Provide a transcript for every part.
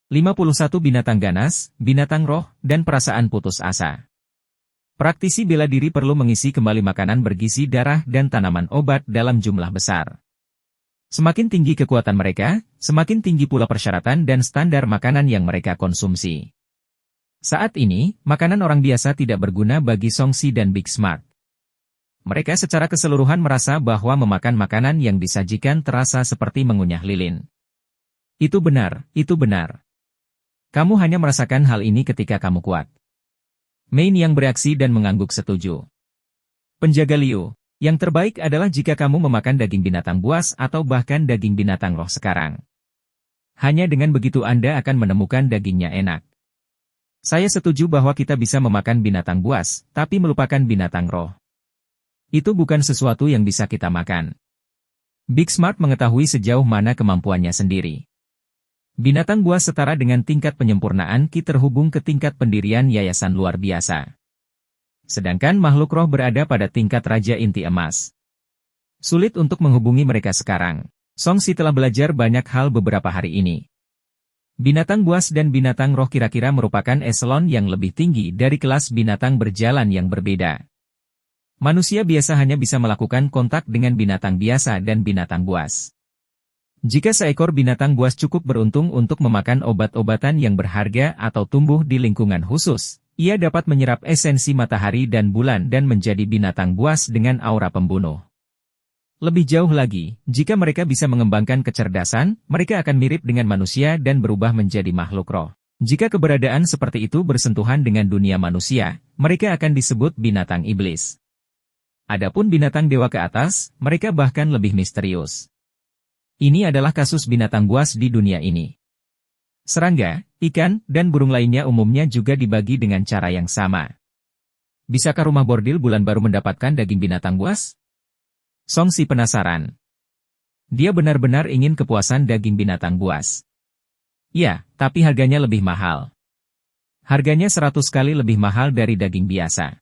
51 binatang ganas, binatang roh, dan perasaan putus asa. Praktisi bela diri perlu mengisi kembali makanan bergizi darah dan tanaman obat dalam jumlah besar. Semakin tinggi kekuatan mereka, semakin tinggi pula persyaratan dan standar makanan yang mereka konsumsi. Saat ini, makanan orang biasa tidak berguna bagi Songsi dan Big Smart. Mereka secara keseluruhan merasa bahwa memakan makanan yang disajikan terasa seperti mengunyah lilin. Itu benar, itu benar. Kamu hanya merasakan hal ini ketika kamu kuat. Main yang bereaksi dan mengangguk setuju. Penjaga Liu, yang terbaik adalah jika kamu memakan daging binatang buas atau bahkan daging binatang roh sekarang. Hanya dengan begitu Anda akan menemukan dagingnya enak. Saya setuju bahwa kita bisa memakan binatang buas, tapi melupakan binatang roh. Itu bukan sesuatu yang bisa kita makan. Big Smart mengetahui sejauh mana kemampuannya sendiri. Binatang buas setara dengan tingkat penyempurnaan Ki terhubung ke tingkat pendirian yayasan luar biasa. Sedangkan makhluk roh berada pada tingkat Raja Inti Emas. Sulit untuk menghubungi mereka sekarang. Songsi telah belajar banyak hal beberapa hari ini. Binatang buas dan binatang roh kira-kira merupakan eselon yang lebih tinggi dari kelas binatang berjalan yang berbeda. Manusia biasa hanya bisa melakukan kontak dengan binatang biasa dan binatang buas. Jika seekor binatang buas cukup beruntung untuk memakan obat-obatan yang berharga atau tumbuh di lingkungan khusus, ia dapat menyerap esensi matahari dan bulan dan menjadi binatang buas dengan aura pembunuh. Lebih jauh lagi, jika mereka bisa mengembangkan kecerdasan, mereka akan mirip dengan manusia dan berubah menjadi makhluk roh. Jika keberadaan seperti itu bersentuhan dengan dunia manusia, mereka akan disebut binatang iblis. Adapun binatang dewa ke atas, mereka bahkan lebih misterius. Ini adalah kasus binatang buas di dunia ini. Serangga, ikan, dan burung lainnya umumnya juga dibagi dengan cara yang sama. Bisakah rumah bordil bulan baru mendapatkan daging binatang buas? Songsi penasaran. Dia benar-benar ingin kepuasan daging binatang buas. Ya, tapi harganya lebih mahal. Harganya 100 kali lebih mahal dari daging biasa.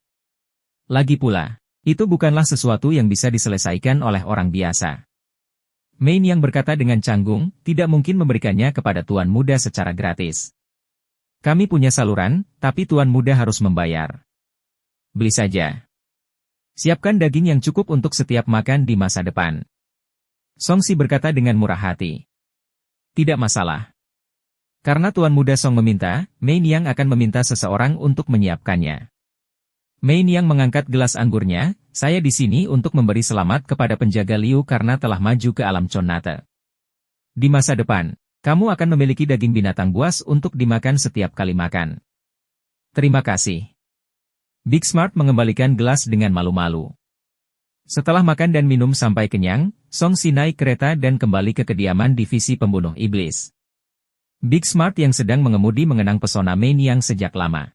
Lagi pula, itu bukanlah sesuatu yang bisa diselesaikan oleh orang biasa. Main yang berkata dengan canggung, tidak mungkin memberikannya kepada tuan muda secara gratis. Kami punya saluran, tapi tuan muda harus membayar. Beli saja. Siapkan daging yang cukup untuk setiap makan di masa depan. Songsi berkata dengan murah hati. Tidak masalah. Karena tuan muda Song meminta, Main yang akan meminta seseorang untuk menyiapkannya. Main yang mengangkat gelas anggurnya, saya di sini untuk memberi selamat kepada penjaga Liu karena telah maju ke alam Chonnate. Di masa depan, kamu akan memiliki daging binatang buas untuk dimakan setiap kali makan. Terima kasih. Big Smart mengembalikan gelas dengan malu-malu. Setelah makan dan minum sampai kenyang, Songsi naik kereta dan kembali ke kediaman divisi pembunuh iblis. Big Smart yang sedang mengemudi mengenang pesona Main yang sejak lama.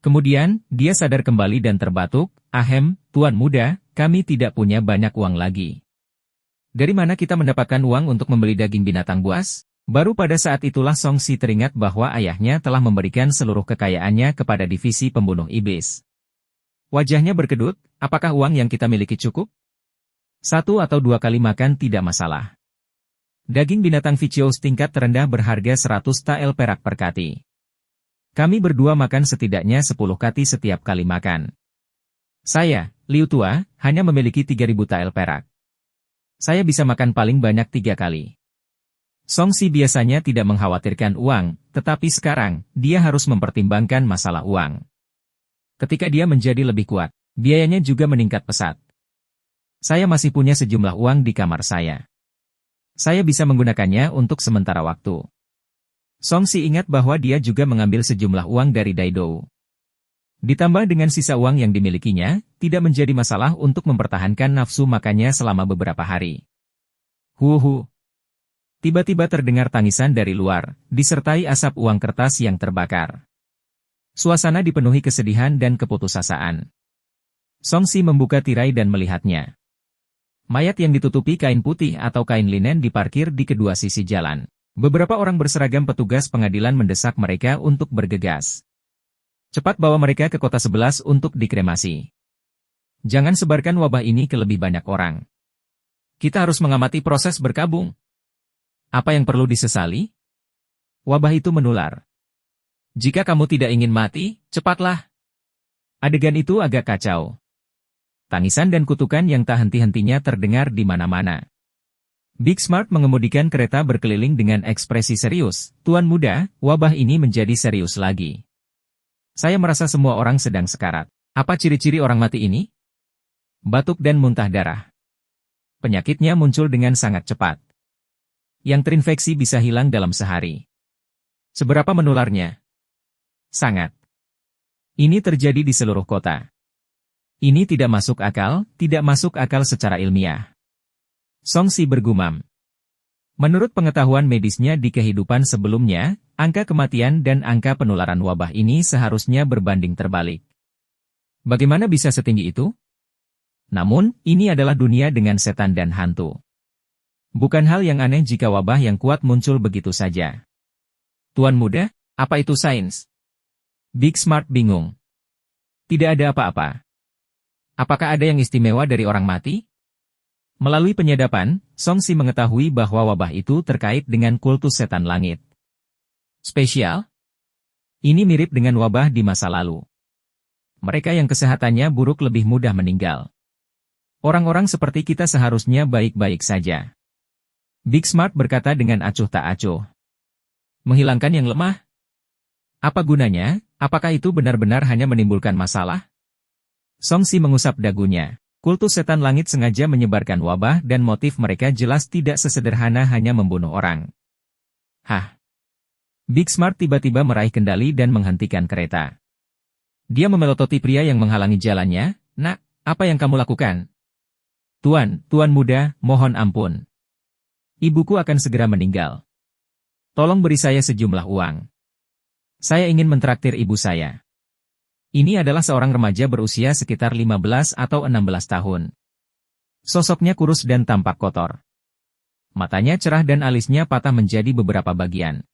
Kemudian, dia sadar kembali dan terbatuk, "Ahem, tuan muda, kami tidak punya banyak uang lagi. Dari mana kita mendapatkan uang untuk membeli daging binatang buas?" Baru pada saat itulah Songsi teringat bahwa ayahnya telah memberikan seluruh kekayaannya kepada divisi pembunuh iblis. Wajahnya berkedut, apakah uang yang kita miliki cukup? 1 atau 2 kali makan tidak masalah. Daging binatang vicious tingkat terendah berharga 100 tael perak per kati. Kami berdua makan setidaknya 10 kati setiap kali makan. Saya, Liu Tua, hanya memiliki 3.000 tael perak. Saya bisa makan paling banyak 3 kali. Songsi biasanya tidak mengkhawatirkan uang, tetapi sekarang, dia harus mempertimbangkan masalah uang. Ketika dia menjadi lebih kuat, biayanya juga meningkat pesat. Saya masih punya sejumlah uang di kamar saya. Saya bisa menggunakannya untuk sementara waktu. Songsi ingat bahwa dia juga mengambil sejumlah uang dari Daidou. Ditambah dengan sisa uang yang dimilikinya, tidak menjadi masalah untuk mempertahankan nafsu makannya selama beberapa hari. Huhu. Tiba-tiba terdengar tangisan dari luar, disertai asap uang kertas yang terbakar. Suasana dipenuhi kesedihan dan keputusasaan. Songsi membuka tirai dan melihatnya. Mayat yang ditutupi kain putih atau kain linen diparkir di kedua sisi jalan. Beberapa orang berseragam petugas pengadilan mendesak mereka untuk bergegas. Cepat bawa mereka ke kota 11 untuk dikremasi. Jangan sebarkan wabah ini ke lebih banyak orang. Kita harus mengamati proses berkabung. Apa yang perlu disesali? Wabah itu menular. Jika kamu tidak ingin mati, cepatlah. Adegan itu agak kacau. Tangisan dan kutukan yang tak henti-hentinya terdengar di mana-mana. Big Smart mengemudikan kereta berkeliling dengan ekspresi serius. Tuan muda, wabah ini menjadi serius lagi. Saya merasa semua orang sedang sekarat. Apa ciri-ciri orang mati ini? Batuk dan muntah darah. Penyakitnya muncul dengan sangat cepat. Yang terinfeksi bisa hilang dalam sehari. Seberapa menularnya? Sangat. Ini terjadi di seluruh kota. Ini tidak masuk akal secara ilmiah. Song Si bergumam. Menurut pengetahuan medisnya di kehidupan sebelumnya, angka kematian dan angka penularan wabah ini seharusnya berbanding terbalik. Bagaimana bisa setinggi itu? Namun, ini adalah dunia dengan setan dan hantu. Bukan hal yang aneh jika wabah yang kuat muncul begitu saja. Tuan muda, apa itu sains? Big Smart bingung. Tidak ada apa-apa. Apakah ada yang istimewa dari orang mati? Melalui penyadapan, Song Si mengetahui bahwa wabah itu terkait dengan kultus setan langit. Spesial? Ini mirip dengan wabah di masa lalu. Mereka yang kesehatannya buruk lebih mudah meninggal. Orang-orang seperti kita seharusnya baik-baik saja. Big Smart berkata dengan acuh tak acuh. Menghilangkan yang lemah? Apa gunanya? Apakah itu benar-benar hanya menimbulkan masalah? Song Si mengusap dagunya. Kultus setan langit sengaja menyebarkan wabah dan motif mereka jelas tidak sesederhana hanya membunuh orang. Hah? Big Smart tiba-tiba meraih kendali dan menghentikan kereta. Dia memelototi pria yang menghalangi jalannya. Nak, apa yang kamu lakukan? Tuan muda, mohon ampun. Ibuku akan segera meninggal. Tolong beri saya sejumlah uang. Saya ingin mentraktir ibu saya. Ini adalah seorang remaja berusia sekitar 15 atau 16 tahun. Sosoknya kurus dan tampak kotor. Matanya cerah dan alisnya patah menjadi beberapa bagian.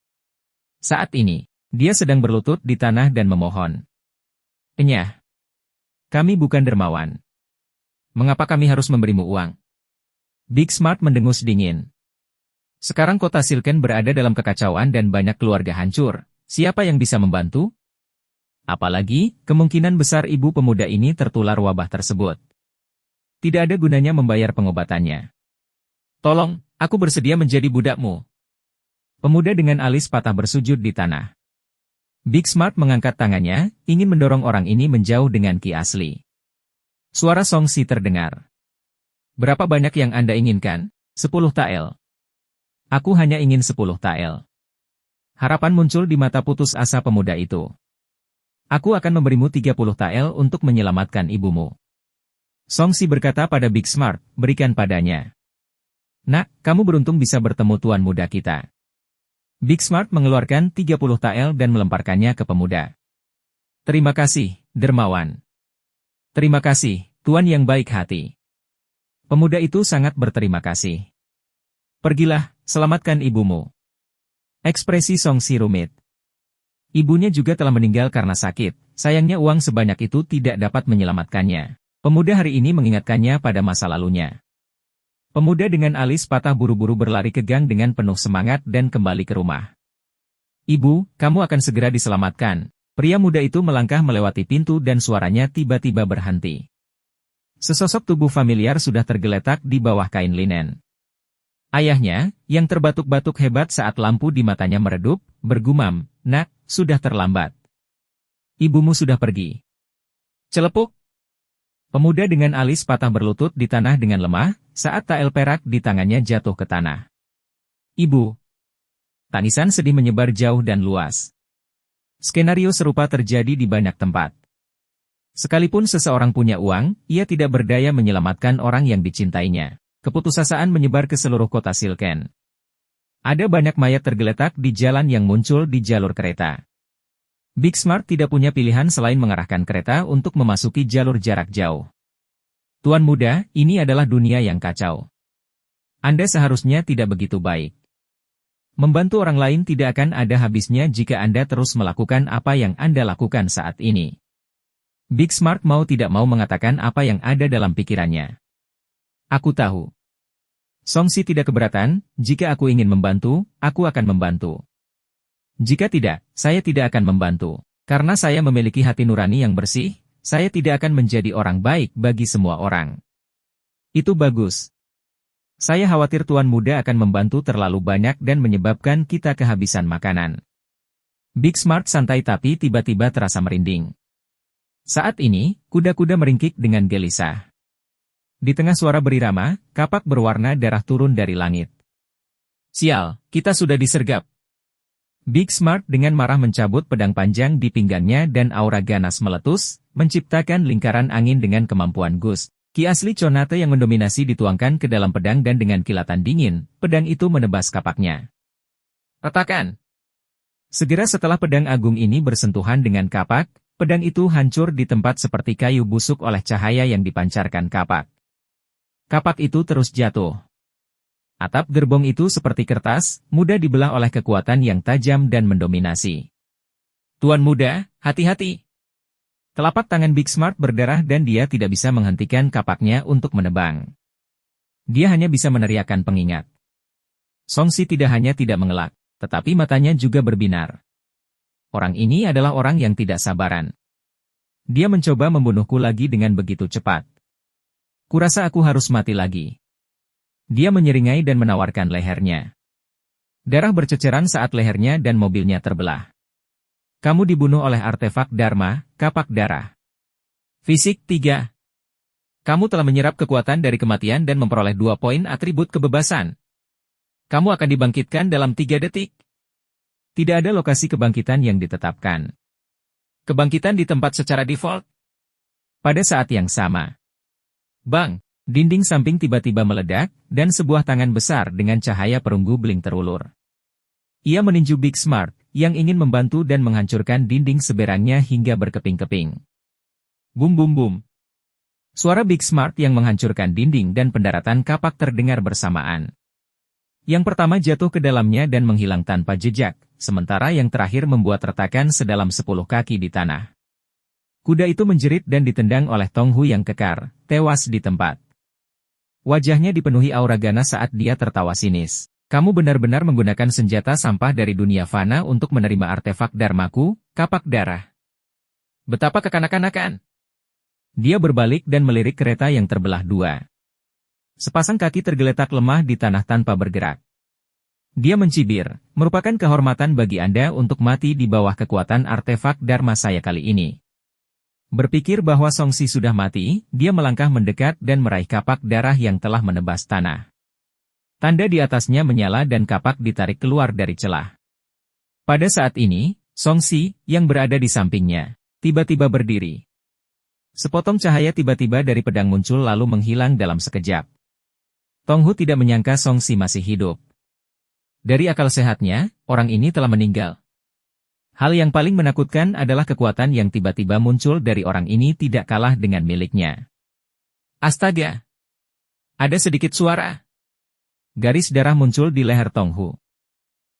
Saat ini, dia sedang berlutut di tanah dan memohon. Enyah. Kami bukan dermawan. Mengapa kami harus memberimu uang? Big Smart mendengus dingin. Sekarang kota Silken berada dalam kekacauan dan banyak keluarga hancur. Siapa yang bisa membantu? Apalagi, kemungkinan besar ibu pemuda ini tertular wabah tersebut. Tidak ada gunanya membayar pengobatannya. Tolong, aku bersedia menjadi budakmu. Pemuda dengan alis patah bersujud di tanah. Big Smart mengangkat tangannya, ingin mendorong orang ini menjauh dengan ki asli. Suara Song Si terdengar. Berapa banyak yang Anda inginkan? 10 tael. Aku hanya ingin 10 tael. Harapan muncul di mata putus asa pemuda itu. Aku akan memberimu 30 tael untuk menyelamatkan ibumu. Song Si berkata pada Big Smart, berikan padanya. Nak, kamu beruntung bisa bertemu tuan muda kita. Big Smart mengeluarkan 30 tael dan melemparkannya ke pemuda. Terima kasih, dermawan. Terima kasih, tuan yang baik hati. Pemuda itu sangat berterima kasih. Pergilah, selamatkan ibumu. Ekspresi Song Si rumit. Ibunya juga telah meninggal karena sakit, sayangnya uang sebanyak itu tidak dapat menyelamatkannya. Pemuda hari ini mengingatkannya pada masa lalunya. Pemuda dengan alis patah buru-buru berlari ke gang dengan penuh semangat dan kembali ke rumah. Ibu, kamu akan segera diselamatkan. Pria muda itu melangkah melewati pintu dan suaranya tiba-tiba berhenti. Sesosok tubuh familiar sudah tergeletak di bawah kain linen. Ayahnya, yang terbatuk-batuk hebat saat lampu di matanya meredup, bergumam, Nak, sudah terlambat. Ibumu sudah pergi. Celepuk. Pemuda dengan alis patah berlutut di tanah dengan lemah, saat tael perak di tangannya jatuh ke tanah. Ibu. Tangisan sedih menyebar jauh dan luas. Skenario serupa terjadi di banyak tempat. Sekalipun seseorang punya uang, ia tidak berdaya menyelamatkan orang yang dicintainya. Keputusasaan menyebar ke seluruh kota Silken. Ada banyak mayat tergeletak di jalan yang muncul di jalur kereta. Big Smart tidak punya pilihan selain mengarahkan kereta untuk memasuki jalur jarak jauh. Tuan muda, ini adalah dunia yang kacau. Anda seharusnya tidak begitu baik. Membantu orang lain tidak akan ada habisnya jika Anda terus melakukan apa yang Anda lakukan saat ini. Big Smart mau tidak mau mengatakan apa yang ada dalam pikirannya. Aku tahu. Song Si tidak keberatan, jika aku ingin membantu, aku akan membantu. Jika tidak, saya tidak akan membantu. Karena saya memiliki hati nurani yang bersih, saya tidak akan menjadi orang baik bagi semua orang. Itu bagus. Saya khawatir Tuan Muda akan membantu terlalu banyak dan menyebabkan kita kehabisan makanan. Big Smart santai tapi tiba-tiba terasa merinding. Saat ini, kuda-kuda meringkik dengan gelisah. Di tengah suara berirama, kapak berwarna darah turun dari langit. Sial, kita sudah disergap. Big Smart dengan marah mencabut pedang panjang di pinggangnya dan aura ganas meletus, menciptakan lingkaran angin dengan kemampuan Gus. Ki asli Conate yang mendominasi dituangkan ke dalam pedang dan dengan kilatan dingin, pedang itu menebas kapaknya. Retakan! Segera setelah pedang agung ini bersentuhan dengan kapak, pedang itu hancur di tempat seperti kayu busuk oleh cahaya yang dipancarkan kapak. Kapak itu terus jatuh. Atap gerbong itu seperti kertas, mudah dibelah oleh kekuatan yang tajam dan mendominasi. Tuan Muda, hati-hati! Telapak tangan Big Smart berdarah dan dia tidak bisa menghentikan kapaknya untuk menebang. Dia hanya bisa meneriakkan pengingat. Songsi tidak hanya tidak mengelak, tetapi matanya juga berbinar. Orang ini adalah orang yang tidak sabaran. Dia mencoba membunuhku lagi dengan begitu cepat. Kurasa aku harus mati lagi. Dia menyeringai dan menawarkan lehernya. Darah berceceran saat lehernya dan mobilnya terbelah. Kamu dibunuh oleh artefak Dharma, kapak darah. Fisik 3. Kamu telah menyerap kekuatan dari kematian dan memperoleh 2 poin atribut kebebasan. Kamu akan dibangkitkan dalam 3 detik. Tidak ada lokasi kebangkitan yang ditetapkan. Kebangkitan di tempat secara default. Pada saat yang sama. Bang! Dinding samping tiba-tiba meledak, dan sebuah tangan besar dengan cahaya perunggu beling terulur. Ia meninju Big Smart, yang ingin membantu dan menghancurkan dinding seberangnya hingga berkeping-keping. Bum bum bum. Suara Big Smart yang menghancurkan dinding dan pendaratan kapak terdengar bersamaan. Yang pertama jatuh ke dalamnya dan menghilang tanpa jejak, sementara yang terakhir membuat retakan sedalam 10 kaki di tanah. Kuda itu menjerit dan ditendang oleh Tong Hu yang kekar, tewas di tempat. Wajahnya dipenuhi aura ganas saat dia tertawa sinis. Kamu benar-benar menggunakan senjata sampah dari dunia fana untuk menerima artefak Dharmaku, kapak darah. Betapa kekanak-kanakan. Dia berbalik dan melirik kereta yang terbelah 2. Sepasang kaki tergeletak lemah di tanah tanpa bergerak. Dia mencibir, merupakan kehormatan bagi Anda untuk mati di bawah kekuatan artefak Dharma saya kali ini. Berpikir bahwa Songsi sudah mati, dia melangkah mendekat dan meraih kapak darah yang telah menebas tanah. Tanda di atasnya menyala dan kapak ditarik keluar dari celah. Pada saat ini, Songsi, yang berada di sampingnya, tiba-tiba berdiri. Sepotong cahaya tiba-tiba dari pedang muncul lalu menghilang dalam sekejap. Tong Hu tidak menyangka Songsi masih hidup. Dari akal sehatnya, orang ini telah meninggal. Hal yang paling menakutkan adalah kekuatan yang tiba-tiba muncul dari orang ini tidak kalah dengan miliknya. Astaga! Ada sedikit suara. Garis darah muncul di leher Tong Hu.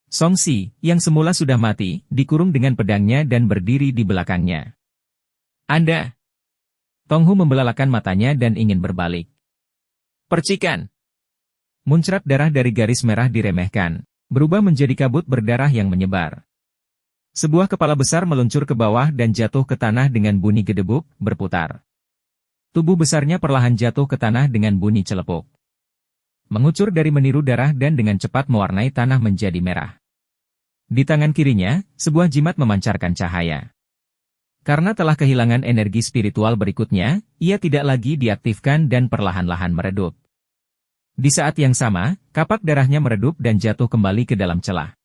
Songsi, yang semula sudah mati, dikurung dengan pedangnya dan berdiri di belakangnya. Anda! Tong Hu membelalakan matanya dan ingin berbalik. Percikan! Muncrat darah dari garis merah diremehkan, berubah menjadi kabut berdarah yang menyebar. Sebuah kepala besar meluncur ke bawah dan jatuh ke tanah dengan bunyi gedebuk, berputar. Tubuh besarnya perlahan jatuh ke tanah dengan bunyi celepuk. Mengucur dari meniru darah dan dengan cepat mewarnai tanah menjadi merah. Di tangan kirinya, sebuah jimat memancarkan cahaya. Karena telah kehilangan energi spiritual berikutnya, ia tidak lagi diaktifkan dan perlahan-lahan meredup. Di saat yang sama, kapak darahnya meredup dan jatuh kembali ke dalam celah.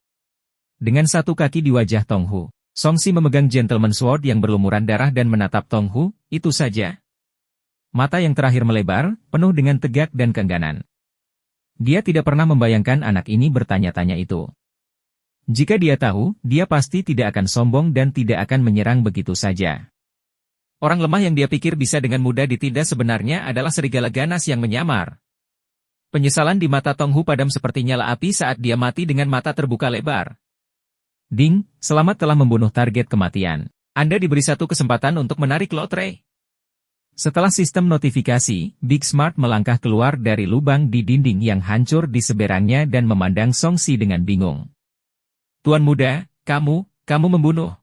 Dengan satu kaki di wajah Tong Hu, Songsi memegang Gentleman Sword yang berlumuran darah dan menatap Tong Hu, itu saja. Mata yang terakhir melebar, penuh dengan tegak dan keengganan. Dia tidak pernah membayangkan anak ini bertanya-tanya itu. Jika dia tahu, dia pasti tidak akan sombong dan tidak akan menyerang begitu saja. Orang lemah yang dia pikir bisa dengan mudah ditindas sebenarnya adalah serigala ganas yang menyamar. Penyesalan di mata Tong Hu padam seperti nyala api saat dia mati dengan mata terbuka lebar. Ding, selamat telah membunuh target kematian. Anda diberi satu kesempatan untuk menarik lotre. Setelah sistem notifikasi, Big Smart melangkah keluar dari lubang di dinding yang hancur di seberangnya dan memandang Songsi dengan bingung. Tuan Muda, Kamu membunuh.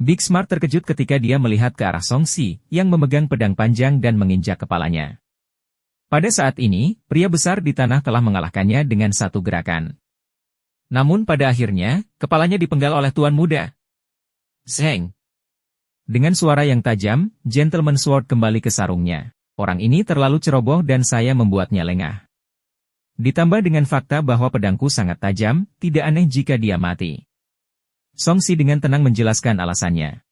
Big Smart terkejut ketika dia melihat ke arah Song Si, yang memegang pedang panjang dan menginjak kepalanya. Pada saat ini, pria besar di tanah telah mengalahkannya dengan satu gerakan. Namun pada akhirnya, kepalanya dipenggal oleh Tuan Muda. Zeng. Dengan suara yang tajam, Gentleman Sword kembali ke sarungnya. Orang ini terlalu ceroboh dan saya membuatnya lengah. Ditambah dengan fakta bahwa pedangku sangat tajam, tidak aneh jika dia mati. Song Si dengan tenang menjelaskan alasannya.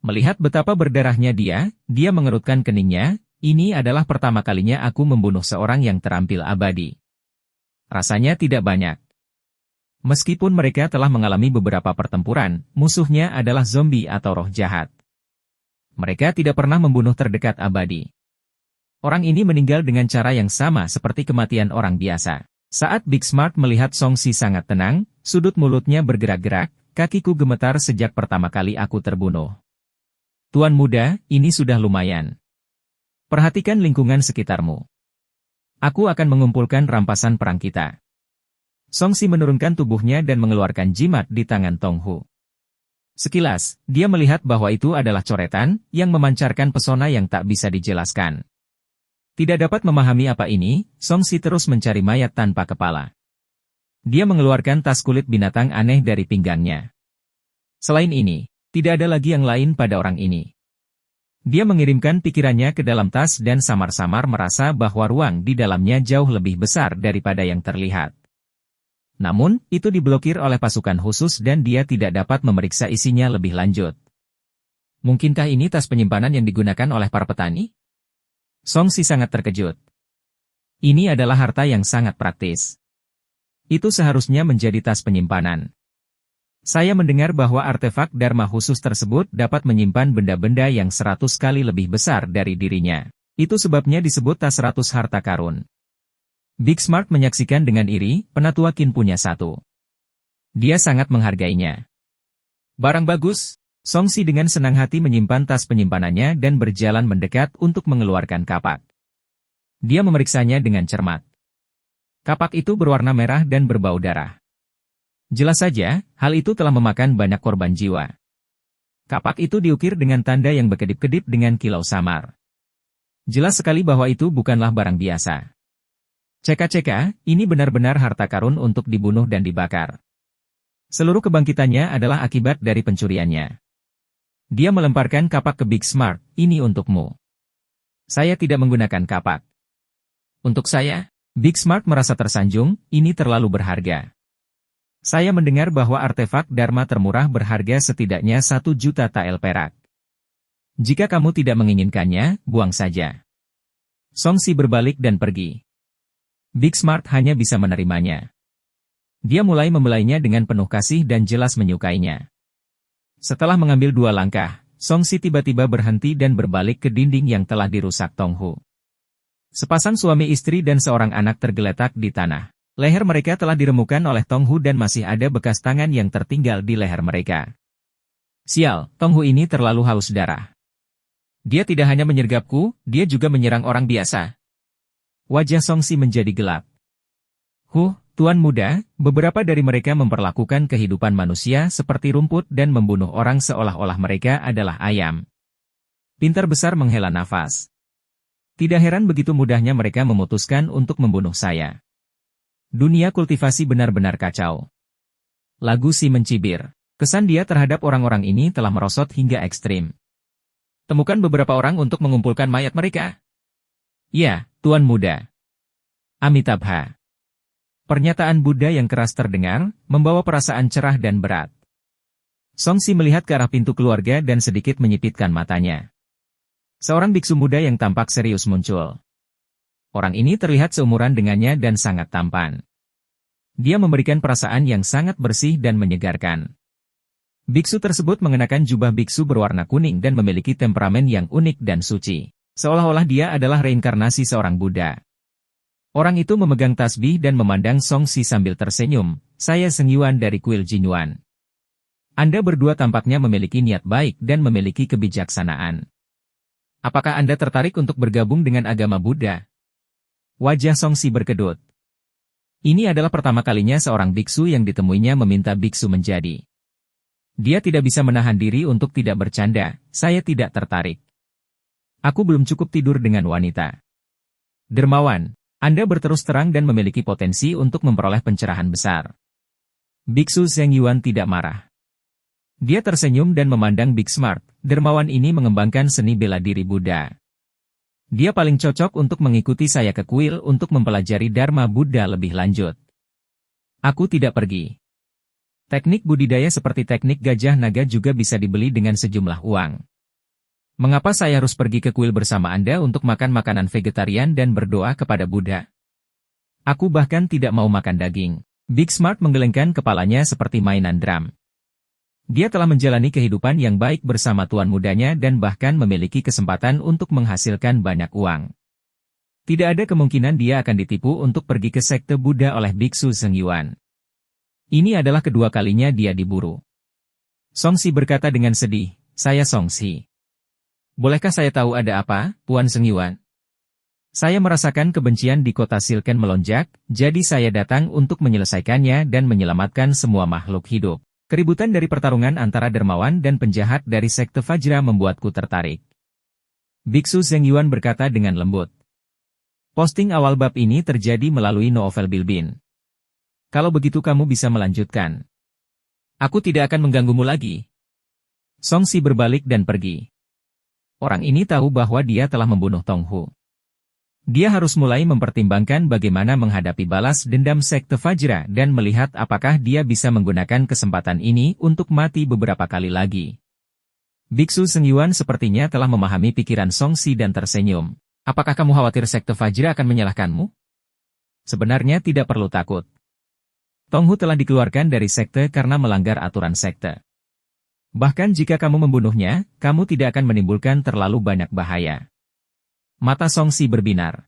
Melihat betapa berdarahnya dia mengerutkan keningnya, ini adalah pertama kalinya aku membunuh seorang yang terampil abadi. Rasanya tidak banyak. Meskipun mereka telah mengalami beberapa pertempuran, musuhnya adalah zombie atau roh jahat. Mereka tidak pernah membunuh terdekat abadi. Orang ini meninggal dengan cara yang sama seperti kematian orang biasa. Saat Big Smart melihat Song Si sangat tenang, sudut mulutnya bergerak-gerak, kakiku gemetar sejak pertama kali aku terbunuh. Tuan Muda, ini sudah lumayan. Perhatikan lingkungan sekitarmu. Aku akan mengumpulkan rampasan perang kita. Song Si menurunkan tubuhnya dan mengeluarkan jimat di tangan Tong Hu. Sekilas, dia melihat bahwa itu adalah coretan yang memancarkan pesona yang tak bisa dijelaskan. Tidak dapat memahami apa ini, Song Si terus mencari mayat tanpa kepala. Dia mengeluarkan tas kulit binatang aneh dari pinggangnya. Selain ini, tidak ada lagi yang lain pada orang ini. Dia mengirimkan pikirannya ke dalam tas dan samar-samar merasa bahwa ruang di dalamnya jauh lebih besar daripada yang terlihat. Namun, itu diblokir oleh pasukan khusus dan dia tidak dapat memeriksa isinya lebih lanjut. Mungkinkah ini tas penyimpanan yang digunakan oleh para petani? Song Si sangat terkejut. Ini adalah harta yang sangat praktis. Itu seharusnya menjadi tas penyimpanan. Saya mendengar bahwa artefak Dharma khusus tersebut dapat menyimpan benda-benda yang 100 kali lebih besar dari dirinya. Itu sebabnya disebut tas 100 harta karun. Big Smart menyaksikan dengan iri, penatua Qin punya satu. Dia sangat menghargainya. Barang bagus. Song Si dengan senang hati menyimpan tas penyimpanannya dan berjalan mendekat untuk mengeluarkan kapak. Dia memeriksanya dengan cermat. Kapak itu berwarna merah dan berbau darah. Jelas saja, hal itu telah memakan banyak korban jiwa. Kapak itu diukir dengan tanda yang berkedip-kedip dengan kilau samar. Jelas sekali bahwa itu bukanlah barang biasa. Ceka-ceka, ini benar-benar harta karun untuk dibunuh dan dibakar. Seluruh kebangkitannya adalah akibat dari pencuriannya. Dia melemparkan kapak ke Big Smart, ini untukmu. Saya tidak menggunakan kapak. Untuk saya, Big Smart merasa tersanjung, ini terlalu berharga. Saya mendengar bahwa artefak Dharma termurah berharga setidaknya 1 juta tael perak. Jika kamu tidak menginginkannya, buang saja. Song Si berbalik dan pergi. Big Smart hanya bisa menerimanya. Dia mulai membelainya dengan penuh kasih dan jelas menyukainya. Setelah mengambil 2 langkah, Song Si tiba-tiba berhenti dan berbalik ke dinding yang telah dirusak Tong Hu. Sepasang suami istri dan seorang anak tergeletak di tanah. Leher mereka telah diremukan oleh Tong Hu dan masih ada bekas tangan yang tertinggal di leher mereka. Sial, Tong Hu ini terlalu haus darah. Dia tidak hanya menyergapku, dia juga menyerang orang biasa. Wajah Song Si menjadi gelap. Tuan Muda, beberapa dari mereka memperlakukan kehidupan manusia seperti rumput dan membunuh orang seolah-olah mereka adalah ayam. Pintar besar menghela nafas. Tidak heran begitu mudahnya mereka memutuskan untuk membunuh saya. Dunia kultivasi benar-benar kacau. Lagu Si mencibir. Kesan dia terhadap orang-orang ini telah merosot hingga ekstrim. Temukan beberapa orang untuk mengumpulkan mayat mereka. Ya, Tuan Muda. Amitabha. Pernyataan Buddha yang keras terdengar, membawa perasaan cerah dan berat. Song Si melihat ke arah pintu keluarga dan sedikit menyipitkan matanya. Seorang biksu muda yang tampak serius muncul. Orang ini terlihat seumuran dengannya dan sangat tampan. Dia memberikan perasaan yang sangat bersih dan menyegarkan. Biksu tersebut mengenakan jubah biksu berwarna kuning dan memiliki temperamen yang unik dan suci. Seolah-olah dia adalah reinkarnasi seorang Buddha. Orang itu memegang tasbih dan memandang Song Si sambil tersenyum. Saya Seng Yuan dari kuil Jinyuan. Anda berdua tampaknya memiliki niat baik dan memiliki kebijaksanaan. Apakah Anda tertarik untuk bergabung dengan agama Buddha? Wajah Song Si berkedut. Ini adalah pertama kalinya seorang biksu yang ditemuinya meminta biksu menjadi. Dia tidak bisa menahan diri untuk tidak bercanda, saya tidak tertarik. Aku belum cukup tidur dengan wanita. Dermawan, Anda berterus terang dan memiliki potensi untuk memperoleh pencerahan besar. Biksu Zheng Yuan tidak marah. Dia tersenyum dan memandang Big Smart, dermawan ini mengembangkan seni bela diri Buddha. Dia paling cocok untuk mengikuti saya ke kuil untuk mempelajari Dharma Buddha lebih lanjut. Aku tidak pergi. Teknik budidaya seperti teknik gajah naga juga bisa dibeli dengan sejumlah uang. Mengapa saya harus pergi ke kuil bersama Anda untuk makan makanan vegetarian dan berdoa kepada Buddha? Aku bahkan tidak mau makan daging. Big Smart menggelengkan kepalanya seperti mainan drum. Dia telah menjalani kehidupan yang baik bersama tuan mudanya dan bahkan memiliki kesempatan untuk menghasilkan banyak uang. Tidak ada kemungkinan dia akan ditipu untuk pergi ke sekte Buddha oleh Biksu Zheng Yuan. Ini adalah kedua kalinya dia diburu. Songxi berkata dengan sedih, saya Songxi. Bolehkah saya tahu ada apa, Tuan Zheng Yuan? Saya merasakan kebencian di kota Silken melonjak, jadi saya datang untuk menyelesaikannya dan menyelamatkan semua makhluk hidup. Keributan dari pertarungan antara dermawan dan penjahat dari sekte Vajra membuatku tertarik. Biksu Zheng Yuan berkata dengan lembut. Posting awal bab ini terjadi melalui novel Bilbin. Kalau begitu kamu bisa melanjutkan. Aku tidak akan mengganggumu lagi. Songxi berbalik dan pergi. Orang ini tahu bahwa dia telah membunuh Tong Hu. Dia harus mulai mempertimbangkan bagaimana menghadapi balas dendam sekte Vajra dan melihat apakah dia bisa menggunakan kesempatan ini untuk mati beberapa kali lagi. Biksu Zheng Yuan sepertinya telah memahami pikiran Songxi dan tersenyum. Apakah kamu khawatir sekte Vajra akan menyalahkanmu? Sebenarnya tidak perlu takut. Tong Hu telah dikeluarkan dari sekte karena melanggar aturan sekte. Bahkan jika kamu membunuhnya, kamu tidak akan menimbulkan terlalu banyak bahaya. Mata Songxi berbinar.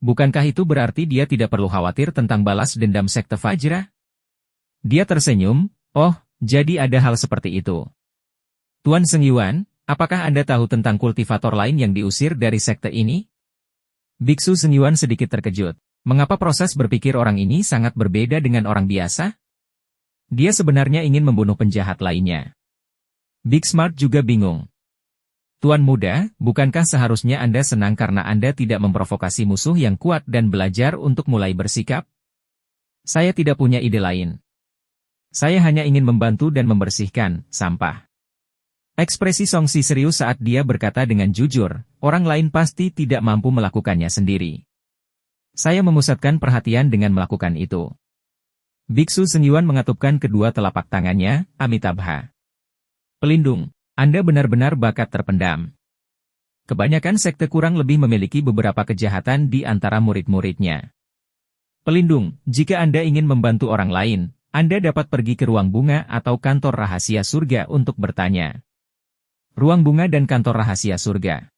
Bukankah itu berarti dia tidak perlu khawatir tentang balas dendam sekte Vajra? Dia tersenyum, oh, jadi ada hal seperti itu. Tuan Zheng Yuan, apakah Anda tahu tentang kultivator lain yang diusir dari sekte ini? Biksu Zheng Yuan sedikit terkejut. Mengapa proses berpikir orang ini sangat berbeda dengan orang biasa? Dia sebenarnya ingin membunuh penjahat lainnya. Big Smart juga bingung. Tuan muda, bukankah seharusnya Anda senang karena Anda tidak memprovokasi musuh yang kuat dan belajar untuk mulai bersikap? Saya tidak punya ide lain. Saya hanya ingin membantu dan membersihkan sampah. Ekspresi Songxi serius saat dia berkata dengan jujur, orang lain pasti tidak mampu melakukannya sendiri. Saya memusatkan perhatian dengan melakukan itu. Biksu Zheng Yuan mengatupkan kedua telapak tangannya, Amitabha. Pelindung. Anda benar-benar bakat terpendam. Kebanyakan sekte kurang lebih memiliki beberapa kejahatan di antara murid-muridnya. Pelindung, jika Anda ingin membantu orang lain, Anda dapat pergi ke ruang bunga atau kantor rahasia surga untuk bertanya. Ruang bunga dan kantor rahasia surga.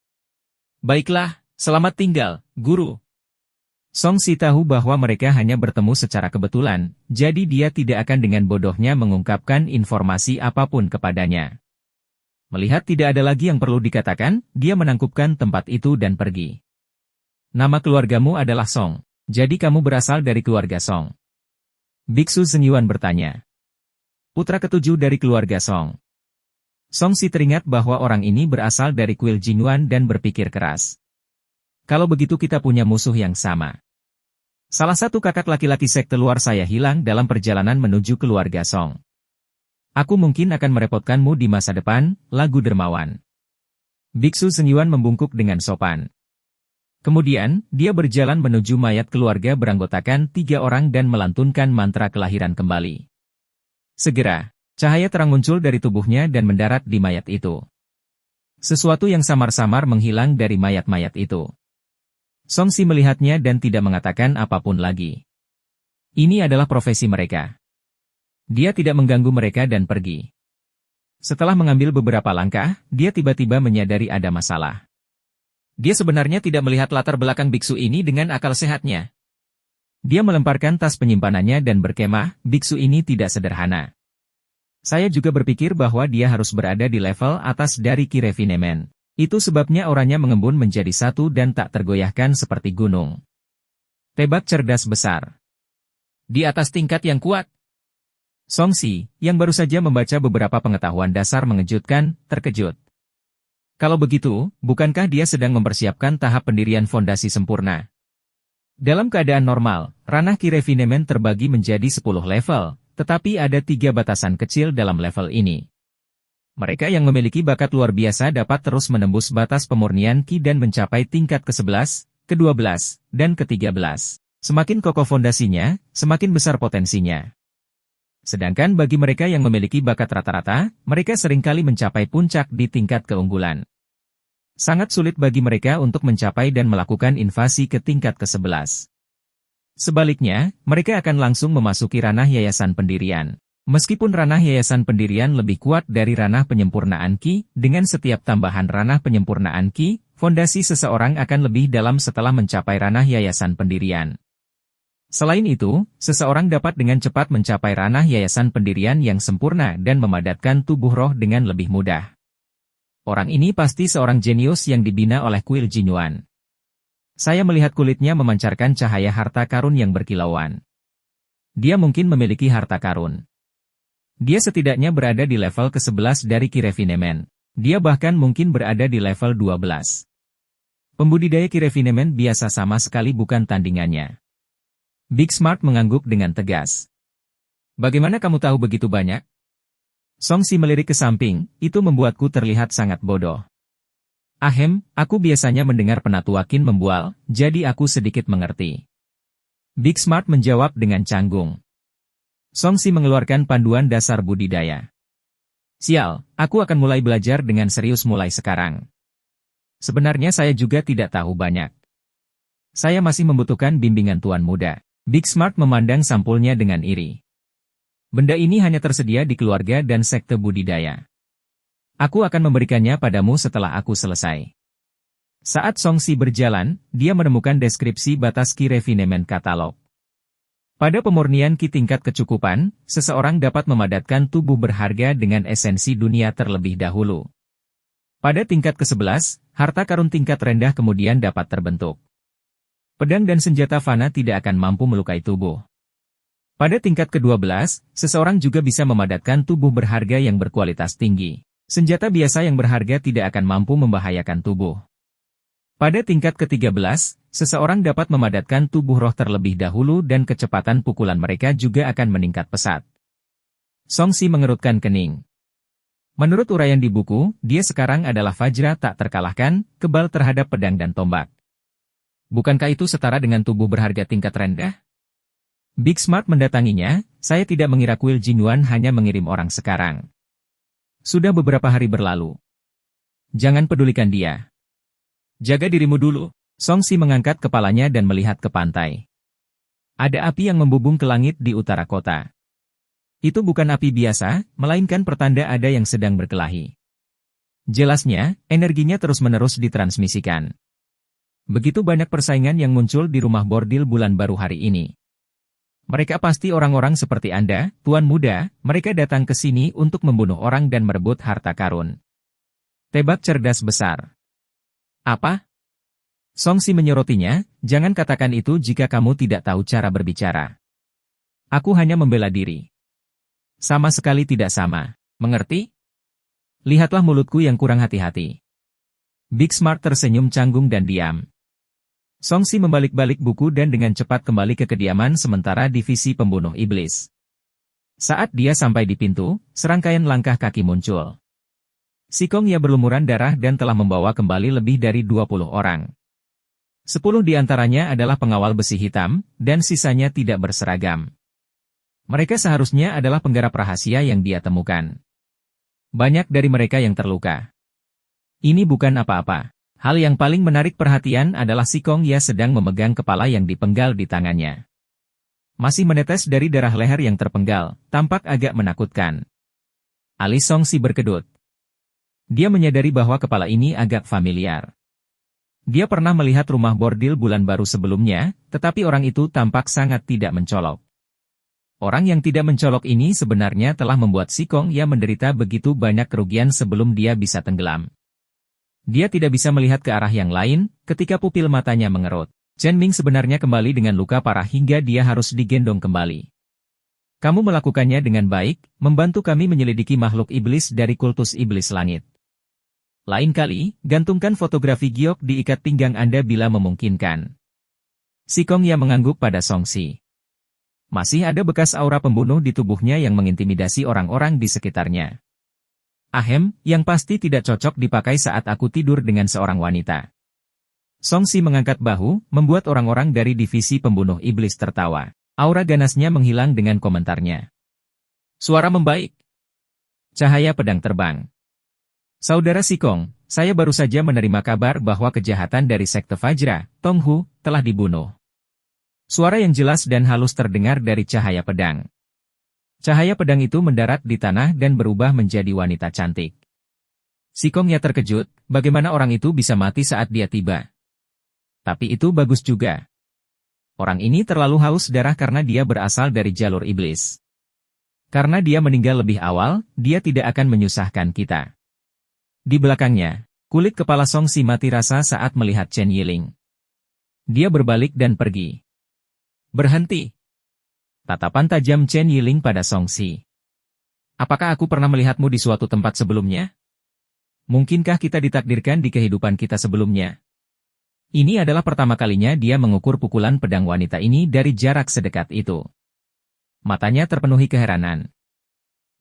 Baiklah, selamat tinggal, guru. Songxi tahu bahwa mereka hanya bertemu secara kebetulan, jadi dia tidak akan dengan bodohnya mengungkapkan informasi apapun kepadanya. Melihat tidak ada lagi yang perlu dikatakan, dia menangkupkan tempat itu dan pergi. Nama keluargamu adalah Song, jadi kamu berasal dari keluarga Song. Biksu Zheng Yuan bertanya. Putra ketujuh dari keluarga Song. Songxi teringat bahwa orang ini berasal dari kuil Jingwan dan berpikir keras. Kalau begitu kita punya musuh yang sama. Salah satu kakak laki-laki sekte luar saya hilang dalam perjalanan menuju keluarga Song. Aku mungkin akan merepotkanmu di masa depan, lagu dermawan. Biksu Zheng Yuan membungkuk dengan sopan. Kemudian, dia berjalan menuju mayat keluarga beranggotakan 3 orang dan melantunkan mantra kelahiran kembali. Segera, cahaya terang muncul dari tubuhnya dan mendarat di mayat itu. Sesuatu yang samar-samar menghilang dari mayat-mayat itu. Songxi melihatnya dan tidak mengatakan apapun lagi. Ini adalah profesi mereka. Dia tidak mengganggu mereka dan pergi. Setelah mengambil beberapa langkah, dia tiba-tiba menyadari ada masalah. Dia sebenarnya tidak melihat latar belakang biksu ini dengan akal sehatnya. Dia melemparkan tas penyimpanannya dan berkemah, biksu ini tidak sederhana. Saya juga berpikir bahwa dia harus berada di level atas dari Ki Refinement. Itu sebabnya auranya mengembun menjadi satu dan tak tergoyahkan seperti gunung. Tebak cerdas besar. Di atas tingkat yang kuat. Songsi, yang baru saja membaca beberapa pengetahuan dasar mengejutkan, terkejut. Kalau begitu, bukankah dia sedang mempersiapkan tahap pendirian fondasi sempurna? Dalam keadaan normal, ranah Ki Refinement terbagi menjadi 10 level, tetapi ada 3 batasan kecil dalam level ini. Mereka yang memiliki bakat luar biasa dapat terus menembus batas pemurnian Ki dan mencapai tingkat ke-11, ke-12, dan ke-13. Semakin kokoh fondasinya, semakin besar potensinya. Sedangkan bagi mereka yang memiliki bakat rata-rata, mereka seringkali mencapai puncak di tingkat keunggulan. Sangat sulit bagi mereka untuk mencapai dan melakukan invasi ke tingkat ke-11. Sebaliknya, mereka akan langsung memasuki ranah yayasan pendirian. Meskipun ranah yayasan pendirian lebih kuat dari ranah penyempurnaan Ki, dengan setiap tambahan ranah penyempurnaan Ki, fondasi seseorang akan lebih dalam setelah mencapai ranah yayasan pendirian. Selain itu, seseorang dapat dengan cepat mencapai ranah yayasan pendirian yang sempurna dan memadatkan tubuh roh dengan lebih mudah. Orang ini pasti seorang jenius yang dibina oleh kuil Jinyuan. Saya melihat kulitnya memancarkan cahaya harta karun yang berkilauan. Dia mungkin memiliki harta karun. Dia setidaknya berada di level ke-11 dari Ki Refinement. Dia bahkan mungkin berada di level 12. Pembudidaya Ki Refinement biasa sama sekali bukan tandingannya. Big Smart mengangguk dengan tegas. Bagaimana kamu tahu begitu banyak? Songsi melirik ke samping, itu membuatku terlihat sangat bodoh. Ahem, aku biasanya mendengar penatua Qin membual, jadi aku sedikit mengerti. Big Smart menjawab dengan canggung. Songsi mengeluarkan panduan dasar budidaya. Sial, aku akan mulai belajar dengan serius mulai sekarang. Sebenarnya saya juga tidak tahu banyak. Saya masih membutuhkan bimbingan tuan muda. Big Smart memandang sampulnya dengan iri. Benda ini hanya tersedia di keluarga dan sekte budidaya. Aku akan memberikannya padamu setelah aku selesai. Saat Songsi berjalan, dia menemukan deskripsi batas Ki Refinement katalog. Pada pemurnian Ki tingkat kecukupan, seseorang dapat memadatkan tubuh berharga dengan esensi dunia terlebih dahulu. Pada tingkat ke-11, harta karun tingkat rendah kemudian dapat terbentuk. Pedang dan senjata fana tidak akan mampu melukai tubuh. Pada tingkat ke-12, seseorang juga bisa memadatkan tubuh berharga yang berkualitas tinggi. Senjata biasa yang berharga tidak akan mampu membahayakan tubuh. Pada tingkat ke-13, seseorang dapat memadatkan tubuh roh terlebih dahulu dan kecepatan pukulan mereka juga akan meningkat pesat. Songsi mengerutkan kening. Menurut uraian di buku, dia sekarang adalah Vajra tak terkalahkan, kebal terhadap pedang dan tombak. Bukankah itu setara dengan tubuh berharga tingkat rendah? Big Smart mendatanginya, saya tidak mengira kuil Jinyuan hanya mengirim orang sekarang. Sudah beberapa hari berlalu. Jangan pedulikan dia. Jaga dirimu dulu. Songsi mengangkat kepalanya dan melihat ke pantai. Ada api yang membubung ke langit di utara kota. Itu bukan api biasa, melainkan pertanda ada yang sedang berkelahi. Jelasnya, energinya terus-menerus ditransmisikan. Begitu banyak persaingan yang muncul di rumah bordil bulan baru hari ini. Mereka pasti orang-orang seperti Anda, Tuan Muda, mereka datang ke sini untuk membunuh orang dan merebut harta karun. Tebak cerdas besar. Apa? Songsi menyorotinya, jangan katakan itu jika kamu tidak tahu cara berbicara. Aku hanya membela diri. Sama sekali tidak sama, mengerti? Lihatlah mulutku yang kurang hati-hati. Big Smart tersenyum canggung dan diam. Songsi membalik-balik buku dan dengan cepat kembali ke kediaman sementara divisi pembunuh iblis. Saat dia sampai di pintu, serangkaian langkah kaki muncul. Sikong ia berlumuran darah dan telah membawa kembali lebih dari 20 orang. 10 di antaranya adalah pengawal besi hitam, dan sisanya tidak berseragam. Mereka seharusnya adalah penggarap rahasia yang dia temukan. Banyak dari mereka yang terluka. Ini bukan apa-apa. Hal yang paling menarik perhatian adalah Sikong ia sedang memegang kepala yang dipenggal di tangannya. Masih menetes dari darah leher yang terpenggal, tampak agak menakutkan. Alis Songsi berkedut. Dia menyadari bahwa kepala ini agak familiar. Dia pernah melihat rumah bordil bulan baru sebelumnya, tetapi orang itu tampak sangat tidak mencolok. Orang yang tidak mencolok ini sebenarnya telah membuat Sikong ia menderita begitu banyak kerugian sebelum dia bisa tenggelam. Dia tidak bisa melihat ke arah yang lain, ketika pupil matanya mengerut. Chen Ming sebenarnya kembali dengan luka parah hingga dia harus digendong kembali. Kamu melakukannya dengan baik, membantu kami menyelidiki makhluk iblis dari kultus iblis langit. Lain kali, gantungkan fotografi giok di ikat pinggang Anda bila memungkinkan. Sikong Ya mengangguk pada Song Si. Masih ada bekas aura pembunuh di tubuhnya yang mengintimidasi orang-orang di sekitarnya. Ahem, yang pasti tidak cocok dipakai saat aku tidur dengan seorang wanita. Song Si mengangkat bahu, membuat orang-orang dari divisi pembunuh iblis tertawa. Aura ganasnya menghilang dengan komentarnya. Suara membaik. Cahaya pedang terbang. Saudara Sikong, saya baru saja menerima kabar bahwa kejahatan dari Sekte Fajra, Tong Hu, telah dibunuh. Suara yang jelas dan halus terdengar dari cahaya pedang. Cahaya pedang itu mendarat di tanah dan berubah menjadi wanita cantik. Sikong Ya terkejut, bagaimana orang itu bisa mati saat dia tiba. Tapi itu bagus juga. Orang ini terlalu haus darah karena dia berasal dari jalur iblis. Karena dia meninggal lebih awal, dia tidak akan menyusahkan kita. Di belakangnya, kulit kepala Song Si mati rasa saat melihat Chen Yiling. Dia berbalik dan pergi. Berhenti. Tatapan tajam Chen Yiling pada Song Si. Apakah aku pernah melihatmu di suatu tempat sebelumnya? Mungkinkah kita ditakdirkan di kehidupan kita sebelumnya? Ini adalah pertama kalinya dia mengukur pukulan pedang wanita ini dari jarak sedekat itu. Matanya terpenuhi keheranan.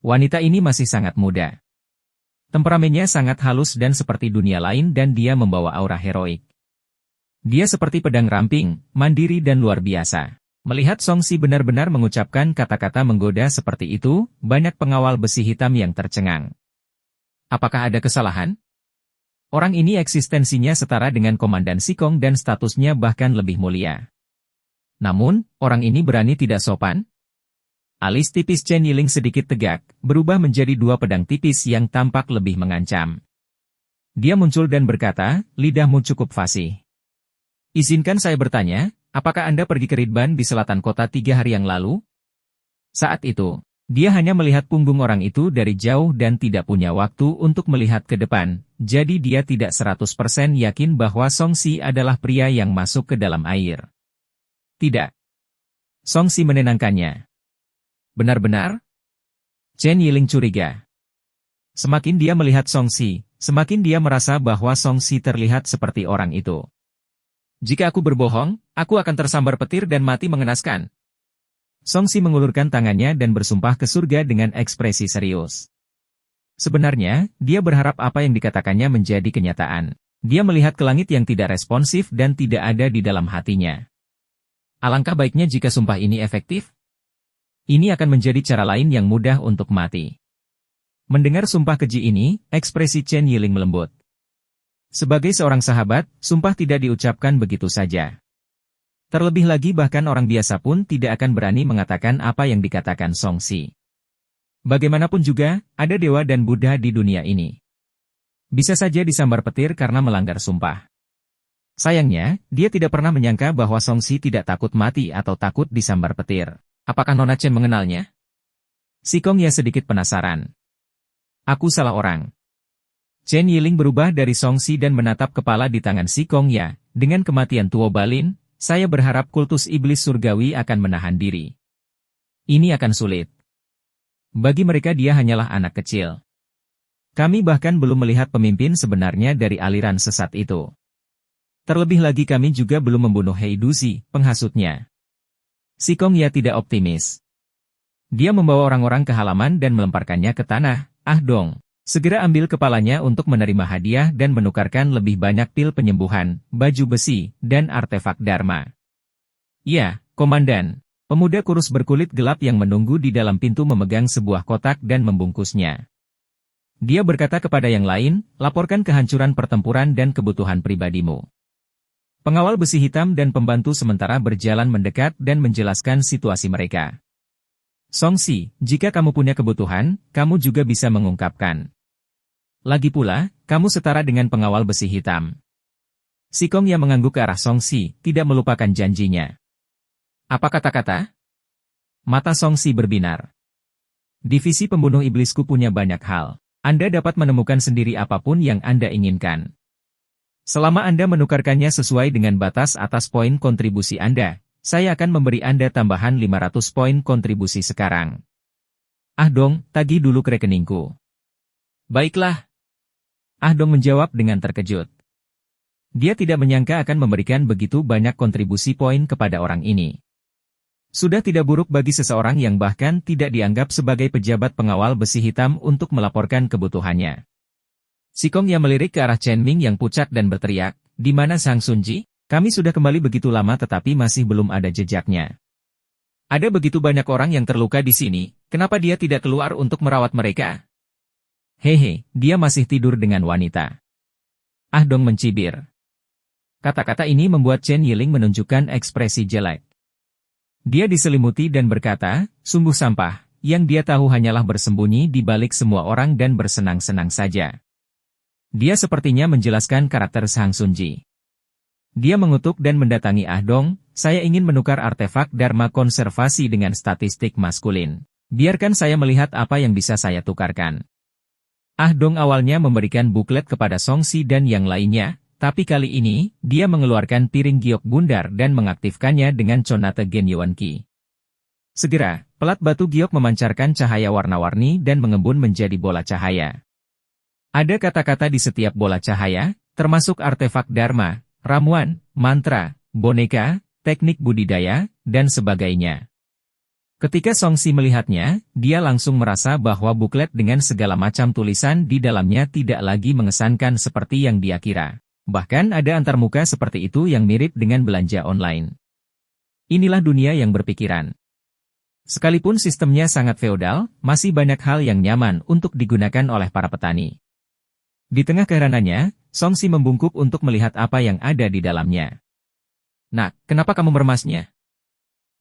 Wanita ini masih sangat muda. Temperamennya sangat halus dan seperti dunia lain dan dia membawa aura heroik. Dia seperti pedang ramping, mandiri dan luar biasa. Melihat Song Si benar-benar mengucapkan kata-kata menggoda seperti itu, banyak pengawal besi hitam yang tercengang. Apakah ada kesalahan? Orang ini eksistensinya setara dengan Komandan Sikong dan statusnya bahkan lebih mulia. Namun, orang ini berani tidak sopan? Alis tipis Chen Yiling sedikit tegak, berubah menjadi dua pedang tipis yang tampak lebih mengancam. Dia muncul dan berkata, lidahmu cukup fasih. Izinkan saya bertanya, apakah Anda pergi ke Ridban di selatan kota 3 hari yang lalu? Saat itu, dia hanya melihat punggung orang itu dari jauh dan tidak punya waktu untuk melihat ke depan, jadi dia tidak 100% yakin bahwa Song Si adalah pria yang masuk ke dalam air. Tidak. Song Si menenangkannya. Benar-benar? Chen Yiling curiga. Semakin dia melihat Song Si, semakin dia merasa bahwa Song Si terlihat seperti orang itu. Jika aku berbohong, aku akan tersambar petir dan mati mengenaskan. Song Si mengulurkan tangannya dan bersumpah ke surga dengan ekspresi serius. Sebenarnya, dia berharap apa yang dikatakannya menjadi kenyataan. Dia melihat ke langit yang tidak responsif dan tidak ada di dalam hatinya. Alangkah baiknya jika sumpah ini efektif. Ini akan menjadi cara lain yang mudah untuk mati. Mendengar sumpah keji ini, ekspresi Chen Yiling melembut. Sebagai seorang sahabat, sumpah tidak diucapkan begitu saja. Terlebih lagi bahkan orang biasa pun tidak akan berani mengatakan apa yang dikatakan Song Si. Bagaimanapun juga, ada dewa dan Buddha di dunia ini. Bisa saja disambar petir karena melanggar sumpah. Sayangnya, dia tidak pernah menyangka bahwa Song Si tidak takut mati atau takut disambar petir. Apakah Nona Chen mengenalnya? Sikong Ya sedikit penasaran. Aku salah orang. Chen Yiling berubah dari Song Si dan menatap kepala di tangan Sikong Ya. Dengan kematian Tuo Balin, saya berharap kultus iblis surgawi akan menahan diri. Ini akan sulit. Bagi mereka dia hanyalah anak kecil. Kami bahkan belum melihat pemimpin sebenarnya dari aliran sesat itu. Terlebih lagi kami juga belum membunuh Hei Duzi, penghasutnya. Sikong Ya tidak optimis. Dia membawa orang-orang ke halaman dan melemparkannya ke tanah. Ah dong, segera ambil kepalanya untuk menerima hadiah dan menukarkan lebih banyak pil penyembuhan, baju besi, dan artefak Dharma. Ya, Komandan. Pemuda kurus berkulit gelap yang menunggu di dalam pintu memegang sebuah kotak dan membungkusnya. Dia berkata kepada yang lain, laporkan kehancuran pertempuran dan kebutuhan pribadimu. Pengawal besi hitam dan pembantu sementara berjalan mendekat dan menjelaskan situasi mereka. Song Si, jika kamu punya kebutuhan, kamu juga bisa mengungkapkan. Lagi pula, kamu setara dengan pengawal besi hitam. Sikong yang mengangguk ke arah Song Si, tidak melupakan janjinya. Apa kata-kata? Mata Song Si berbinar. Divisi pembunuh iblisku punya banyak hal. Anda dapat menemukan sendiri apapun yang Anda inginkan. Selama Anda menukarkannya sesuai dengan batas atas poin kontribusi Anda, saya akan memberi Anda tambahan 500 poin kontribusi sekarang. Ah dong, tagih dulu ke rekeningku. Baiklah. Ah dong menjawab dengan terkejut. Dia tidak menyangka akan memberikan begitu banyak kontribusi poin kepada orang ini. Sudah tidak buruk bagi seseorang yang bahkan tidak dianggap sebagai pejabat pengawal besi hitam untuk melaporkan kebutuhannya. Sikong yang melirik ke arah Chen Ming yang pucat dan berteriak, "Di mana Sang Sunji? Kami sudah kembali begitu lama tetapi masih belum ada jejaknya. Ada begitu banyak orang yang terluka di sini, kenapa dia tidak keluar untuk merawat mereka?" "Hehe, dia masih tidur dengan wanita." Ah Dong mencibir. Kata-kata ini membuat Chen Yiling menunjukkan ekspresi jelek. Dia diselimuti dan berkata, sungguh sampah, yang dia tahu hanyalah bersembunyi di balik semua orang dan bersenang-senang saja. Dia sepertinya menjelaskan karakter Sang Sunji. Dia mengutuk dan mendatangi Ah Dong, "Saya ingin menukar artefak Dharma konservasi dengan statistik maskulin. Biarkan saya melihat apa yang bisa saya tukarkan." Ah Dong awalnya memberikan buklet kepada Song Si dan yang lainnya, tapi kali ini, dia mengeluarkan piring giok bundar dan mengaktifkannya dengan Conate Gen Yuan Qi. Segera, pelat batu giok memancarkan cahaya warna-warni dan mengembun menjadi bola cahaya. Ada kata-kata di setiap bola cahaya, termasuk artefak Dharma, ramuan, mantra, boneka, teknik budidaya, dan sebagainya. Ketika Song Si melihatnya, dia langsung merasa bahwa buklet dengan segala macam tulisan di dalamnya tidak lagi mengesankan seperti yang dia kira. Bahkan ada antarmuka seperti itu yang mirip dengan belanja online. Inilah dunia yang berpikiran. Sekalipun sistemnya sangat feodal, masih banyak hal yang nyaman untuk digunakan oleh para petani. Di tengah keheranannya, Song Si membungkuk untuk melihat apa yang ada di dalamnya. "Nak, kenapa kamu meremasnya?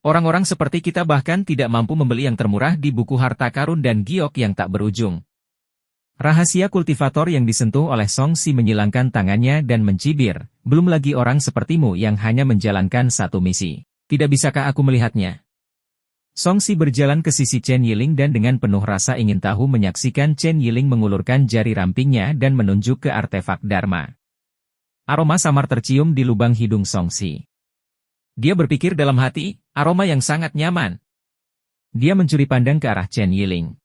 Orang-orang seperti kita bahkan tidak mampu membeli yang termurah di buku harta karun dan giok yang tak berujung." Rahasia kultivator yang disentuh oleh Song Si menyilangkan tangannya dan mencibir, "Belum lagi orang sepertimu yang hanya menjalankan satu misi. Tidak bisakah aku melihatnya?" Song Si berjalan ke sisi Chen Yiling dan dengan penuh rasa ingin tahu menyaksikan Chen Yiling mengulurkan jari rampingnya dan menunjuk ke artefak Dharma. Aroma samar tercium di lubang hidung Song Si. Dia berpikir dalam hati, aroma yang sangat nyaman. Dia mencuri pandang ke arah Chen Yiling.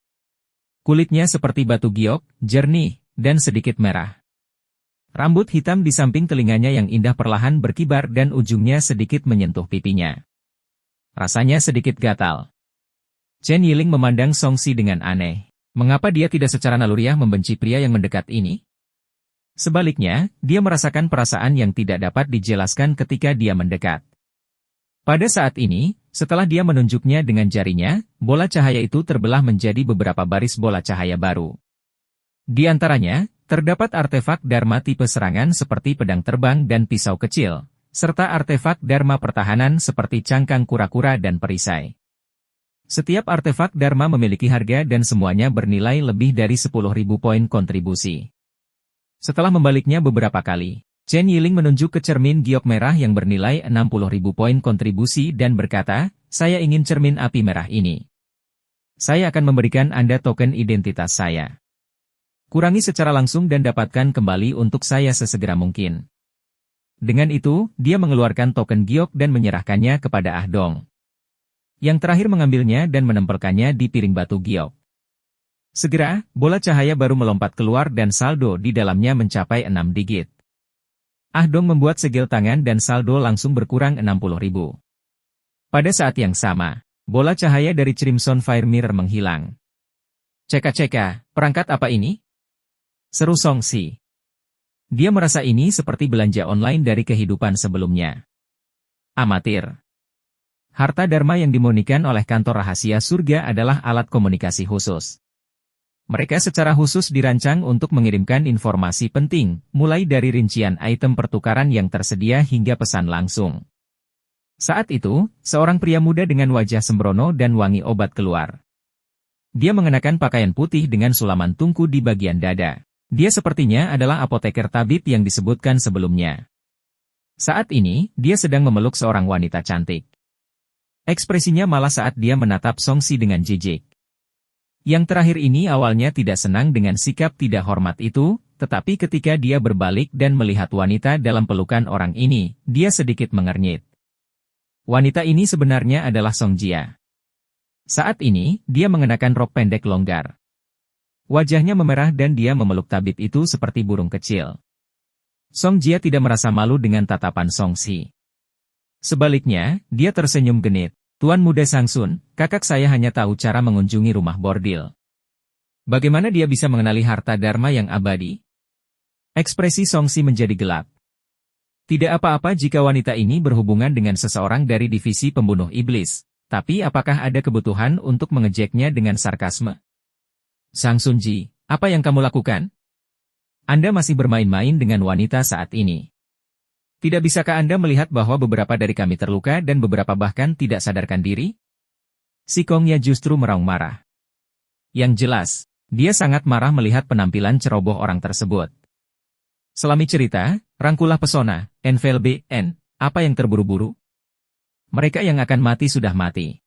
Kulitnya seperti batu giok, jernih, dan sedikit merah. Rambut hitam di samping telinganya yang indah perlahan berkibar dan ujungnya sedikit menyentuh pipinya. Rasanya sedikit gatal. Chen Yiling memandang Song Si dengan aneh. Mengapa dia tidak secara naluriah membenci pria yang mendekat ini? Sebaliknya, dia merasakan perasaan yang tidak dapat dijelaskan ketika dia mendekat. Pada saat ini, setelah dia menunjuknya dengan jarinya, bola cahaya itu terbelah menjadi beberapa baris bola cahaya baru. Di antaranya, terdapat artefak Dharma tipe serangan seperti pedang terbang dan pisau kecil, serta artefak Dharma pertahanan seperti cangkang kura-kura dan perisai. Setiap artefak Dharma memiliki harga dan semuanya bernilai lebih dari 10.000 poin kontribusi. Setelah membaliknya beberapa kali, Chen Yiling menunjuk ke cermin giok merah yang bernilai 60.000 poin kontribusi dan berkata, "Saya ingin cermin api merah ini. Saya akan memberikan Anda token identitas saya. Kurangi secara langsung dan dapatkan kembali untuk saya sesegera mungkin." Dengan itu, dia mengeluarkan token giok dan menyerahkannya kepada Ah Dong. Yang terakhir mengambilnya dan menempelkannya di piring batu giok. Segera, bola cahaya baru melompat keluar dan saldo di dalamnya mencapai 6 digit. Ah Dong membuat segel tangan dan saldo langsung berkurang 60.000. Pada saat yang sama, bola cahaya dari Crimson Fire Mirror menghilang. "Ceka-ceka, perangkat apa ini?" seru Song Si. Dia merasa ini seperti belanja online dari kehidupan sebelumnya. Amatir. Harta Dharma yang dimurnikan oleh kantor rahasia surga adalah alat komunikasi khusus. Mereka secara khusus dirancang untuk mengirimkan informasi penting, mulai dari rincian item pertukaran yang tersedia hingga pesan langsung. Saat itu, seorang pria muda dengan wajah sembrono dan wangi obat keluar. Dia mengenakan pakaian putih dengan sulaman tungku di bagian dada. Dia sepertinya adalah apoteker tabib yang disebutkan sebelumnya. Saat ini, dia sedang memeluk seorang wanita cantik. Ekspresinya malah saat dia menatap Song Si dengan jijik. Yang terakhir ini awalnya tidak senang dengan sikap tidak hormat itu, tetapi ketika dia berbalik dan melihat wanita dalam pelukan orang ini, dia sedikit mengernyit. Wanita ini sebenarnya adalah Song Jia. Saat ini, dia mengenakan rok pendek longgar. Wajahnya memerah dan dia memeluk tabib itu seperti burung kecil. Song Jia tidak merasa malu dengan tatapan Song Si. Sebaliknya, dia tersenyum genit. Tuan muda Sangsun, kakak saya hanya tahu cara mengunjungi rumah bordil. Bagaimana dia bisa mengenali harta dharma yang abadi? Ekspresi Song Si menjadi gelap. Tidak apa-apa jika wanita ini berhubungan dengan seseorang dari divisi pembunuh iblis, tapi apakah ada kebutuhan untuk mengejeknya dengan sarkasme? Sangsun Ji, apa yang kamu lakukan? Anda masih bermain-main dengan wanita saat ini. Tidak bisakah Anda melihat bahwa beberapa dari kami terluka dan beberapa bahkan tidak sadarkan diri? Si Kongya justru meraung marah. Yang jelas, dia sangat marah melihat penampilan ceroboh orang tersebut. Selami cerita, rangkulah pesona, NVLBN, apa yang terburu-buru? Mereka yang akan mati sudah mati.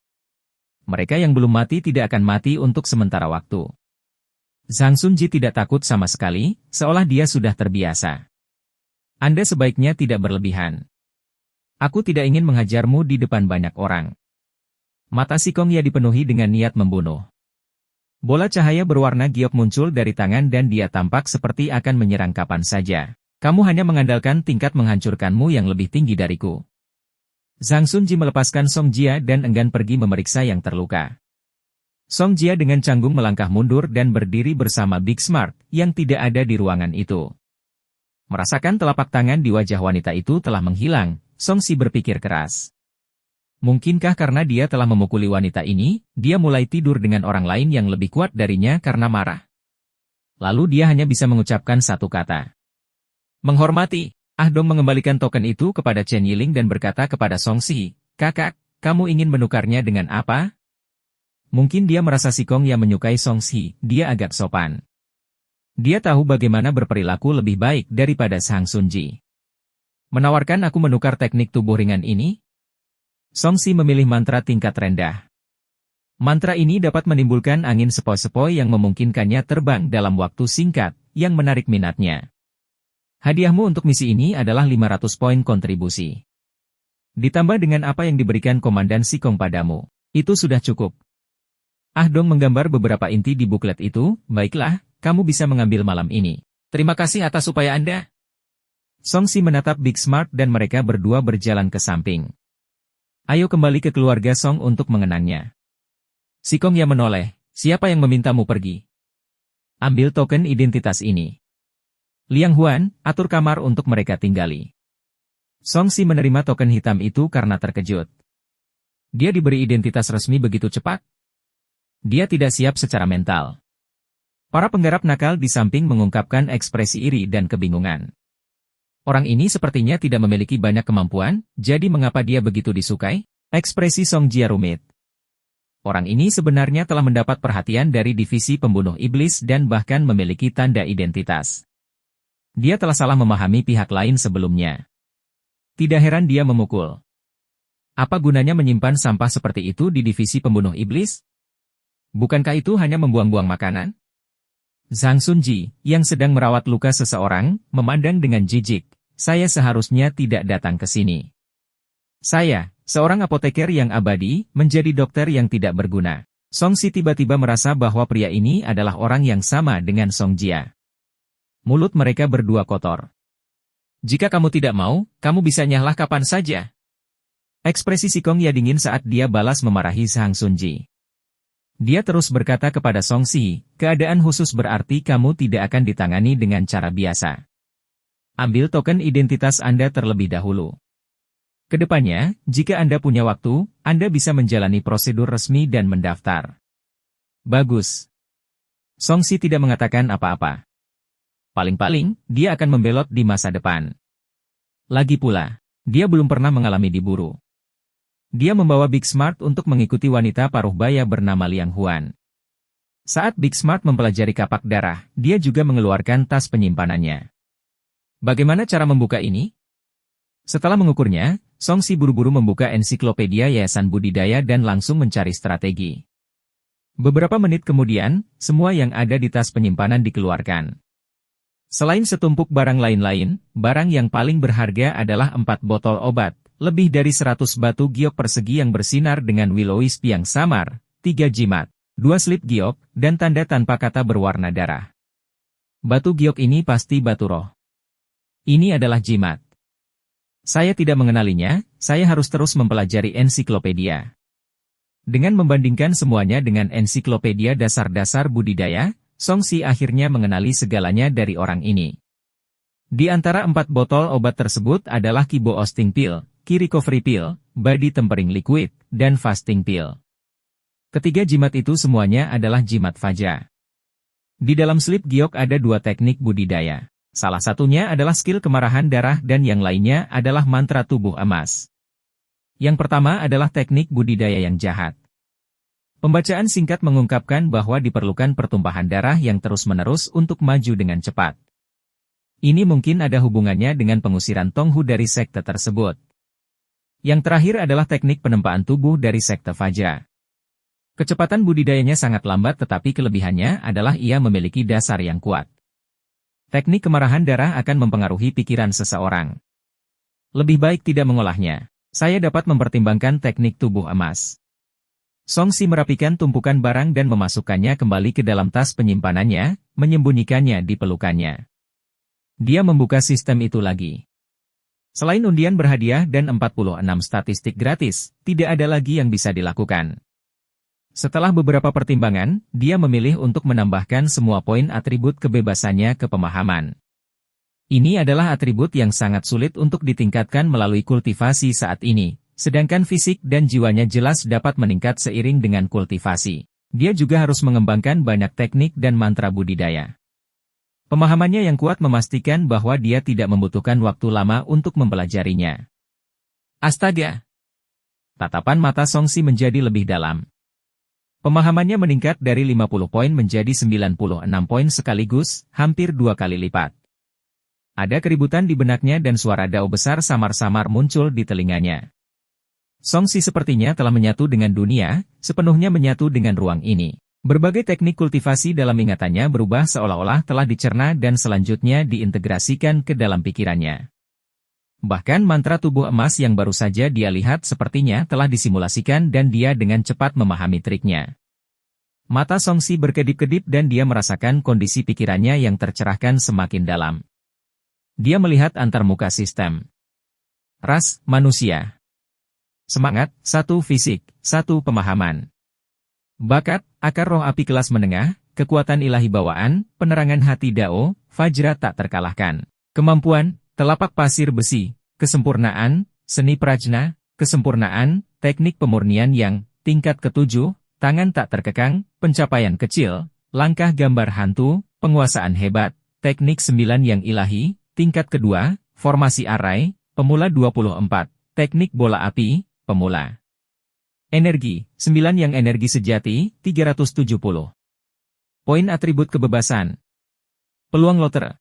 Mereka yang belum mati tidak akan mati untuk sementara waktu. Zhang Sunji tidak takut sama sekali, seolah dia sudah terbiasa. Anda sebaiknya tidak berlebihan. Aku tidak ingin menghajarmu di depan banyak orang. Mata si Kongya dipenuhi dengan niat membunuh. Bola cahaya berwarna giok muncul dari tangan dan dia tampak seperti akan menyerang kapan saja. Kamu hanya mengandalkan tingkat menghancurkanmu yang lebih tinggi dariku. Zhang Sunji melepaskan Song Jia dan enggan pergi memeriksa yang terluka. Song Jia dengan canggung melangkah mundur dan berdiri bersama Big Smart yang tidak ada di ruangan itu. Merasakan telapak tangan di wajah wanita itu telah menghilang, Song Si berpikir keras. Mungkinkah karena dia telah memukuli wanita ini, dia mulai tidur dengan orang lain yang lebih kuat darinya karena marah? Lalu dia hanya bisa mengucapkan satu kata. Menghormati. Ah Dong mengembalikan token itu kepada Chen Yiling dan berkata kepada Song Si, kakak, kamu ingin menukarnya dengan apa? Mungkin dia merasa si Kong yang menyukai Song Si, dia agak sopan. Dia tahu bagaimana berperilaku lebih baik daripada Sang Sunji. Menawarkan aku menukar teknik tubuh ringan ini? Song Si memilih mantra tingkat rendah. Mantra ini dapat menimbulkan angin sepoi-sepoi yang memungkinkannya terbang dalam waktu singkat, yang menarik minatnya. Hadiahmu untuk misi ini adalah 500 poin kontribusi. Ditambah dengan apa yang diberikan Komandan Sikong padamu, itu sudah cukup. Ah Dong menggambar beberapa inti di buklet itu, baiklah. Kamu bisa mengambil malam ini. Terima kasih atas upaya Anda. Song Si menatap Big Smart dan mereka berdua berjalan ke samping. Ayo kembali ke keluarga Song untuk mengenangnya. Si Kong yang menoleh, siapa yang memintamu pergi? Ambil token identitas ini. Liang Huan, atur kamar untuk mereka tinggali. Song Si menerima token hitam itu karena terkejut. Dia diberi identitas resmi begitu cepat? Dia tidak siap secara mental. Para penggarap nakal di samping mengungkapkan ekspresi iri dan kebingungan. Orang ini sepertinya tidak memiliki banyak kemampuan, jadi mengapa dia begitu disukai? Ekspresi Song Jia rumit. Orang ini sebenarnya telah mendapat perhatian dari divisi pembunuh iblis dan bahkan memiliki tanda identitas. Dia telah salah memahami pihak lain sebelumnya. Tidak heran dia memukul. Apa gunanya menyimpan sampah seperti itu di divisi pembunuh iblis? Bukankah itu hanya membuang-buang makanan? Zhang Sunji, yang sedang merawat luka seseorang, memandang dengan jijik. Saya seharusnya tidak datang ke sini. Saya, seorang apoteker yang abadi, menjadi dokter yang tidak berguna. Song Si tiba-tiba merasa bahwa pria ini adalah orang yang sama dengan Song Jia. Mulut mereka berdua kotor. Jika kamu tidak mau, kamu bisa nyahlah kapan saja. Ekspresi si Kong ya dingin saat dia balas memarahi Zhang Sunji. Dia terus berkata kepada Song Si, keadaan khusus berarti kamu tidak akan ditangani dengan cara biasa. Ambil token identitas Anda terlebih dahulu. Kedepannya, jika Anda punya waktu, Anda bisa menjalani prosedur resmi dan mendaftar. Bagus. Song Si tidak mengatakan apa-apa. Paling-paling, dia akan membelot di masa depan. Lagi pula, dia belum pernah mengalami diburu. Dia membawa Big Smart untuk mengikuti wanita paruh baya bernama Liang Huan. Saat Big Smart mempelajari kapak darah, dia juga mengeluarkan tas penyimpanannya. Bagaimana cara membuka ini? Setelah mengukurnya, Song Si buru-buru membuka ensiklopedia Yayasan Budidaya dan langsung mencari strategi. Beberapa menit kemudian, semua yang ada di tas penyimpanan dikeluarkan. Selain setumpuk barang lain-lain, barang yang paling berharga adalah 4 botol obat, lebih dari 100 batu giok persegi yang bersinar dengan willowisp yang samar, 3 jimat, 2 slip giok, dan tanda tanpa kata berwarna darah. Batu giok ini pasti batu roh. Ini adalah jimat. Saya tidak mengenalinya, saya harus terus mempelajari ensiklopedia. Dengan membandingkan semuanya dengan ensiklopedia dasar-dasar budidaya, Songsi akhirnya mengenali segalanya dari orang ini. Di antara 4 botol obat tersebut adalah Kibo Osting Pill, Ki Recovery Pill, Body Tempering Liquid, dan Fasting Pill. Ketiga jimat itu semuanya adalah jimat faja. Di dalam slip giok ada 2 teknik budidaya. Salah satunya adalah skill kemarahan darah dan yang lainnya adalah mantra tubuh emas. Yang pertama adalah teknik budidaya yang jahat. Pembacaan singkat mengungkapkan bahwa diperlukan pertumpahan darah yang terus-menerus untuk maju dengan cepat. Ini mungkin ada hubungannya dengan pengusiran Tonghu dari sekte tersebut. Yang terakhir adalah teknik penempaan tubuh dari sekte Faja. Kecepatan budidayanya sangat lambat tetapi kelebihannya adalah ia memiliki dasar yang kuat. Teknik kemarahan darah akan mempengaruhi pikiran seseorang. Lebih baik tidak mengolahnya. Saya dapat mempertimbangkan teknik tubuh emas. Songsi merapikan tumpukan barang dan memasukkannya kembali ke dalam tas penyimpanannya, menyembunyikannya di pelukannya. Dia membuka sistem itu lagi. Selain undian berhadiah dan 46 statistik gratis, tidak ada lagi yang bisa dilakukan. Setelah beberapa pertimbangan, dia memilih untuk menambahkan semua poin atribut kebebasannya ke pemahaman. Ini adalah atribut yang sangat sulit untuk ditingkatkan melalui kultivasi saat ini. Sedangkan fisik dan jiwanya jelas dapat meningkat seiring dengan kultivasi. Dia juga harus mengembangkan banyak teknik dan mantra budidaya. Pemahamannya yang kuat memastikan bahwa dia tidak membutuhkan waktu lama untuk mempelajarinya. Astaga! Tatapan mata Songsi menjadi lebih dalam. Pemahamannya meningkat dari 50 poin menjadi 96 poin sekaligus, hampir 2 kali lipat. Ada keributan di benaknya dan suara dao besar samar-samar muncul di telinganya. Songsi sepertinya telah menyatu dengan dunia, sepenuhnya menyatu dengan ruang ini. Berbagai teknik kultivasi dalam ingatannya berubah seolah-olah telah dicerna dan selanjutnya diintegrasikan ke dalam pikirannya. Bahkan mantra tubuh emas yang baru saja dia lihat sepertinya telah disimulasikan dan dia dengan cepat memahami triknya. Mata Songsi berkedip-kedip dan dia merasakan kondisi pikirannya yang tercerahkan semakin dalam. Dia melihat antarmuka sistem. Ras, manusia. Semangat, 1 fisik, 1 pemahaman. Bakat, akar roh api kelas menengah, kekuatan ilahi bawaan, penerangan hati dao, fajra tak terkalahkan. Kemampuan, telapak pasir besi, kesempurnaan, seni prajna, kesempurnaan, teknik pemurnian yang, tingkat ke-7, tangan tak terkekang, pencapaian kecil, langkah gambar hantu, penguasaan hebat, teknik 9 yang ilahi, tingkat kedua, formasi arai, pemula 24, teknik bola api, pemula. Energi, 9 yang energi sejati, 370. Poin atribut kebebasan. Peluang loter.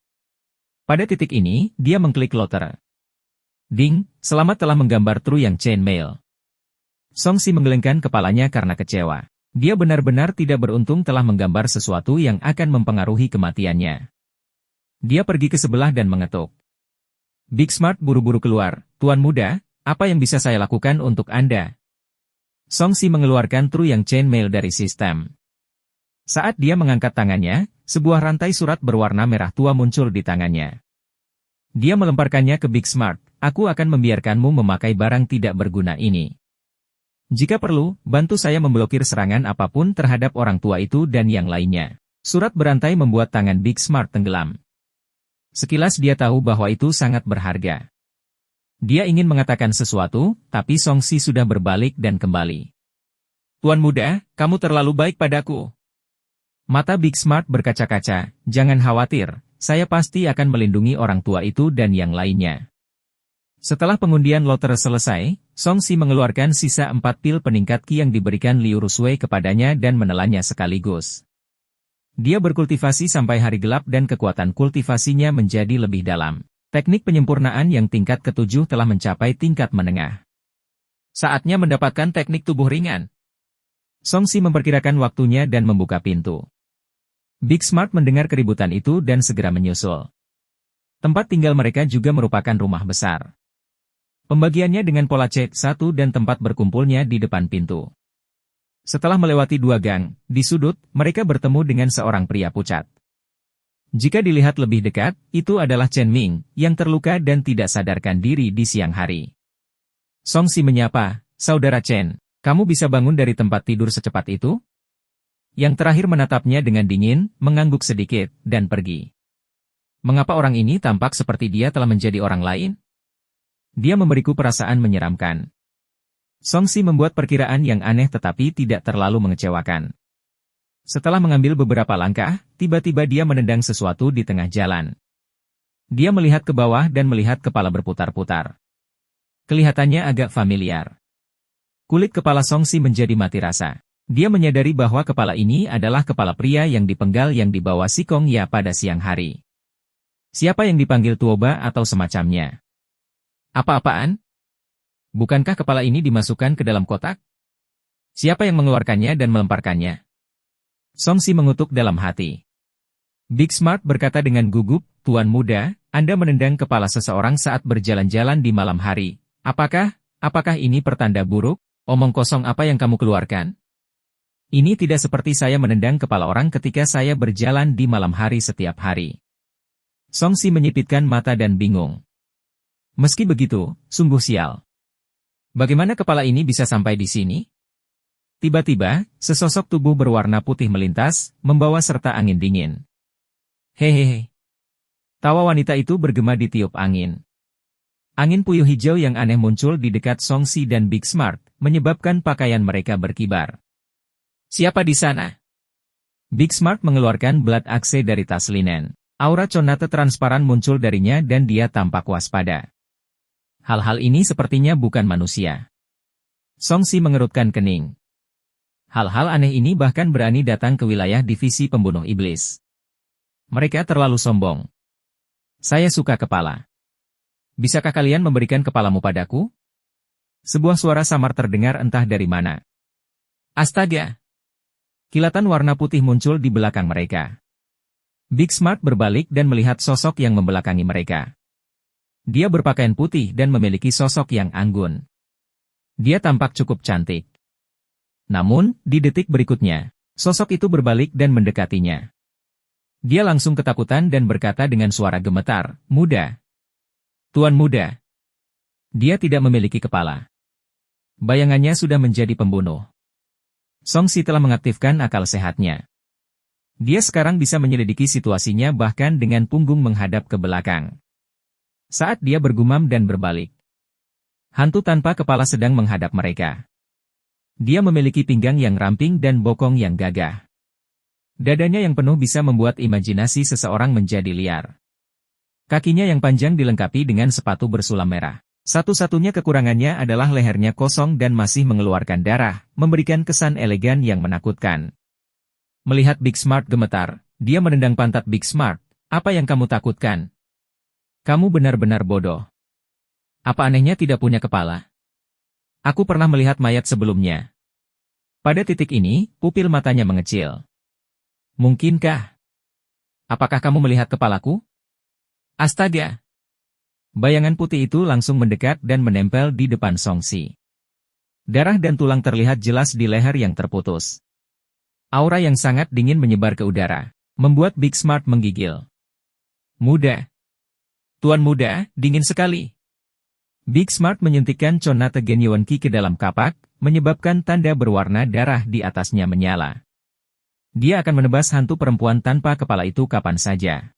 Pada titik ini, dia mengklik loter. Ding, selamat telah menggambar true yang chainmail. Songsi menggelengkan kepalanya karena kecewa. Dia benar-benar tidak beruntung telah menggambar sesuatu yang akan mempengaruhi kematiannya. Dia pergi ke sebelah dan mengetuk. Big Smart buru-buru keluar, Tuan Muda, apa yang bisa saya lakukan untuk Anda? Songsi mengeluarkan true yang chainmail dari sistem. Saat dia mengangkat tangannya, sebuah rantai surat berwarna merah tua muncul di tangannya. Dia melemparkannya ke Big Smart, aku akan membiarkanmu memakai barang tidak berguna ini. Jika perlu, bantu saya memblokir serangan apapun terhadap orang tua itu dan yang lainnya. Surat berantai membuat tangan Big Smart tenggelam. Sekilas dia tahu bahwa itu sangat berharga. Dia ingin mengatakan sesuatu, tapi Songsi sudah berbalik dan kembali. Tuan Muda, kamu terlalu baik padaku. Mata Big Smart berkaca-kaca, jangan khawatir, saya pasti akan melindungi orang tua itu dan yang lainnya. Setelah pengundian loter selesai, Songsi mengeluarkan sisa 4 pil peningkat Ki yang diberikan Liu Ruswei kepadanya dan menelannya sekaligus. Dia berkultivasi sampai hari gelap dan kekuatan kultivasinya menjadi lebih dalam. Teknik penyempurnaan yang tingkat ke-7 telah mencapai tingkat menengah. Saatnya mendapatkan teknik tubuh ringan. Songsi memperkirakan waktunya dan membuka pintu. Big Smart mendengar keributan itu dan segera menyusul. Tempat tinggal mereka juga merupakan rumah besar. Pembagiannya dengan pola C1 dan tempat berkumpulnya di depan pintu. Setelah melewati 2 gang, di sudut, mereka bertemu dengan seorang pria pucat. Jika dilihat lebih dekat, itu adalah Chen Ming, yang terluka dan tidak sadarkan diri di siang hari. Song Si menyapa, "Saudara Chen, kamu bisa bangun dari tempat tidur secepat itu?" Yang terakhir menatapnya dengan dingin, mengangguk sedikit, dan pergi. Mengapa orang ini tampak seperti dia telah menjadi orang lain? Dia memberiku perasaan menyeramkan. Song Si membuat perkiraan yang aneh tetapi tidak terlalu mengecewakan. Setelah mengambil beberapa langkah, tiba-tiba dia menendang sesuatu di tengah jalan. Dia melihat ke bawah dan melihat kepala berputar-putar. Kelihatannya agak familiar. Kulit kepala Song Si menjadi mati rasa. Dia menyadari bahwa kepala ini adalah kepala pria yang dipenggal yang dibawa si Kong Ya pada siang hari. Siapa yang dipanggil Tuoba atau semacamnya? Apa-apaan? Bukankah kepala ini dimasukkan ke dalam kotak? Siapa yang mengeluarkannya dan melemparkannya? Song Si mengutuk dalam hati. Big Smart berkata dengan gugup, "Tuan muda, Anda menendang kepala seseorang saat berjalan-jalan di malam hari. Apakah ini pertanda buruk? Omong kosong apa yang kamu keluarkan? Ini tidak seperti saya menendang kepala orang ketika saya berjalan di malam hari setiap hari." Song Si menyipitkan mata dan bingung. Meski begitu, sungguh sial. Bagaimana kepala ini bisa sampai di sini? Tiba-tiba, sesosok tubuh berwarna putih melintas, membawa serta angin dingin. Hehehe. Tawa wanita itu bergema ditiup angin. Angin puyuh hijau yang aneh muncul di dekat Song Si dan Big Smart, menyebabkan pakaian mereka berkibar. Siapa di sana? Big Smart mengeluarkan belat akse dari tas linen. Aura conate transparan muncul darinya dan dia tampak waspada. Hal-hal ini sepertinya bukan manusia. Song Si mengerutkan kening. Hal-hal aneh ini bahkan berani datang ke wilayah divisi pembunuh iblis. Mereka terlalu sombong. Saya suka kepala. Bisakah kalian memberikan kepalamu padaku? Sebuah suara samar terdengar entah dari mana. Astaga! Kilatan warna putih muncul di belakang mereka. Big Smart berbalik dan melihat sosok yang membelakangi mereka. Dia berpakaian putih dan memiliki sosok yang anggun. Dia tampak cukup cantik. Namun, di detik berikutnya, sosok itu berbalik dan mendekatinya. Dia langsung ketakutan dan berkata dengan suara gemetar, "Muda. Tuan muda." Dia tidak memiliki kepala. Bayangannya sudah menjadi pembunuh. Song Si telah mengaktifkan akal sehatnya. Dia sekarang bisa menyelidiki situasinya bahkan dengan punggung menghadap ke belakang. Saat dia bergumam dan berbalik, hantu tanpa kepala sedang menghadap mereka. Dia memiliki pinggang yang ramping dan bokong yang gagah. Dadanya yang penuh bisa membuat imajinasi seseorang menjadi liar. Kakinya yang panjang dilengkapi dengan sepatu bersulam merah. Satu-satunya kekurangannya adalah lehernya kosong dan masih mengeluarkan darah, memberikan kesan elegan yang menakutkan. Melihat Big Smart gemetar, dia menendang pantat Big Smart. "Apa yang kamu takutkan? Kamu benar-benar bodoh. Apa anehnya tidak punya kepala? Aku pernah melihat mayat sebelumnya." Pada titik ini, pupil matanya mengecil. "Mungkinkah? Apakah kamu melihat kepalaku?" Astaga! Bayangan putih itu langsung mendekat dan menempel di depan Song Si. Darah dan tulang terlihat jelas di leher yang terputus. Aura yang sangat dingin menyebar ke udara, membuat Big Smart menggigil. "Muda. Tuan muda, dingin sekali." Big Smart menyuntikkan Conate Genyuan Ki ke dalam kapak, menyebabkan tanda berwarna darah di atasnya menyala. Dia akan menebas hantu perempuan tanpa kepala itu kapan saja.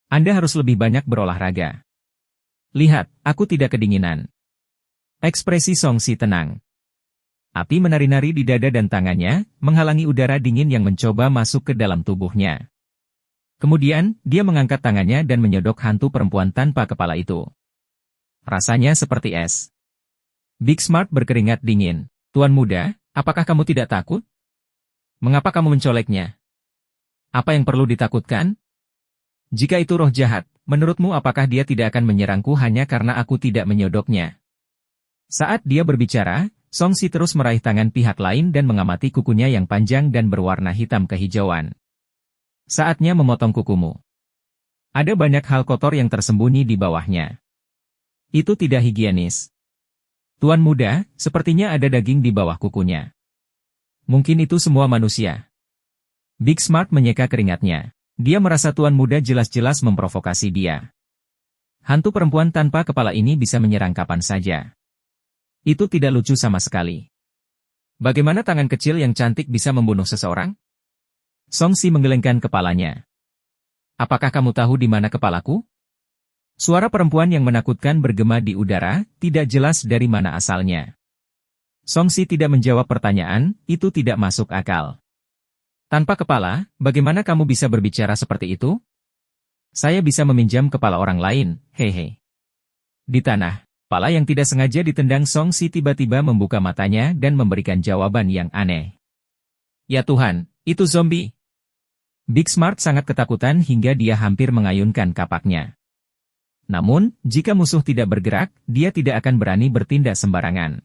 Anda harus lebih banyak berolahraga. Lihat, aku tidak kedinginan. Ekspresi Song Si tenang. Api menari-nari di dada dan tangannya, menghalangi udara dingin yang mencoba masuk ke dalam tubuhnya. Kemudian, dia mengangkat tangannya dan menyodok hantu perempuan tanpa kepala itu. Rasanya seperti es. Big Smart berkeringat dingin. "Tuan muda, apakah kamu tidak takut? Mengapa kamu mencoleknya? Apa yang perlu ditakutkan? Jika itu roh jahat, menurutmu apakah dia tidak akan menyerangku hanya karena aku tidak menyodoknya?" Saat dia berbicara, Song Si terus meraih tangan pihak lain dan mengamati kukunya yang panjang dan berwarna hitam kehijauan. "Saatnya memotong kukumu." Ada banyak hal kotor yang tersembunyi di bawahnya. Itu tidak higienis. Tuan muda, sepertinya ada daging di bawah kukunya. Mungkin itu semua manusia. Big Smart menyeka keringatnya. Dia merasa tuan muda jelas-jelas memprovokasi dia. Hantu perempuan tanpa kepala ini bisa menyerang kapan saja. Itu tidak lucu sama sekali. Bagaimana tangan kecil yang cantik bisa membunuh seseorang? Song Si menggelengkan kepalanya. Apakah kamu tahu di mana kepalaku? Suara perempuan yang menakutkan bergema di udara, tidak jelas dari mana asalnya. Song Si tidak menjawab pertanyaan, itu tidak masuk akal. Tanpa kepala, bagaimana kamu bisa berbicara seperti itu? Saya bisa meminjam kepala orang lain, hehe. Di tanah, kepala yang tidak sengaja ditendang Song Si tiba-tiba membuka matanya dan memberikan jawaban yang aneh. Ya Tuhan, itu zombie. Big Smart sangat ketakutan hingga dia hampir mengayunkan kapaknya. Namun, jika musuh tidak bergerak, dia tidak akan berani bertindak sembarangan.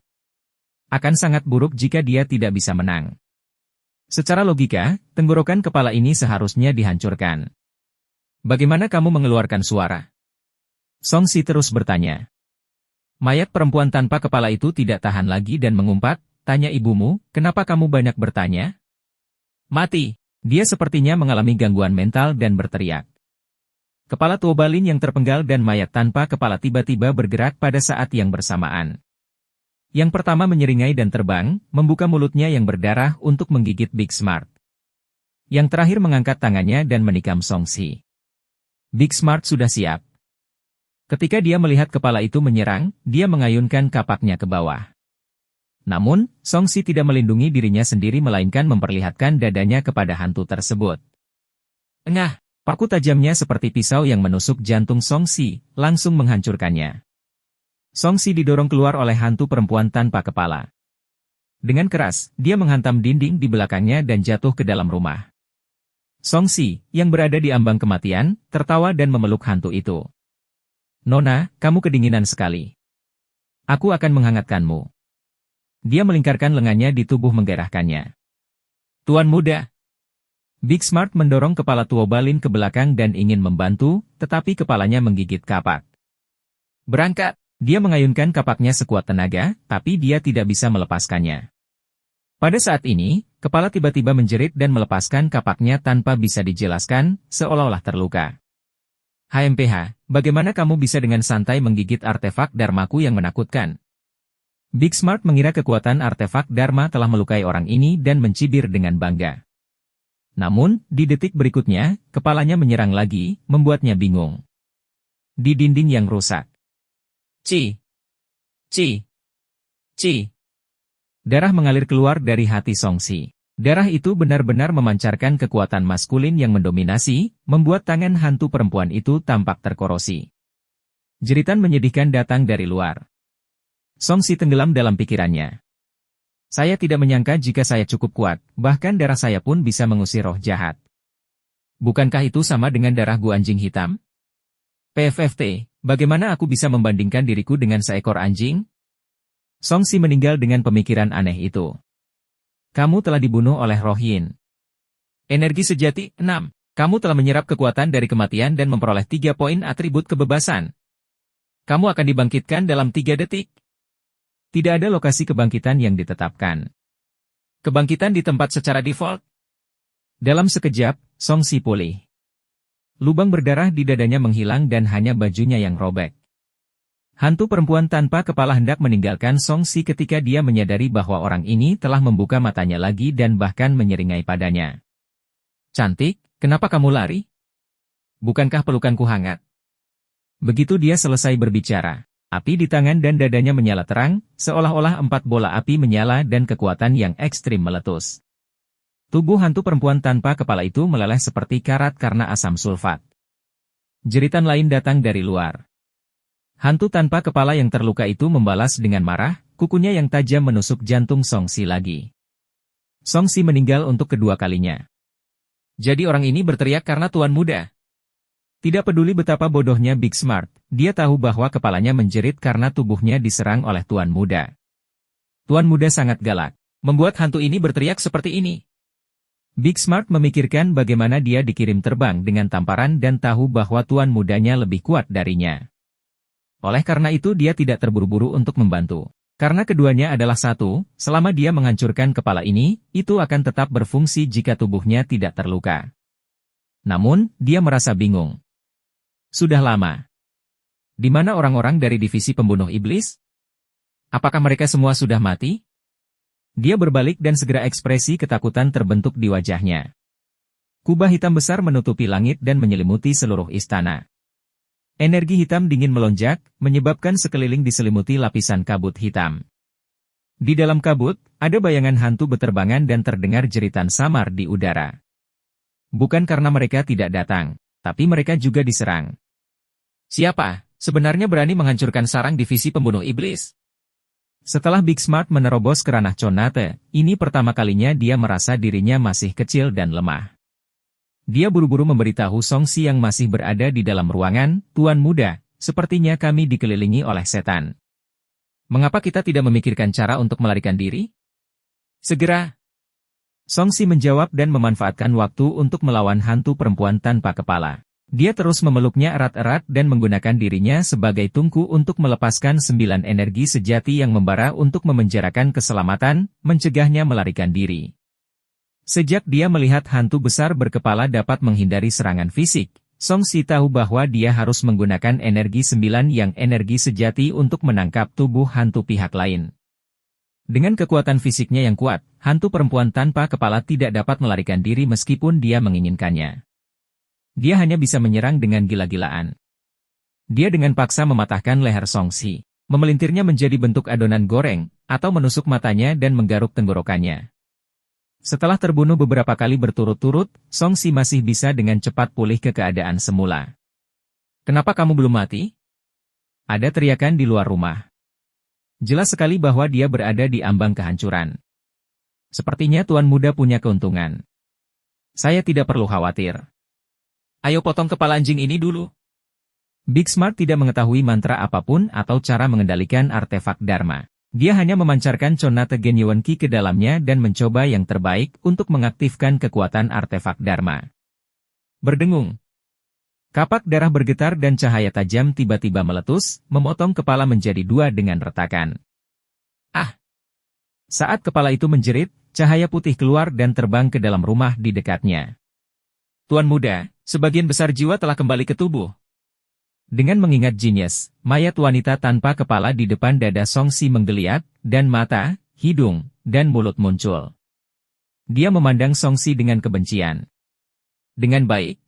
Akan sangat buruk jika dia tidak bisa menang. Secara logika, tenggorokan kepala ini seharusnya dihancurkan. Bagaimana kamu mengeluarkan suara? Song Si terus bertanya. Mayat perempuan tanpa kepala itu tidak tahan lagi dan mengumpat, tanya ibumu, kenapa kamu banyak bertanya? Mati. Dia sepertinya mengalami gangguan mental dan berteriak. Kepala Tuobalin yang terpenggal dan mayat tanpa kepala tiba-tiba bergerak pada saat yang bersamaan. Yang pertama menyeringai dan terbang, membuka mulutnya yang berdarah untuk menggigit Big Smart. Yang terakhir mengangkat tangannya dan menikam Song Si. Big Smart sudah siap. Ketika dia melihat kepala itu menyerang, dia mengayunkan kapaknya ke bawah. Namun, Song Si tidak melindungi dirinya sendiri melainkan memperlihatkan dadanya kepada hantu tersebut. Engah, paku tajamnya seperti pisau yang menusuk jantung Song Si, langsung menghancurkannya. Song Si didorong keluar oleh hantu perempuan tanpa kepala. Dengan keras, dia menghantam dinding di belakangnya dan jatuh ke dalam rumah. Song Si, yang berada di ambang kematian, tertawa dan memeluk hantu itu. Nona, kamu kedinginan sekali. Aku akan menghangatkanmu. Dia melingkarkan lengannya di tubuh menggairahkannya. Tuan muda. Big Smart mendorong kepala Tuobalin ke belakang dan ingin membantu, tetapi kepalanya menggigit kapak. Berangkat. Dia mengayunkan kapaknya sekuat tenaga, tapi dia tidak bisa melepaskannya. Pada saat ini, kepala tiba-tiba menjerit dan melepaskan kapaknya tanpa bisa dijelaskan, seolah-olah terluka. HMPH, bagaimana kamu bisa dengan santai menggigit artefak Dharmaku yang menakutkan? Big Smart mengira kekuatan artefak Dharma telah melukai orang ini dan mencibir dengan bangga. Namun, di detik berikutnya, kepalanya menyerang lagi, membuatnya bingung. Di dinding yang rusak. Ci. Darah mengalir keluar dari hati Song Si. Darah itu benar-benar memancarkan kekuatan maskulin yang mendominasi, membuat tangan hantu perempuan itu tampak terkorosi. Jeritan menyedihkan datang dari luar. Song Si tenggelam dalam pikirannya. Saya tidak menyangka jika saya cukup kuat, bahkan darah saya pun bisa mengusir roh jahat. Bukankah itu sama dengan darah gua anjing hitam? PFFT, bagaimana aku bisa membandingkan diriku dengan seekor anjing? Song Si meninggal dengan pemikiran aneh itu. Kamu telah dibunuh oleh roh yin. Energi sejati, 6. Kamu telah menyerap kekuatan dari kematian dan memperoleh 3 poin atribut kebebasan. Kamu akan dibangkitkan dalam 3 detik. Tidak ada lokasi kebangkitan yang ditetapkan. Kebangkitan di tempat secara default. Dalam sekejap, Song Si pulih. Lubang berdarah di dadanya menghilang dan hanya bajunya yang robek. Hantu perempuan tanpa kepala hendak meninggalkan Song Si ketika dia menyadari bahwa orang ini telah membuka matanya lagi dan bahkan menyeringai padanya. Cantik, kenapa kamu lari? Bukankah pelukanku hangat? Begitu dia selesai berbicara, api di tangan dan dadanya menyala terang, seolah-olah 4 bola api menyala dan kekuatan yang ekstrim meletus. Tubuh hantu perempuan tanpa kepala itu meleleh seperti karat karena asam sulfat. Jeritan lain datang dari luar. Hantu tanpa kepala yang terluka itu membalas dengan marah, kukunya yang tajam menusuk jantung Song Si lagi. Song Si meninggal untuk kedua kalinya. Jadi orang ini berteriak karena tuan muda. Tidak peduli betapa bodohnya Big Smart, dia tahu bahwa kepalanya menjerit karena tubuhnya diserang oleh tuan muda. Tuan muda sangat galak, membuat hantu ini berteriak seperti ini. Big Smart memikirkan bagaimana dia dikirim terbang dengan tamparan dan tahu bahwa tuan mudanya lebih kuat darinya. Oleh karena itu dia tidak terburu-buru untuk membantu. Karena keduanya adalah satu, selama dia menghancurkan kepala ini, itu akan tetap berfungsi jika tubuhnya tidak terluka. Namun, dia merasa bingung. Sudah lama. Di mana orang-orang dari divisi pembunuh iblis? Apakah mereka semua sudah mati? Dia berbalik dan segera ekspresi ketakutan terbentuk di wajahnya. Kubah hitam besar menutupi langit dan menyelimuti seluruh istana. Energi hitam dingin melonjak, menyebabkan sekeliling diselimuti lapisan kabut hitam. Di dalam kabut, ada bayangan hantu beterbangan dan terdengar jeritan samar di udara. Bukan karena mereka tidak datang, tapi mereka juga diserang. Siapa sebenarnya berani menghancurkan sarang divisi pembunuh iblis? Setelah Big Smart menerobos ke ranah Conate, ini pertama kalinya dia merasa dirinya masih kecil dan lemah. Dia buru-buru memberitahu Songsi yang masih berada di dalam ruangan, "Tuan muda, sepertinya kami dikelilingi oleh setan. Mengapa kita tidak memikirkan cara untuk melarikan diri?" "Segera!" Songsi menjawab dan memanfaatkan waktu untuk melawan hantu perempuan tanpa kepala. Dia terus memeluknya erat-erat dan menggunakan dirinya sebagai tungku untuk melepaskan 9 energi sejati yang membara untuk memenjarakan keselamatan, mencegahnya melarikan diri. Sejak dia melihat hantu besar berkepala dapat menghindari serangan fisik, Songsi tahu bahwa dia harus menggunakan energi 9 yang energi sejati untuk menangkap tubuh hantu pihak lain. Dengan kekuatan fisiknya yang kuat, hantu perempuan tanpa kepala tidak dapat melarikan diri meskipun dia menginginkannya. Dia hanya bisa menyerang dengan gila-gilaan. Dia dengan paksa mematahkan leher Songsi, memelintirnya menjadi bentuk adonan goreng, atau menusuk matanya dan menggaruk tenggorokannya. Setelah terbunuh beberapa kali berturut-turut, Songsi masih bisa dengan cepat pulih ke keadaan semula. "Kenapa kamu belum mati?" Ada teriakan di luar rumah. Jelas sekali bahwa dia berada di ambang kehancuran. Sepertinya Tuan Muda punya keuntungan. Saya tidak perlu khawatir. Ayo potong kepala anjing ini dulu. Big Smart tidak mengetahui mantra apapun atau cara mengendalikan artefak Dharma. Dia hanya memancarkan Conate Genyuan Ki ke dalamnya dan mencoba yang terbaik untuk mengaktifkan kekuatan artefak Dharma. Berdengung. Kapak darah bergetar dan cahaya tajam tiba-tiba meletus, memotong kepala menjadi 2 dengan retakan. Ah! Saat kepala itu menjerit, cahaya putih keluar dan terbang ke dalam rumah di dekatnya. "Tuan Muda, sebagian besar jiwa telah kembali ke tubuh." Dengan mengingat Genius, mayat wanita tanpa kepala di depan dada Songsi menggeliat, dan mata, hidung, dan mulut muncul. Dia memandang Songsi dengan kebencian. "Dengan baik."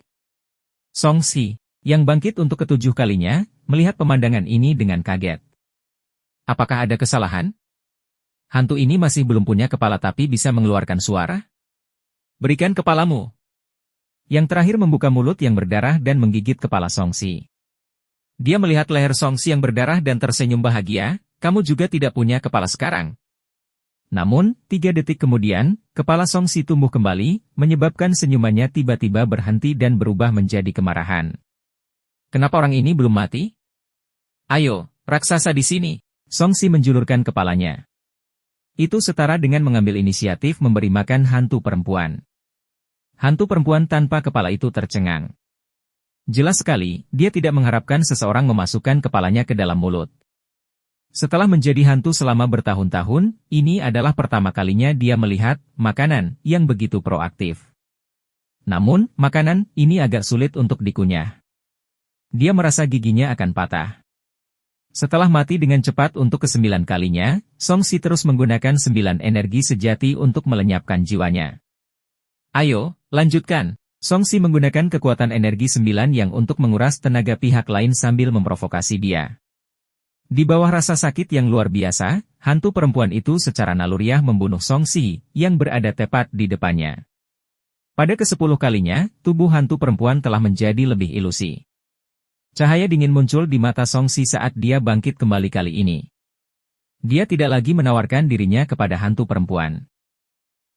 Songsi, yang bangkit untuk ke-7 kalinya, melihat pemandangan ini dengan kaget. "Apakah ada kesalahan? Hantu ini masih belum punya kepala tapi bisa mengeluarkan suara? Berikan kepalamu." Yang terakhir membuka mulut yang berdarah dan menggigit kepala Songsi. Dia melihat leher Songsi yang berdarah dan tersenyum bahagia, "Kamu juga tidak punya kepala sekarang." Namun, 3 detik kemudian, kepala Songsi tumbuh kembali, menyebabkan senyumannya tiba-tiba berhenti dan berubah menjadi kemarahan. "Kenapa orang ini belum mati? Ayo, raksasa di sini." Songsi menjulurkan kepalanya. Itu setara dengan mengambil inisiatif memberi makan hantu perempuan. Hantu perempuan tanpa kepala itu tercengang. Jelas sekali, dia tidak mengharapkan seseorang memasukkan kepalanya ke dalam mulut. Setelah menjadi hantu selama bertahun-tahun, ini adalah pertama kalinya dia melihat makanan yang begitu proaktif. Namun, makanan ini agak sulit untuk dikunyah. Dia merasa giginya akan patah. Setelah mati dengan cepat untuk ke-9 kalinya, Songsi terus menggunakan 9 energi sejati untuk melenyapkan jiwanya. "Ayo, lanjutkan." Songsi menggunakan kekuatan energi 9 yang untuk menguras tenaga pihak lain sambil memprovokasi dia. Di bawah rasa sakit yang luar biasa, hantu perempuan itu secara naluriah membunuh Songsi, yang berada tepat di depannya. Pada ke-10 kalinya, tubuh hantu perempuan telah menjadi lebih ilusi. Cahaya dingin muncul di mata Songsi saat dia bangkit kembali kali ini. Dia tidak lagi menawarkan dirinya kepada hantu perempuan.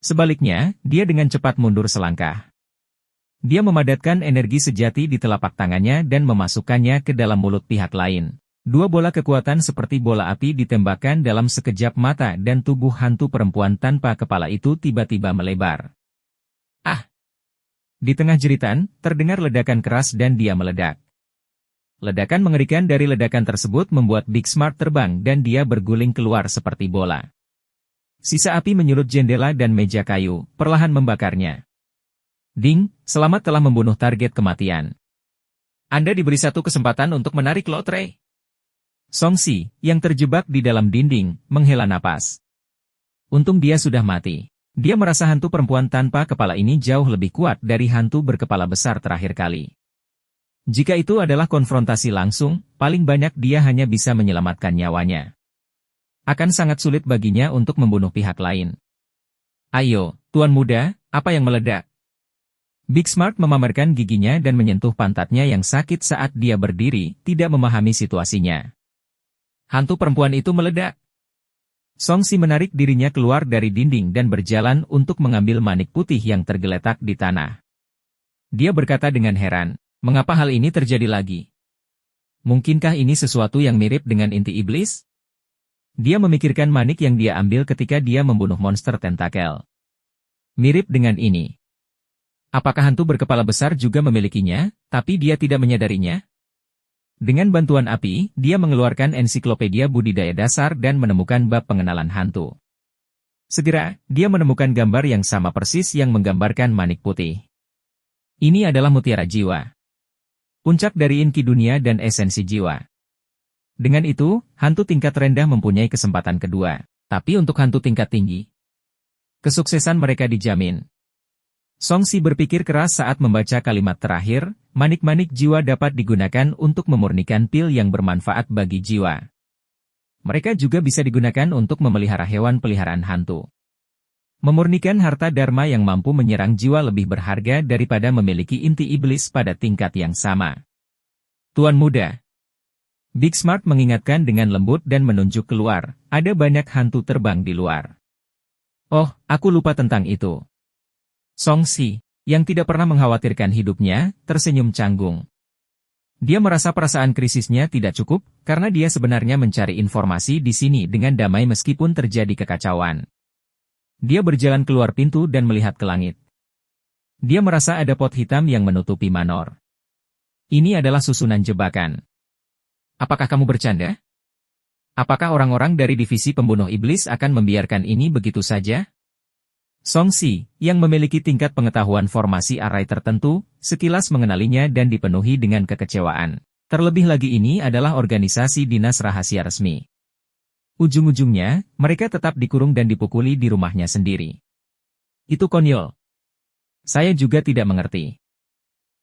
Sebaliknya, dia dengan cepat mundur selangkah. Dia memadatkan energi sejati di telapak tangannya dan memasukkannya ke dalam mulut pihak lain. 2 bola kekuatan seperti bola api ditembakkan dalam sekejap mata dan tubuh hantu perempuan tanpa kepala itu tiba-tiba melebar. Ah! Di tengah jeritan, terdengar ledakan keras dan dia meledak. Ledakan mengerikan dari ledakan tersebut membuat Big Smart terbang dan dia berguling keluar seperti bola. Sisa api menyulut jendela dan meja kayu, perlahan membakarnya. Ding, selamat telah membunuh target kematian. Anda diberi satu kesempatan untuk menarik lotre. Songsi, yang terjebak di dalam dinding, menghela napas. Untung dia sudah mati. Dia merasa hantu perempuan tanpa kepala ini jauh lebih kuat dari hantu berkepala besar terakhir kali. Jika itu adalah konfrontasi langsung, paling banyak dia hanya bisa menyelamatkan nyawanya. Akan sangat sulit baginya untuk membunuh pihak lain. Ayo, Tuan Muda, apa yang meledak? Big Smart memamerkan giginya dan menyentuh pantatnya yang sakit saat dia berdiri, tidak memahami situasinya. Hantu perempuan itu meledak. Songsi menarik dirinya keluar dari dinding dan berjalan untuk mengambil manik putih yang tergeletak di tanah. Dia berkata dengan heran, mengapa hal ini terjadi lagi? Mungkinkah ini sesuatu yang mirip dengan inti iblis? Dia memikirkan manik yang dia ambil ketika dia membunuh monster tentakel. Mirip dengan ini. Apakah hantu berkepala besar juga memilikinya, tapi dia tidak menyadarinya? Dengan bantuan api, dia mengeluarkan ensiklopedia budidaya dasar dan menemukan bab pengenalan hantu. Segera, dia menemukan gambar yang sama persis yang menggambarkan manik putih. Ini adalah mutiara jiwa. Puncak dari inki dunia dan esensi jiwa. Dengan itu, hantu tingkat rendah mempunyai kesempatan kedua. Tapi untuk hantu tingkat tinggi, kesuksesan mereka dijamin. Songsi berpikir keras saat membaca kalimat terakhir, manik-manik jiwa dapat digunakan untuk memurnikan pil yang bermanfaat bagi jiwa. Mereka juga bisa digunakan untuk memelihara hewan peliharaan hantu. Memurnikan harta dharma yang mampu menyerang jiwa lebih berharga daripada memiliki inti iblis pada tingkat yang sama. Tuan Muda. Big Smart mengingatkan dengan lembut dan menunjuk keluar, ada banyak hantu terbang di luar. Oh, aku lupa tentang itu. Songsi, yang tidak pernah mengkhawatirkan hidupnya, tersenyum canggung. Dia merasa perasaan krisisnya tidak cukup, karena dia sebenarnya mencari informasi di sini dengan damai meskipun terjadi kekacauan. Dia berjalan keluar pintu dan melihat ke langit. Dia merasa ada pot hitam yang menutupi Manor. Ini adalah susunan jebakan. Apakah kamu bercanda? Apakah orang-orang dari divisi pembunuh iblis akan membiarkan ini begitu saja? Songsi, yang memiliki tingkat pengetahuan formasi array tertentu, sekilas mengenalinya dan dipenuhi dengan kekecewaan. Terlebih lagi ini adalah organisasi dinas rahasia resmi. Ujung-ujungnya, mereka tetap dikurung dan dipukuli di rumahnya sendiri. Itu konyol. Saya juga tidak mengerti.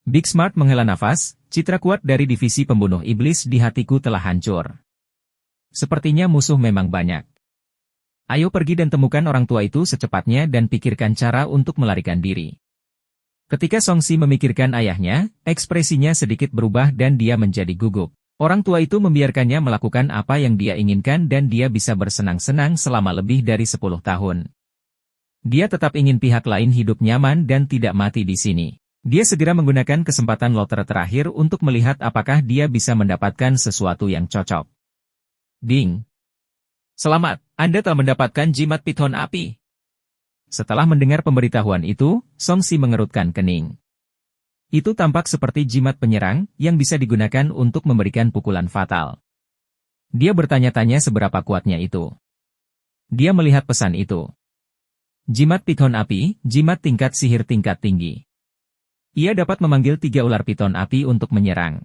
Big Smart menghela nafas, citra kuat dari divisi pembunuh iblis di hatiku telah hancur. Sepertinya musuh memang banyak. Ayo pergi dan temukan orang tua itu secepatnya dan pikirkan cara untuk melarikan diri. Ketika Songsi memikirkan ayahnya, ekspresinya sedikit berubah dan dia menjadi gugup. Orang tua itu membiarkannya melakukan apa yang dia inginkan dan dia bisa bersenang-senang selama lebih dari 10 tahun. Dia tetap ingin pihak lain hidup nyaman dan tidak mati di sini. Dia segera menggunakan kesempatan lotre terakhir untuk melihat apakah dia bisa mendapatkan sesuatu yang cocok. Ding! Selamat, Anda telah mendapatkan jimat piton api. Setelah mendengar pemberitahuan itu, Songsi mengerutkan kening. Itu tampak seperti jimat penyerang yang bisa digunakan untuk memberikan pukulan fatal. Dia bertanya-tanya seberapa kuatnya itu. Dia melihat pesan itu. Jimat piton api, jimat tingkat sihir tingkat tinggi. Ia dapat memanggil 3 ular piton api untuk menyerang.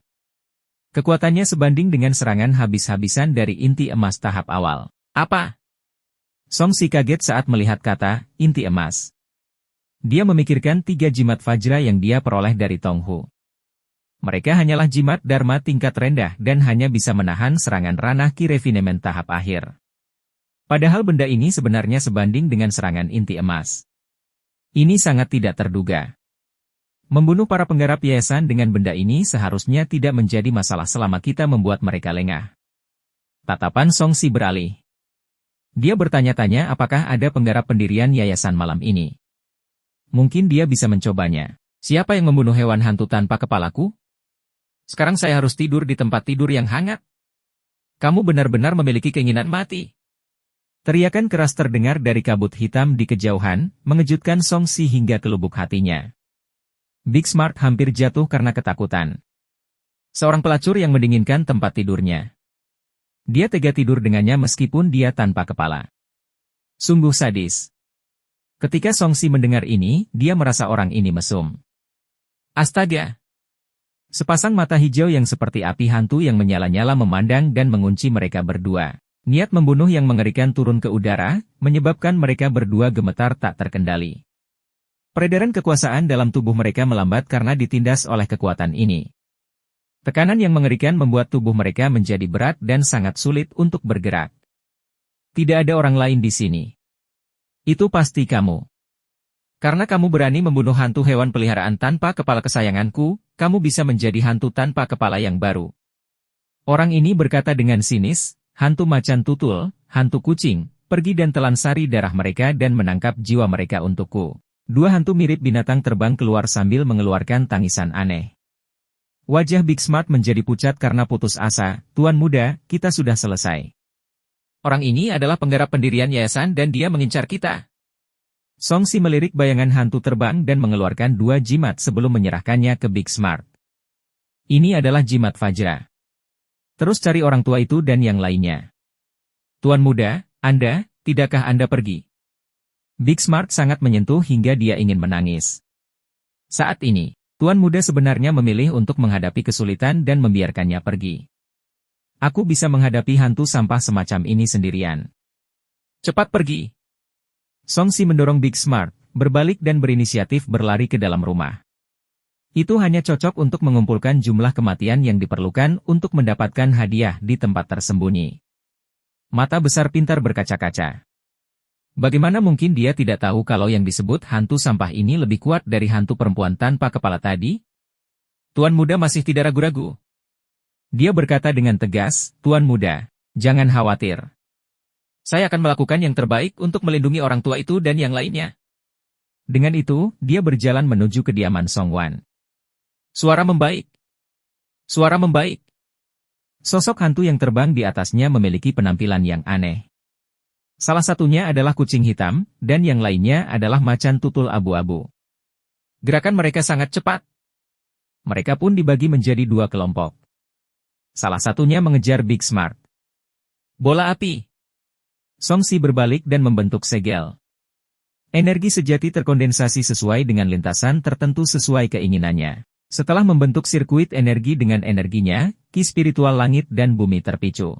Kekuatannya sebanding dengan serangan habis-habisan dari inti emas tahap awal. Apa? Songsi kaget saat melihat kata, inti emas. Dia memikirkan 3 jimat Vajra yang dia peroleh dari Tonghu. Mereka hanyalah jimat Dharma tingkat rendah dan hanya bisa menahan serangan ranah Ki Refinement tahap akhir. Padahal benda ini sebenarnya sebanding dengan serangan inti emas. Ini sangat tidak terduga. Membunuh para penggarap yayasan dengan benda ini seharusnya tidak menjadi masalah selama kita membuat mereka lengah. Tatapan Songsi beralih. Dia bertanya-tanya apakah ada penggarap pendirian yayasan malam ini. Mungkin dia bisa mencobanya. Siapa yang membunuh hewan hantu tanpa kepalaku? Sekarang saya harus tidur di tempat tidur yang hangat. Kamu benar-benar memiliki keinginan mati. Teriakan keras terdengar dari kabut hitam di kejauhan, mengejutkan Song Si hingga ke lubuk hatinya. Big Smart hampir jatuh karena ketakutan. Seorang pelacur yang mendinginkan tempat tidurnya. Dia tega tidur dengannya meskipun dia tanpa kepala. Sungguh sadis. Ketika Song Si mendengar ini, dia merasa orang ini mesum. Astaga! Sepasang mata hijau yang seperti api hantu yang menyala-nyala memandang dan mengunci mereka berdua. Niat membunuh yang mengerikan turun ke udara, menyebabkan mereka berdua gemetar tak terkendali. Peredaran kekuasaan dalam tubuh mereka melambat karena ditindas oleh kekuatan ini. Tekanan yang mengerikan membuat tubuh mereka menjadi berat dan sangat sulit untuk bergerak. Tidak ada orang lain di sini. Itu pasti kamu. Karena kamu berani membunuh hantu hewan peliharaan tanpa kepala kesayanganku, kamu bisa menjadi hantu tanpa kepala yang baru. Orang ini berkata dengan sinis, hantu macan tutul, hantu kucing, pergi dan telan sari darah mereka dan menangkap jiwa mereka untukku. Dua hantu mirip binatang terbang keluar sambil mengeluarkan tangisan aneh. Wajah Big Smart menjadi pucat karena putus asa. Tuan muda, kita sudah selesai. Orang ini adalah penggarap pendirian yayasan dan dia mengincar kita. Song Si melirik bayangan hantu terbang dan mengeluarkan dua jimat sebelum menyerahkannya ke Big Smart. Ini adalah jimat Fajra. Terus cari orang tua itu dan yang lainnya. Tuan muda, Anda, tidakkah Anda pergi? Big Smart sangat menyentuh hingga dia ingin menangis. Saat ini, Tuan muda sebenarnya memilih untuk menghadapi kesulitan dan membiarkannya pergi. Aku bisa menghadapi hantu sampah semacam ini sendirian. Cepat pergi! Song Si mendorong Big Smart, berbalik dan berinisiatif berlari ke dalam rumah. Itu hanya cocok untuk mengumpulkan jumlah kematian yang diperlukan untuk mendapatkan hadiah di tempat tersembunyi. Mata besar pintar berkaca-kaca. Bagaimana mungkin dia tidak tahu kalau yang disebut hantu sampah ini lebih kuat dari hantu perempuan tanpa kepala tadi? Tuan muda masih tidak ragu-ragu. Dia berkata dengan tegas, Tuan muda, jangan khawatir. Saya akan melakukan yang terbaik untuk melindungi orang tua itu dan yang lainnya. Dengan itu, dia berjalan menuju kediaman Song Wan. Suara membaik. Suara membaik. Sosok hantu yang terbang di atasnya memiliki penampilan yang aneh. Salah satunya adalah kucing hitam, dan yang lainnya adalah macan tutul abu-abu. Gerakan mereka sangat cepat. Mereka pun dibagi menjadi dua kelompok. Salah satunya mengejar Big Smart. Bola api. Song Si berbalik dan membentuk segel. Energi sejati terkondensasi sesuai dengan lintasan tertentu sesuai keinginannya. Setelah membentuk sirkuit energi dengan energinya, ki spiritual langit dan bumi terpicu.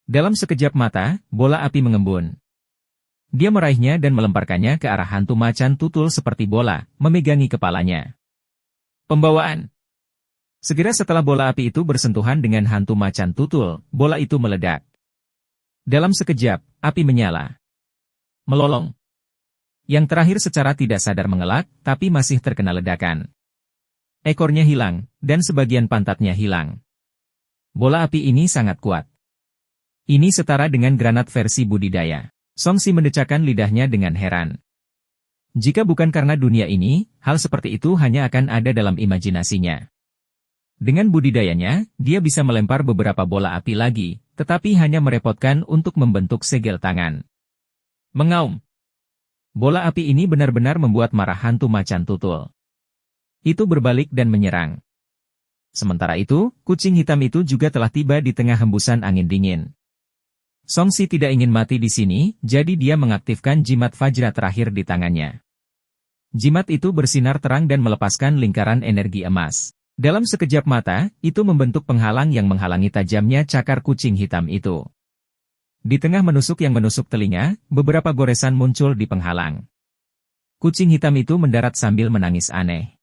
Dalam sekejap mata, bola api mengembun. Dia meraihnya dan melemparkannya ke arah hantu macan tutul seperti bola, memegangi kepalanya. Pembawaan. Segera setelah bola api itu bersentuhan dengan hantu macan tutul, bola itu meledak. Dalam sekejap, api menyala. Melolong. Yang terakhir secara tidak sadar mengelak, tapi masih terkena ledakan. Ekornya hilang, dan sebagian pantatnya hilang. Bola api ini sangat kuat. Ini setara dengan granat versi budidaya. Song Si mendecakkan lidahnya dengan heran. Jika bukan karena dunia ini, hal seperti itu hanya akan ada dalam imajinasinya. Dengan budidayanya, dia bisa melempar beberapa bola api lagi, tetapi hanya merepotkan untuk membentuk segel tangan. Mengaum. Bola api ini benar-benar membuat marah hantu macan tutul. Itu berbalik dan menyerang. Sementara itu, kucing hitam itu juga telah tiba di tengah hembusan angin dingin. Song Si tidak ingin mati di sini, jadi dia mengaktifkan jimat Fajra terakhir di tangannya. Jimat itu bersinar terang dan melepaskan lingkaran energi emas. Dalam sekejap mata, itu membentuk penghalang yang menghalangi tajamnya cakar kucing hitam itu. Di tengah menusuk yang menusuk telinga, beberapa goresan muncul di penghalang. Kucing hitam itu mendarat sambil menangis aneh.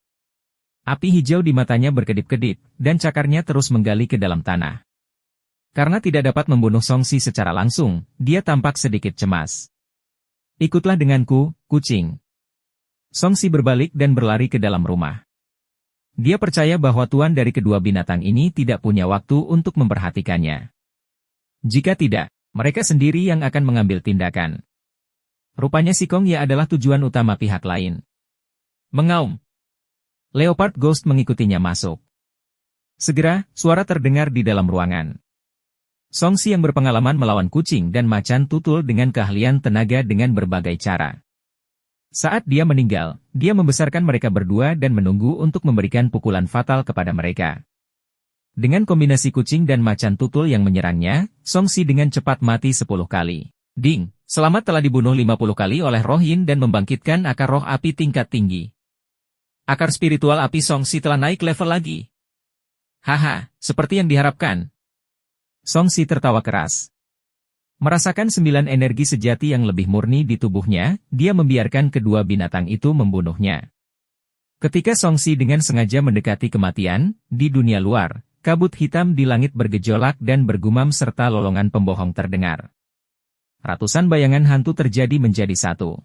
Api hijau di matanya berkedip-kedip, dan cakarnya terus menggali ke dalam tanah. Karena tidak dapat membunuh Song Si secara langsung, dia tampak sedikit cemas. Ikutlah denganku, kucing. Song Si berbalik dan berlari ke dalam rumah. Dia percaya bahwa tuan dari kedua binatang ini tidak punya waktu untuk memperhatikannya. Jika tidak, mereka sendiri yang akan mengambil tindakan. Rupanya si Kong Ya adalah tujuan utama pihak lain. Mengaum. Leopard Ghost mengikutinya masuk. Segera, suara terdengar di dalam ruangan. Songsi yang berpengalaman melawan kucing dan macan tutul dengan keahlian tenaga dengan berbagai cara. Saat dia meninggal, dia membesarkan mereka berdua dan menunggu untuk memberikan pukulan fatal kepada mereka. Dengan kombinasi kucing dan macan tutul yang menyerangnya, Songsi dengan cepat mati 10 kali. Ding, selamat telah dibunuh 50 kali oleh roh yin dan membangkitkan akar roh api tingkat tinggi. Akar spiritual api Songsi telah naik level lagi. Haha, seperti yang diharapkan. Songsi tertawa keras. Merasakan 9 energi sejati yang lebih murni di tubuhnya, dia membiarkan kedua binatang itu membunuhnya. Ketika Songsi dengan sengaja mendekati kematian, di dunia luar, kabut hitam di langit bergejolak dan bergumam serta lolongan pembohong terdengar. Ratusan bayangan hantu terjadi menjadi satu.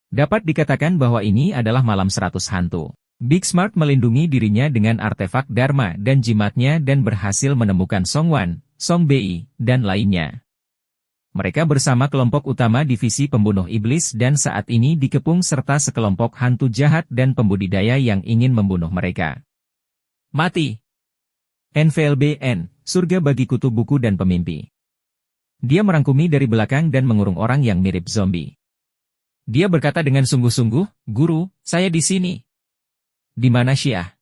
Dapat dikatakan bahwa ini adalah malam 100 hantu. Big Smart melindungi dirinya dengan artefak Dharma dan jimatnya dan berhasil menemukan Song Wan, Song Bei, dan lainnya. Mereka bersama kelompok utama divisi pembunuh iblis dan saat ini dikepung serta sekelompok hantu jahat dan pembudidaya yang ingin membunuh mereka. Mati! NVLBN, surga bagi kutu buku dan pemimpi. Dia merangkumi dari belakang dan mengurung orang yang mirip zombie. Dia berkata dengan sungguh-sungguh, "Guru, saya di sini." Di mana Syah?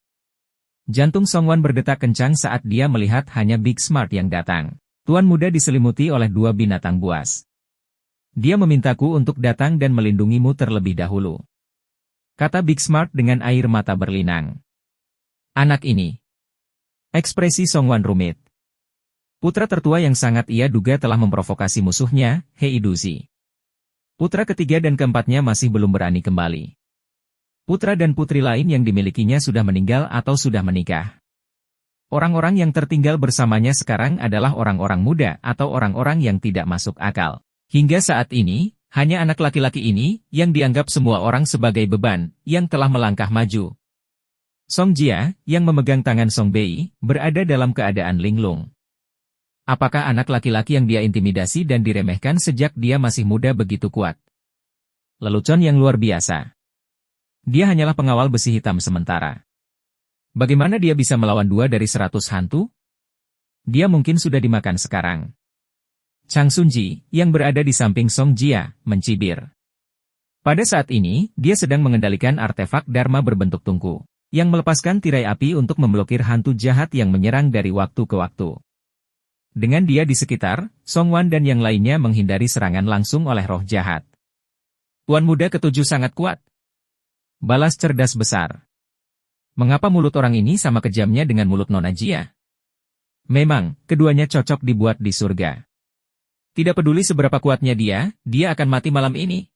Jantung Song Wan berdetak kencang saat dia melihat hanya Big Smart yang datang. Tuan muda diselimuti oleh 2 binatang buas. Dia memintaku untuk datang dan melindungimu terlebih dahulu. Kata Big Smart dengan air mata berlinang. Anak ini. Ekspresi Song Wan rumit. Putra tertua yang sangat ia duga telah memprovokasi musuhnya, Hei Duzi. Putra ketiga dan keempatnya masih belum berani kembali. Putra dan putri lain yang dimilikinya sudah meninggal atau sudah menikah. Orang-orang yang tertinggal bersamanya sekarang adalah orang-orang muda atau orang-orang yang tidak masuk akal. Hingga saat ini, hanya anak laki-laki ini yang dianggap semua orang sebagai beban, yang telah melangkah maju. Song Jia, yang memegang tangan Song Bei, berada dalam keadaan linglung. Apakah anak laki-laki yang dia intimidasi dan diremehkan sejak dia masih muda begitu kuat? Lelucon yang luar biasa. Dia hanyalah pengawal besi hitam sementara. Bagaimana dia bisa melawan 2 dari 100 hantu? Dia mungkin sudah dimakan sekarang. Chang Sunji, yang berada di samping Song Jia, mencibir. Pada saat ini, dia sedang mengendalikan artefak Dharma berbentuk tungku, yang melepaskan tirai api untuk memblokir hantu jahat yang menyerang dari waktu ke waktu. Dengan dia di sekitar, Song Wan dan yang lainnya menghindari serangan langsung oleh roh jahat. Tuan muda ketujuh sangat kuat. Balas cerdas besar. Mengapa mulut orang ini sama kejamnya dengan mulut Nona Jia? Memang, keduanya cocok dibuat di surga. Tidak peduli seberapa kuatnya dia akan mati malam ini.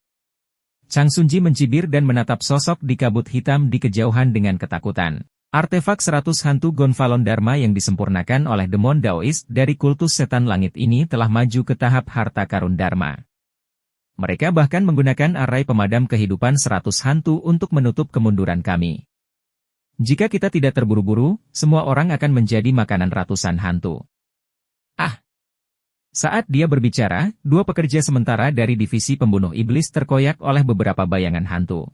Chang Sunji mencibir dan menatap sosok di kabut hitam di kejauhan dengan ketakutan. Artefak 100 hantu Gonfalon Dharma yang disempurnakan oleh demon Daois dari kultus setan langit ini telah maju ke tahap harta karun Dharma. Mereka bahkan menggunakan arai pemadam kehidupan 100 hantu untuk menutup kemunduran kami. Jika kita tidak terburu-buru, semua orang akan menjadi makanan ratusan hantu. Ah! Saat dia berbicara, 2 pekerja sementara dari divisi pembunuh iblis terkoyak oleh beberapa bayangan hantu.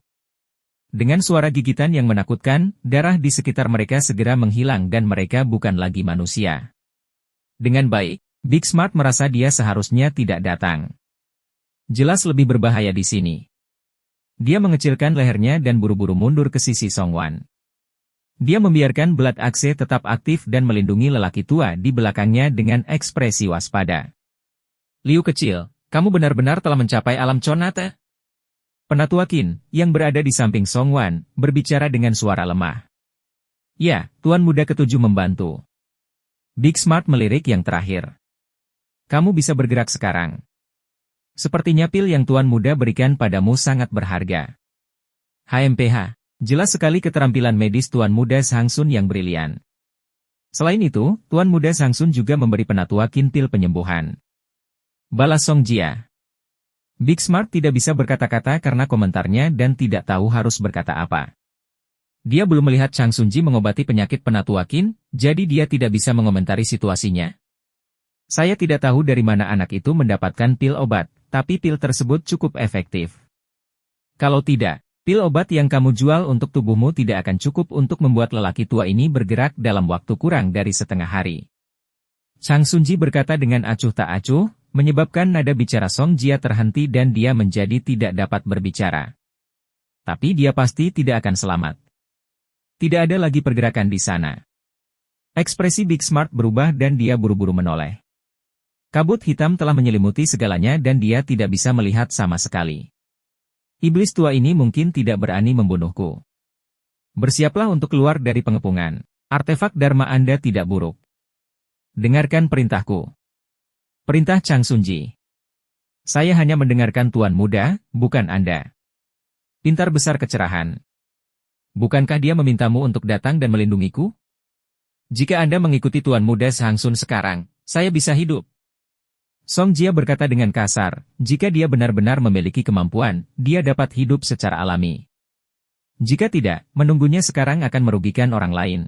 Dengan suara gigitan yang menakutkan, darah di sekitar mereka segera menghilang dan mereka bukan lagi manusia. Dengan baik, Big Smart merasa dia seharusnya tidak datang. Jelas lebih berbahaya di sini. Dia mengecilkan lehernya dan buru-buru mundur ke sisi Song Wan. Dia membiarkan Blood Axe tetap aktif dan melindungi lelaki tua di belakangnya dengan ekspresi waspada. Liu kecil, kamu benar-benar telah mencapai alam Chonate? Penatua Qin, yang berada di samping Song Wan, berbicara dengan suara lemah. Ya, Tuan Muda ketujuh membantu. Big Smart melirik yang terakhir. Kamu bisa bergerak sekarang. Sepertinya pil yang Tuan Muda berikan padamu sangat berharga. HMPH, jelas sekali keterampilan medis Tuan Muda Shangsun yang brilian. Selain itu, Tuan Muda Shangsun juga memberi Penatua Qin pil penyembuhan. Balas Song Jia. Big Smart tidak bisa berkata-kata karena komentarnya dan tidak tahu harus berkata apa. Dia belum melihat Chang Sunji mengobati penyakit Penatua Qin, jadi dia tidak bisa mengomentari situasinya. Saya tidak tahu dari mana anak itu mendapatkan pil obat, tapi pil tersebut cukup efektif. Kalau tidak, pil obat yang kamu jual untuk tubuhmu tidak akan cukup untuk membuat lelaki tua ini bergerak dalam waktu kurang dari setengah hari. Chang Sunji berkata dengan acuh tak acuh, menyebabkan nada bicara Song Jia terhenti dan dia menjadi tidak dapat berbicara. Tapi dia pasti tidak akan selamat. Tidak ada lagi pergerakan di sana. Ekspresi Big Smart berubah dan dia buru-buru menoleh. Kabut hitam telah menyelimuti segalanya dan dia tidak bisa melihat sama sekali. Iblis tua ini mungkin tidak berani membunuhku. Bersiaplah untuk keluar dari pengepungan. Artefak Dharma Anda tidak buruk. Dengarkan perintahku. Perintah Chang Sunji. Saya hanya mendengarkan Tuan Muda, bukan Anda. Pintar besar kecerahan. Bukankah dia memintamu untuk datang dan melindungiku? Jika Anda mengikuti Tuan Muda Shang Sun sekarang, saya bisa hidup. Song Jia berkata dengan kasar, jika dia benar-benar memiliki kemampuan, dia dapat hidup secara alami. Jika tidak, menunggunya sekarang akan merugikan orang lain.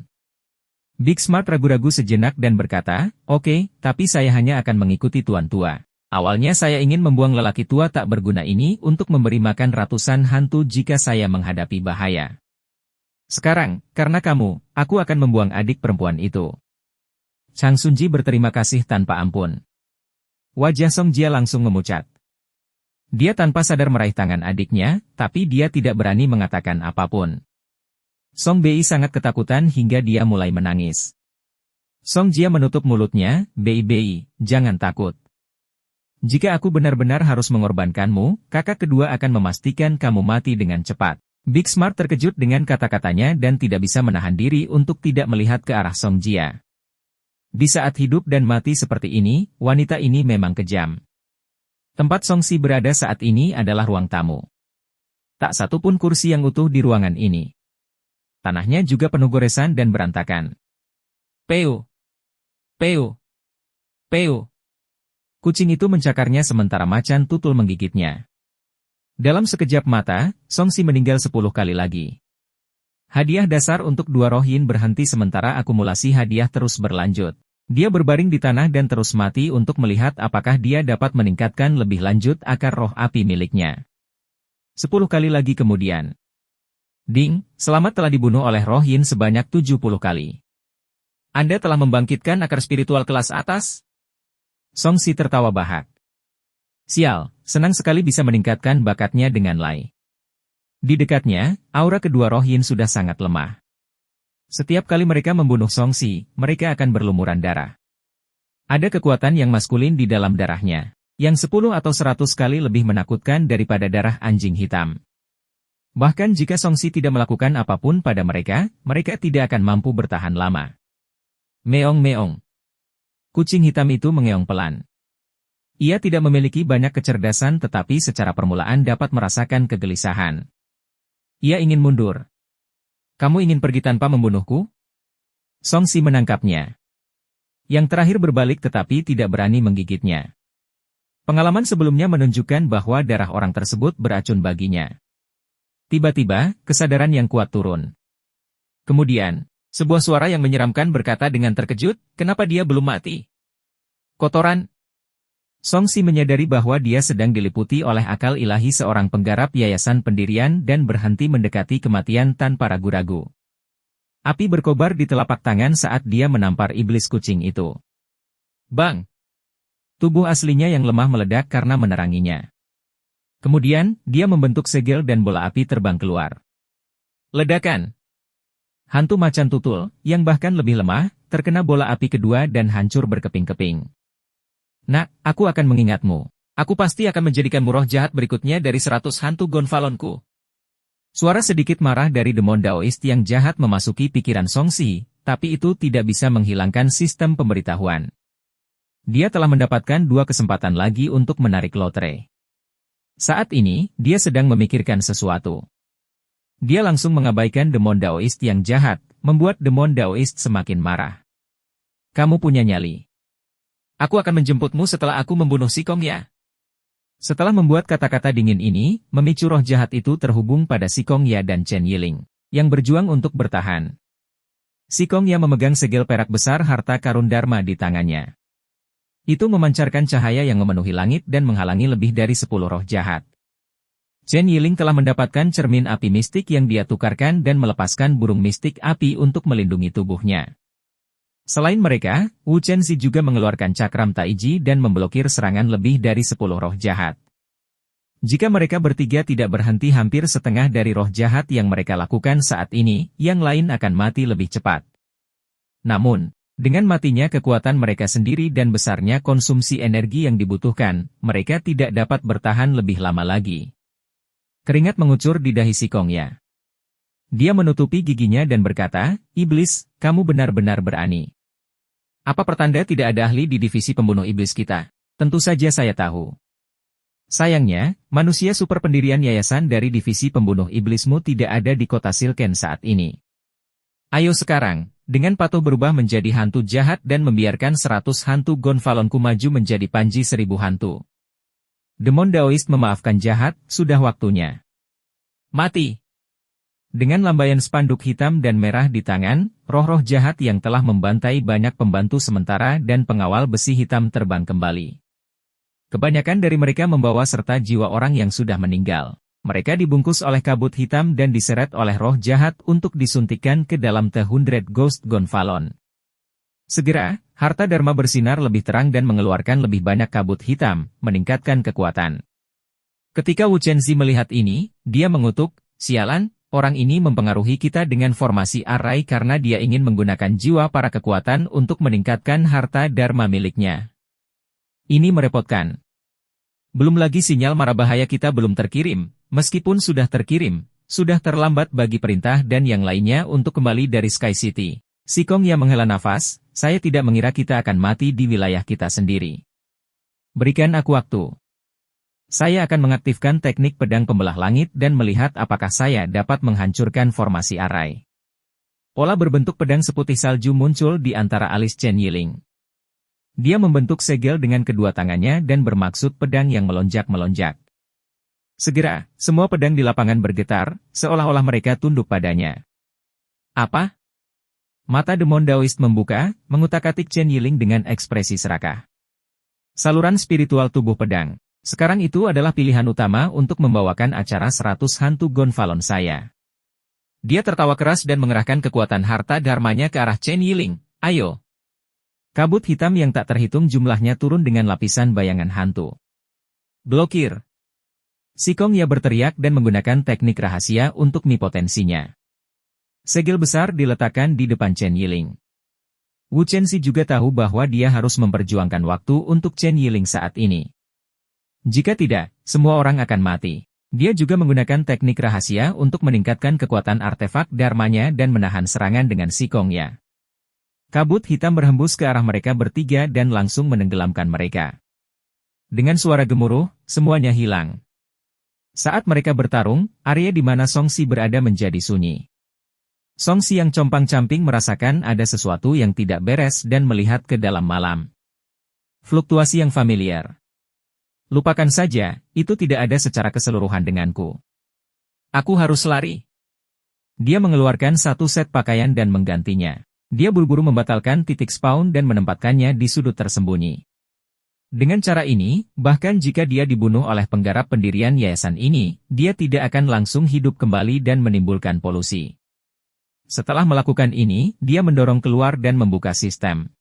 Big Smart ragu-ragu sejenak dan berkata, oke, tapi saya hanya akan mengikuti Tuan Tua. Awalnya saya ingin membuang lelaki tua tak berguna ini untuk memberi makan ratusan hantu jika saya menghadapi bahaya. Sekarang, karena kamu, aku akan membuang adik perempuan itu. Chang Sunji berterima kasih tanpa ampun. Wajah Song Jia langsung memucat. Dia tanpa sadar meraih tangan adiknya, tapi dia tidak berani mengatakan apapun. Song Bei sangat ketakutan hingga dia mulai menangis. Song Jia menutup mulutnya, Bei, jangan takut. Jika aku benar-benar harus mengorbankanmu, kakak kedua akan memastikan kamu mati dengan cepat. Big Smart terkejut dengan kata-katanya dan tidak bisa menahan diri untuk tidak melihat ke arah Song Jia. Di saat hidup dan mati seperti ini, wanita ini memang kejam. Tempat Song Si berada saat ini adalah ruang tamu. Tak satu pun kursi yang utuh di ruangan ini. Tanahnya juga penuh goresan dan berantakan. Peu! Peu! Peu! Kucing itu mencakarnya sementara macan tutul menggigitnya. Dalam sekejap mata, Song Si meninggal 10 kali lagi. Hadiah dasar untuk 2 roh yin berhenti sementara akumulasi hadiah terus berlanjut. Dia berbaring di tanah dan terus mati untuk melihat apakah dia dapat meningkatkan lebih lanjut akar roh api miliknya. 10 kali lagi kemudian. Ding, selamat telah dibunuh oleh roh yin sebanyak 70 kali. Anda telah membangkitkan akar spiritual kelas atas? Song Si tertawa bahak. Sial, senang sekali bisa meningkatkan bakatnya dengan Lai. Di dekatnya, aura kedua roh yin sudah sangat lemah. Setiap kali mereka membunuh Song Si, mereka akan berlumuran darah. Ada kekuatan yang maskulin di dalam darahnya, yang 10 atau 100 kali lebih menakutkan daripada darah anjing hitam. Bahkan jika Song Si tidak melakukan apapun pada mereka, mereka tidak akan mampu bertahan lama. Meong-meong. Kucing hitam itu mengeong pelan. Ia tidak memiliki banyak kecerdasan tetapi secara permulaan dapat merasakan kegelisahan. Ia ingin mundur. Kamu ingin pergi tanpa membunuhku? Song Si menangkapnya. Yang terakhir berbalik tetapi tidak berani menggigitnya. Pengalaman sebelumnya menunjukkan bahwa darah orang tersebut beracun baginya. Tiba-tiba, kesadaran yang kuat turun. Kemudian, sebuah suara yang menyeramkan berkata dengan terkejut, kenapa dia belum mati? Kotoran. Song Si menyadari bahwa dia sedang diliputi oleh akal ilahi seorang penggarap yayasan pendirian dan berhenti mendekati kematian tanpa ragu-ragu. Api berkobar di telapak tangan saat dia menampar iblis kucing itu. Bang! Tubuh aslinya yang lemah meledak karena meneranginya. Kemudian, dia membentuk segel dan bola api terbang keluar. Ledakan! Hantu macan tutul, yang bahkan lebih lemah, terkena bola api kedua dan hancur berkeping-keping. Nak, aku akan mengingatmu. Aku pasti akan menjadikanmu roh jahat berikutnya dari 100 hantu gonfalonku. Suara sedikit marah dari demon Daoist yang jahat memasuki pikiran Song Si, tapi itu tidak bisa menghilangkan sistem pemberitahuan. Dia telah mendapatkan 2 kesempatan lagi untuk menarik lotre. Saat ini, dia sedang memikirkan sesuatu. Dia langsung mengabaikan demon Daoist yang jahat, membuat demon Daoist semakin marah. Kamu punya nyali. Aku akan menjemputmu setelah aku membunuh si Kong Ya. Setelah membuat kata-kata dingin ini, memicu roh jahat itu terhubung pada si Kong Ya dan Chen Yiling, yang berjuang untuk bertahan. Si Kong Ya memegang segel perak besar harta karun Dharma di tangannya. Itu memancarkan cahaya yang memenuhi langit dan menghalangi lebih dari 10 roh jahat. Chen Yiling telah mendapatkan cermin api mistik yang dia tukarkan dan melepaskan burung mistik api untuk melindungi tubuhnya. Selain mereka, Wu Chenxi juga mengeluarkan cakram Taiji dan memblokir serangan lebih dari 10 roh jahat. Jika mereka bertiga tidak berhenti, hampir setengah dari roh jahat yang mereka lakukan saat ini, yang lain akan mati lebih cepat. Namun, dengan matinya kekuatan mereka sendiri dan besarnya konsumsi energi yang dibutuhkan, mereka tidak dapat bertahan lebih lama lagi. Keringat mengucur di dahi Si Kongya. Dia menutupi giginya dan berkata, "Iblis, kamu benar-benar berani. Apa pertanda tidak ada ahli di divisi pembunuh iblis kita?" "Tentu saja saya tahu. Sayangnya, manusia super pendirian yayasan dari divisi pembunuh iblismu tidak ada di kota Silken saat ini. Ayo sekarang, dengan patuh berubah menjadi hantu jahat dan membiarkan 100 hantu Gonfalonku maju menjadi Panji 1000 hantu. Demon Daoist memaafkan jahat, sudah waktunya. Mati!" Dengan lambaian spanduk hitam dan merah di tangan, roh-roh jahat yang telah membantai banyak pembantu sementara dan pengawal besi hitam terbang kembali. Kebanyakan dari mereka membawa serta jiwa orang yang sudah meninggal. Mereka dibungkus oleh kabut hitam dan diseret oleh roh jahat untuk disuntikkan ke dalam The 100 Ghost Gonfalon. Segera, harta Dharma bersinar lebih terang dan mengeluarkan lebih banyak kabut hitam, meningkatkan kekuatan. Ketika Wu Chenxi melihat ini, dia mengutuk, "Sialan, orang ini mempengaruhi kita dengan formasi arai karena dia ingin menggunakan jiwa para kekuatan untuk meningkatkan harta Dharma miliknya. Ini merepotkan. Belum lagi sinyal mara bahaya kita belum terkirim, meskipun sudah terkirim, sudah terlambat bagi perintah dan yang lainnya untuk kembali dari Sky City." Si Kongya menghela nafas, "Saya tidak mengira kita akan mati di wilayah kita sendiri. Berikan aku waktu. Saya akan mengaktifkan teknik pedang pembelah langit dan melihat apakah saya dapat menghancurkan formasi arai." Pola berbentuk pedang seputih salju muncul di antara alis Chen Yiling. Dia membentuk segel dengan kedua tangannya dan bermaksud pedang yang melonjak-melonjak. Segera, semua pedang di lapangan bergetar, seolah-olah mereka tunduk padanya. "Apa?" Mata Demon Daoist membuka, mengutak-atik Chen Yiling dengan ekspresi serakah. Saluran spiritual tubuh pedang. Sekarang itu adalah pilihan utama untuk membawakan acara 100 hantu Gonfalon saya. Dia tertawa keras dan mengerahkan kekuatan harta dharmanya ke arah Chen Yiling. "Ayo." Kabut hitam yang tak terhitung jumlahnya turun dengan lapisan bayangan hantu. "Blokir." Si Kongya berteriak dan menggunakan teknik rahasia untuk mipotensinya. Segel besar diletakkan di depan Chen Yiling. Wu Chenxi juga tahu bahwa dia harus memperjuangkan waktu untuk Chen Yiling saat ini. Jika tidak, semua orang akan mati. Dia juga menggunakan teknik rahasia untuk meningkatkan kekuatan artefak dharmanya dan menahan serangan dengan Si Kongya. Kabut hitam berhembus ke arah mereka bertiga dan langsung menenggelamkan mereka. Dengan suara gemuruh, semuanya hilang. Saat mereka bertarung, area di mana Song Si berada menjadi sunyi. Song Si yang compang-camping merasakan ada sesuatu yang tidak beres dan melihat ke dalam malam. Fluktuasi yang familiar. "Lupakan saja, itu tidak ada secara keseluruhan denganku. Aku harus lari." Dia mengeluarkan satu set pakaian dan menggantinya. Dia buru-buru membatalkan titik spawn dan menempatkannya di sudut tersembunyi. Dengan cara ini, bahkan jika dia dibunuh oleh penggarap pendirian yayasan ini, dia tidak akan langsung hidup kembali dan menimbulkan polusi. Setelah melakukan ini, dia mendorong keluar dan membuka sistem.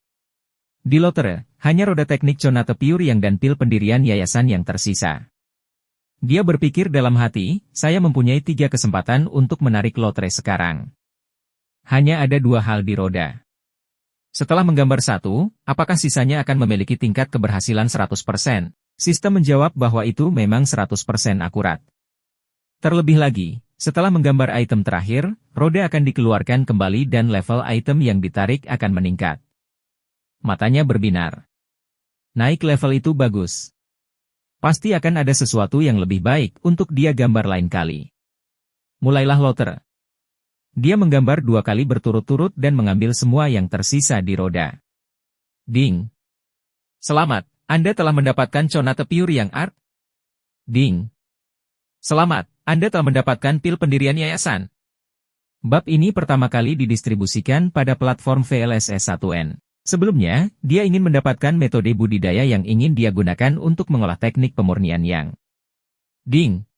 Di lotre, hanya roda teknik Conate Pure yang dan pil pendirian yayasan yang tersisa. Dia berpikir dalam hati, "Saya mempunyai 3 kesempatan untuk menarik lotre sekarang. Hanya ada 2 hal di roda. Setelah menggambar 1, apakah sisanya akan memiliki tingkat keberhasilan 100%? Sistem menjawab bahwa itu memang 100% akurat. Terlebih lagi, setelah menggambar item terakhir, roda akan dikeluarkan kembali dan level item yang ditarik akan meningkat." Matanya berbinar. Naik level itu bagus. Pasti akan ada sesuatu yang lebih baik untuk dia gambar lain kali. Mulailah lotre. Dia menggambar 2 kali berturut-turut dan mengambil semua yang tersisa di roda. Ding. "Selamat, Anda telah mendapatkan Conate Pure yang art." Ding. "Selamat, Anda telah mendapatkan pil pendirian yayasan." Bab ini pertama kali didistribusikan pada platform VLSS1N. Sebelumnya, dia ingin mendapatkan metode budidaya yang ingin dia gunakan untuk mengolah teknik pemurnian yang. Ding.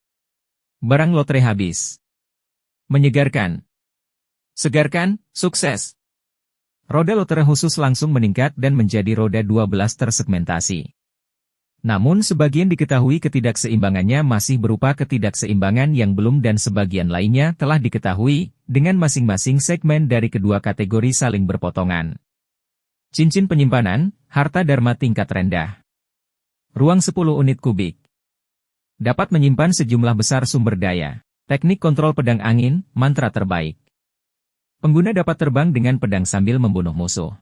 Barang lotre habis. Menyegarkan. Segarkan, sukses. Roda lotre khusus langsung meningkat dan menjadi roda 12 tersegmentasi. Namun sebagian diketahui ketidakseimbangannya masih berupa ketidakseimbangan yang belum dan sebagian lainnya telah diketahui, dengan masing-masing segmen dari kedua kategori saling berpotongan. Cincin penyimpanan, harta dharma tingkat rendah. Ruang 10 unit kubik. Dapat menyimpan sejumlah besar sumber daya. Teknik kontrol pedang angin, mantra terbaik. Pengguna dapat terbang dengan pedang sambil membunuh musuh.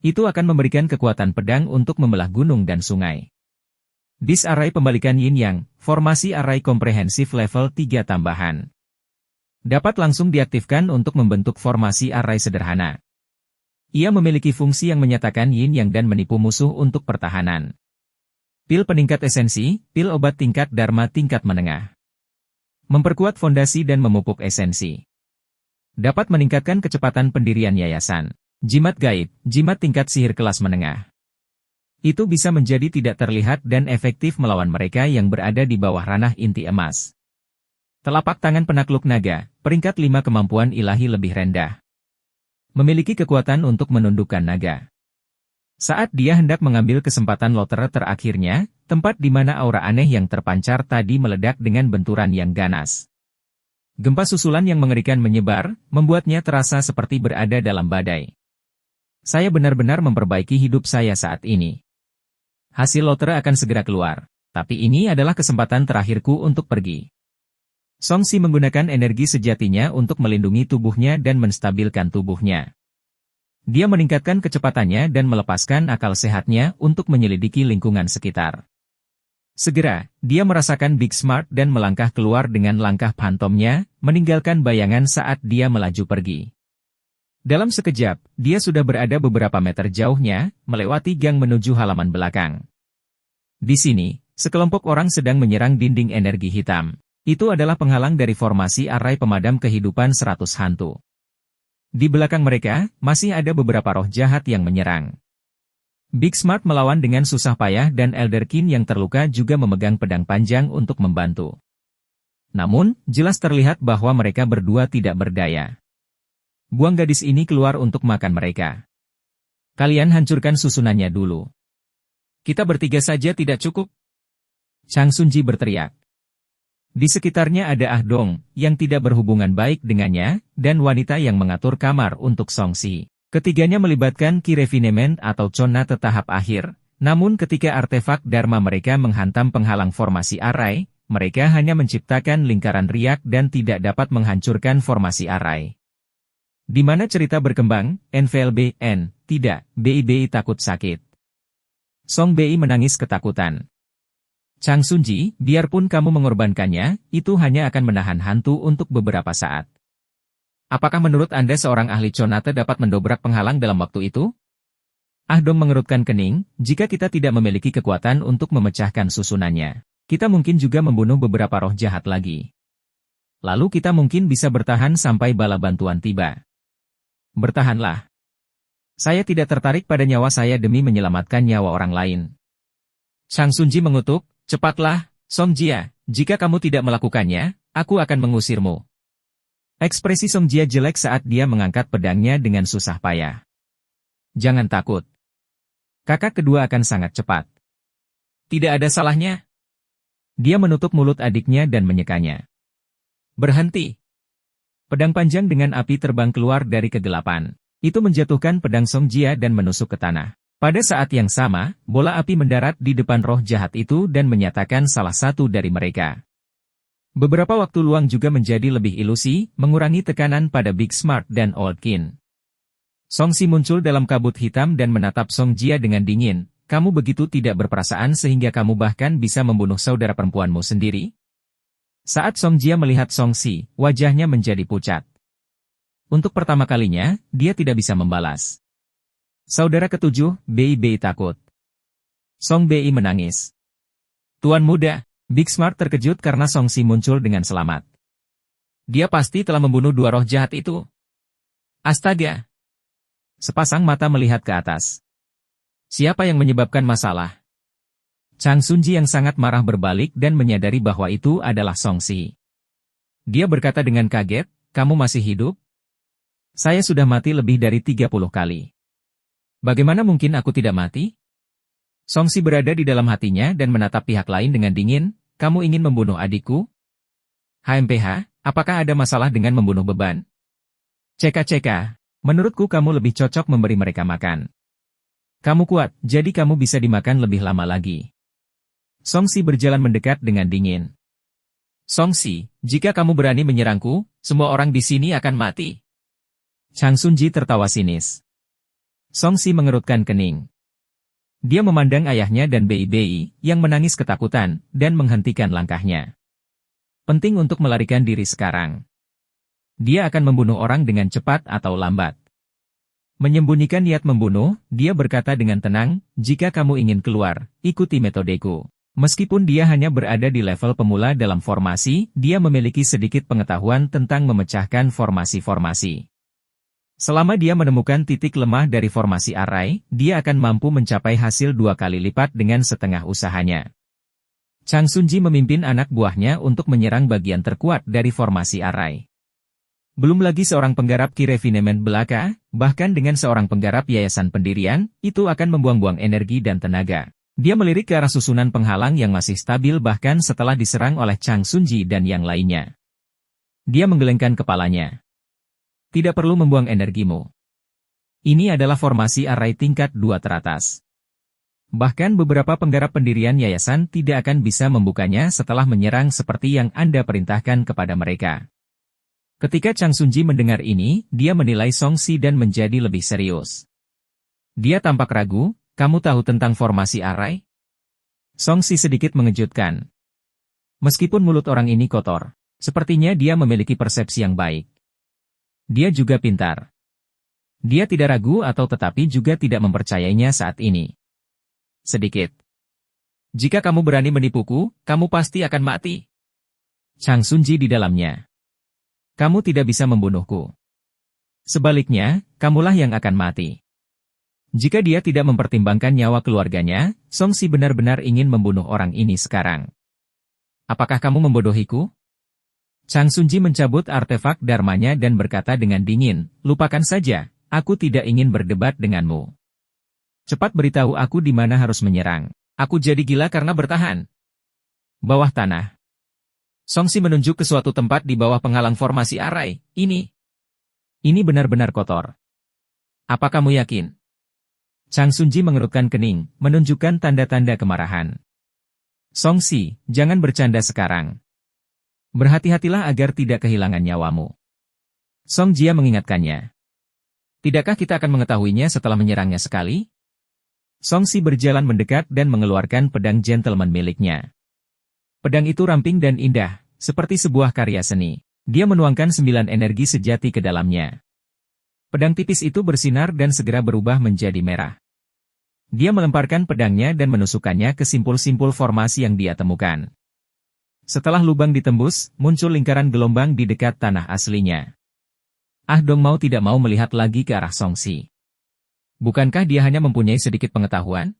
Itu akan memberikan kekuatan pedang untuk membelah gunung dan sungai. Dis array pembalikan yin-yang, formasi array komprehensif level 3 tambahan. Dapat langsung diaktifkan untuk membentuk formasi array sederhana. Ia memiliki fungsi yang menyatakan yin-yang dan menipu musuh untuk pertahanan. Pil peningkat esensi, pil obat tingkat dharma tingkat menengah. Memperkuat fondasi dan memupuk esensi. Dapat meningkatkan kecepatan pendirian yayasan. Jimat gaib, jimat tingkat sihir kelas menengah. Itu bisa menjadi tidak terlihat dan efektif melawan mereka yang berada di bawah ranah inti emas. Telapak tangan penakluk naga, peringkat 5 kemampuan ilahi lebih rendah. Memiliki kekuatan untuk menundukkan naga. Saat dia hendak mengambil kesempatan lotre terakhirnya, tempat di mana aura aneh yang terpancar tadi meledak dengan benturan yang ganas. Gempa susulan yang mengerikan menyebar, membuatnya terasa seperti berada dalam badai. Saya benar-benar memperbaiki hidup saya saat ini. Hasil lotre akan segera keluar, tapi ini adalah kesempatan terakhirku untuk pergi. Song Si menggunakan energi sejatinya untuk melindungi tubuhnya dan menstabilkan tubuhnya. Dia meningkatkan kecepatannya dan melepaskan akal sehatnya untuk menyelidiki lingkungan sekitar. Segera, dia merasakan Big Smart dan melangkah keluar dengan langkah pantomnya, meninggalkan bayangan saat dia melaju pergi. Dalam sekejap, dia sudah berada beberapa meter jauhnya, melewati gang menuju halaman belakang. Di sini, sekelompok orang sedang menyerang dinding energi hitam. Itu adalah penghalang dari formasi array pemadam kehidupan 100 hantu. Di belakang mereka, masih ada beberapa roh jahat yang menyerang. Big Smart melawan dengan susah payah dan Elderkin yang terluka juga memegang pedang panjang untuk membantu. Namun, jelas terlihat bahwa mereka berdua tidak berdaya. Buang gadis ini keluar untuk makan mereka. Kalian hancurkan susunannya dulu. Kita bertiga saja tidak cukup? Chang Sunji berteriak. Di sekitarnya ada Ah Dong, yang tidak berhubungan baik dengannya, dan wanita yang mengatur kamar untuk Song Si. Ketiganya melibatkan Ki Refinement atau Chonate tahap akhir, namun ketika artefak Dharma mereka menghantam penghalang formasi array, mereka hanya menciptakan lingkaran riak dan tidak dapat menghancurkan formasi array. Di mana cerita berkembang, NVLBN, tidak, BIBI takut sakit. Song Bei menangis ketakutan. Chang Sunji, biarpun kamu mengorbankannya, itu hanya akan menahan hantu untuk beberapa saat. Apakah menurut Anda seorang ahli Chonate dapat mendobrak penghalang dalam waktu itu? Ah Dong mengerutkan kening, jika kita tidak memiliki kekuatan untuk memecahkan susunannya, kita mungkin juga membunuh beberapa roh jahat lagi. Lalu kita mungkin bisa bertahan sampai bala bantuan tiba. Bertahanlah. Saya tidak tertarik pada nyawa saya demi menyelamatkan nyawa orang lain. Chang Sunji mengutuk, cepatlah, Song Jia, jika kamu tidak melakukannya, aku akan mengusirmu. Ekspresi Song Jia jelek saat dia mengangkat pedangnya dengan susah payah. Jangan takut. Kakak kedua akan sangat cepat. Tidak ada salahnya. Dia menutup mulut adiknya dan menyekanya. Berhenti. Pedang panjang dengan api terbang keluar dari kegelapan. Itu menjatuhkan pedang Song Jia dan menusuk ke tanah. Pada saat yang sama, bola api mendarat di depan roh jahat itu dan menyatakan salah satu dari mereka. Beberapa waktu luang juga menjadi lebih ilusi, mengurangi tekanan pada Big Smart dan Old Kin. Song Si muncul dalam kabut hitam dan menatap Song Jia dengan dingin. Kamu begitu tidak berperasaan sehingga kamu bahkan bisa membunuh saudara perempuanmu sendiri? Saat Song Jia melihat Song Si, wajahnya menjadi pucat. Untuk pertama kalinya, dia tidak bisa membalas. Saudara ketujuh, Bei takut. Song Bei menangis. Tuan muda. Big Smart terkejut karena Song Si muncul dengan selamat. Dia pasti telah membunuh dua roh jahat itu. Astaga! Sepasang mata melihat ke atas. Siapa yang menyebabkan masalah? Chang Sunji yang sangat marah berbalik dan menyadari bahwa itu adalah Song Si. Dia berkata dengan kaget, kamu masih hidup? Saya sudah mati lebih dari 30 kali. Bagaimana mungkin aku tidak mati? Songsi berada di dalam hatinya dan menatap pihak lain dengan dingin. Kamu ingin membunuh adikku? HMPH, apakah ada masalah dengan membunuh beban? CK, menurutku kamu lebih cocok memberi mereka makan. Kamu kuat, jadi kamu bisa dimakan lebih lama lagi. Songsi berjalan mendekat dengan dingin. Songsi, jika kamu berani menyerangku, semua orang di sini akan mati. Chang Sunji tertawa sinis. Songsi mengerutkan kening. Dia memandang ayahnya dan Bei yang menangis ketakutan dan menghentikan langkahnya. Penting untuk melarikan diri sekarang. Dia akan membunuh orang dengan cepat atau lambat. Menyembunyikan niat membunuh, dia berkata dengan tenang, jika kamu ingin keluar, ikuti metodeku. Meskipun dia hanya berada di level pemula dalam formasi, dia memiliki sedikit pengetahuan tentang memecahkan formasi-formasi. Selama dia menemukan titik lemah dari formasi arai, dia akan mampu mencapai hasil 2 kali lipat dengan setengah usahanya. Chang Sunji memimpin anak buahnya untuk menyerang bagian terkuat dari formasi arai. Belum lagi seorang penggarap Ki Refinement belaka, bahkan dengan seorang penggarap yayasan pendirian, itu akan membuang-buang energi dan tenaga. Dia melirik ke arah susunan penghalang yang masih stabil bahkan setelah diserang oleh Chang Sunji dan yang lainnya. Dia menggelengkan kepalanya. Tidak perlu membuang energimu. Ini adalah formasi arai tingkat 2 teratas. Bahkan beberapa penggarap pendirian yayasan tidak akan bisa membukanya setelah menyerang seperti yang Anda perintahkan kepada mereka. Ketika Chang Sunji mendengar ini, dia menilai Songsi dan menjadi lebih serius. Dia tampak ragu, kamu tahu tentang formasi arai? Songsi sedikit mengejutkan. Meskipun mulut orang ini kotor, sepertinya dia memiliki persepsi yang baik. Dia juga pintar. Dia tidak ragu atau tetapi juga tidak mempercayainya saat ini. Sedikit. Jika kamu berani menipuku, kamu pasti akan mati. Chang Sunji di dalamnya. Kamu tidak bisa membunuhku. Sebaliknya, kamulah yang akan mati. Jika dia tidak mempertimbangkan nyawa keluarganya, Songsi benar-benar ingin membunuh orang ini sekarang. Apakah kamu membodohiku? Chang Sunji mencabut artefak dharmanya dan berkata dengan dingin, lupakan saja, aku tidak ingin berdebat denganmu. Cepat beritahu aku di mana harus menyerang. Aku jadi gila karena bertahan. Bawah tanah. Songsi menunjuk ke suatu tempat di bawah penghalang formasi arai. Ini benar-benar kotor. Apa kamu yakin? Chang Sunji mengerutkan kening, menunjukkan tanda-tanda kemarahan. Songsi, jangan bercanda sekarang. Berhati-hatilah agar tidak kehilangan nyawamu. Song Jia mengingatkannya. Tidakkah kita akan mengetahuinya setelah menyerangnya sekali? Songsi berjalan mendekat dan mengeluarkan pedang gentleman miliknya. Pedang itu ramping dan indah, seperti sebuah karya seni. Dia menuangkan 9 energi sejati ke dalamnya. Pedang tipis itu bersinar dan segera berubah menjadi merah. Dia melemparkan pedangnya dan menusukkannya ke simpul-simpul formasi yang dia temukan. Setelah lubang ditembus, muncul lingkaran gelombang di dekat tanah aslinya. Ah Dong mau tidak mau melihat lagi ke arah Songsi. Bukankah dia hanya mempunyai sedikit pengetahuan?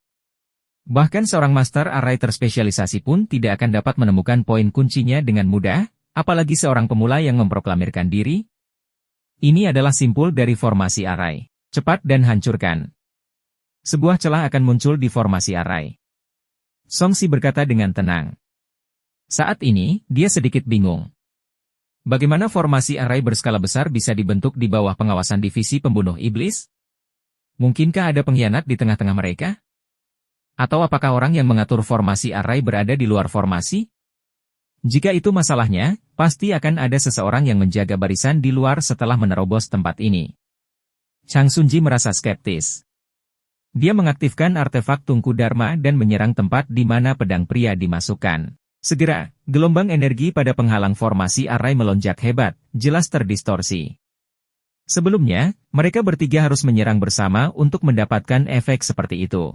Bahkan seorang master arai terspesialisasi pun tidak akan dapat menemukan poin kuncinya dengan mudah, apalagi seorang pemula yang memproklamirkan diri. Ini adalah simpul dari formasi arai. Cepat dan hancurkan. Sebuah celah akan muncul di formasi arai. Songsi berkata dengan tenang. Saat ini, dia sedikit bingung. Bagaimana formasi arai berskala besar bisa dibentuk di bawah pengawasan divisi pembunuh iblis? Mungkinkah ada pengkhianat di tengah-tengah mereka? Atau apakah orang yang mengatur formasi arai berada di luar formasi? Jika itu masalahnya, pasti akan ada seseorang yang menjaga barisan di luar setelah menerobos tempat ini. Chang Sunji merasa skeptis. Dia mengaktifkan artefak tungku Dharma dan menyerang tempat di mana pedang pria dimasukkan. Segera, gelombang energi pada penghalang formasi arai melonjak hebat, jelas terdistorsi. Sebelumnya, mereka bertiga harus menyerang bersama untuk mendapatkan efek seperti itu.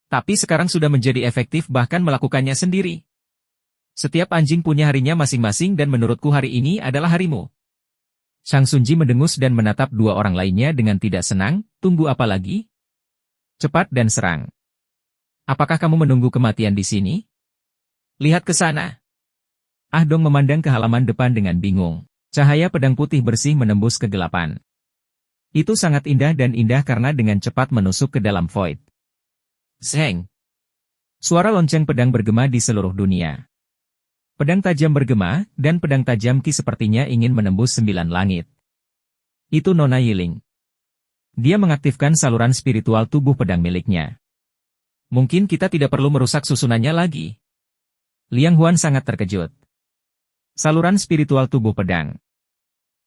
Tapi sekarang sudah menjadi efektif bahkan melakukannya sendiri. Setiap anjing punya harinya masing-masing dan menurutku hari ini adalah harimu. Chang Sunji mendengus dan menatap 2 orang lainnya dengan tidak senang, tunggu apa lagi? Cepat dan serang. Apakah kamu menunggu kematian di sini? Lihat ke sana. Ah Dong memandang ke halaman depan dengan bingung. Cahaya pedang putih bersih menembus kegelapan. Itu sangat indah dan indah karena dengan cepat menusuk ke dalam void. Zeng! Suara lonceng pedang bergema di seluruh dunia. Pedang tajam bergema, dan pedang tajam Ki sepertinya ingin menembus 9 langit. Itu Nona Yiling. Dia mengaktifkan saluran spiritual tubuh pedang miliknya. Mungkin kita tidak perlu merusak susunannya lagi. Liang Huan sangat terkejut. Saluran spiritual tubuh pedang.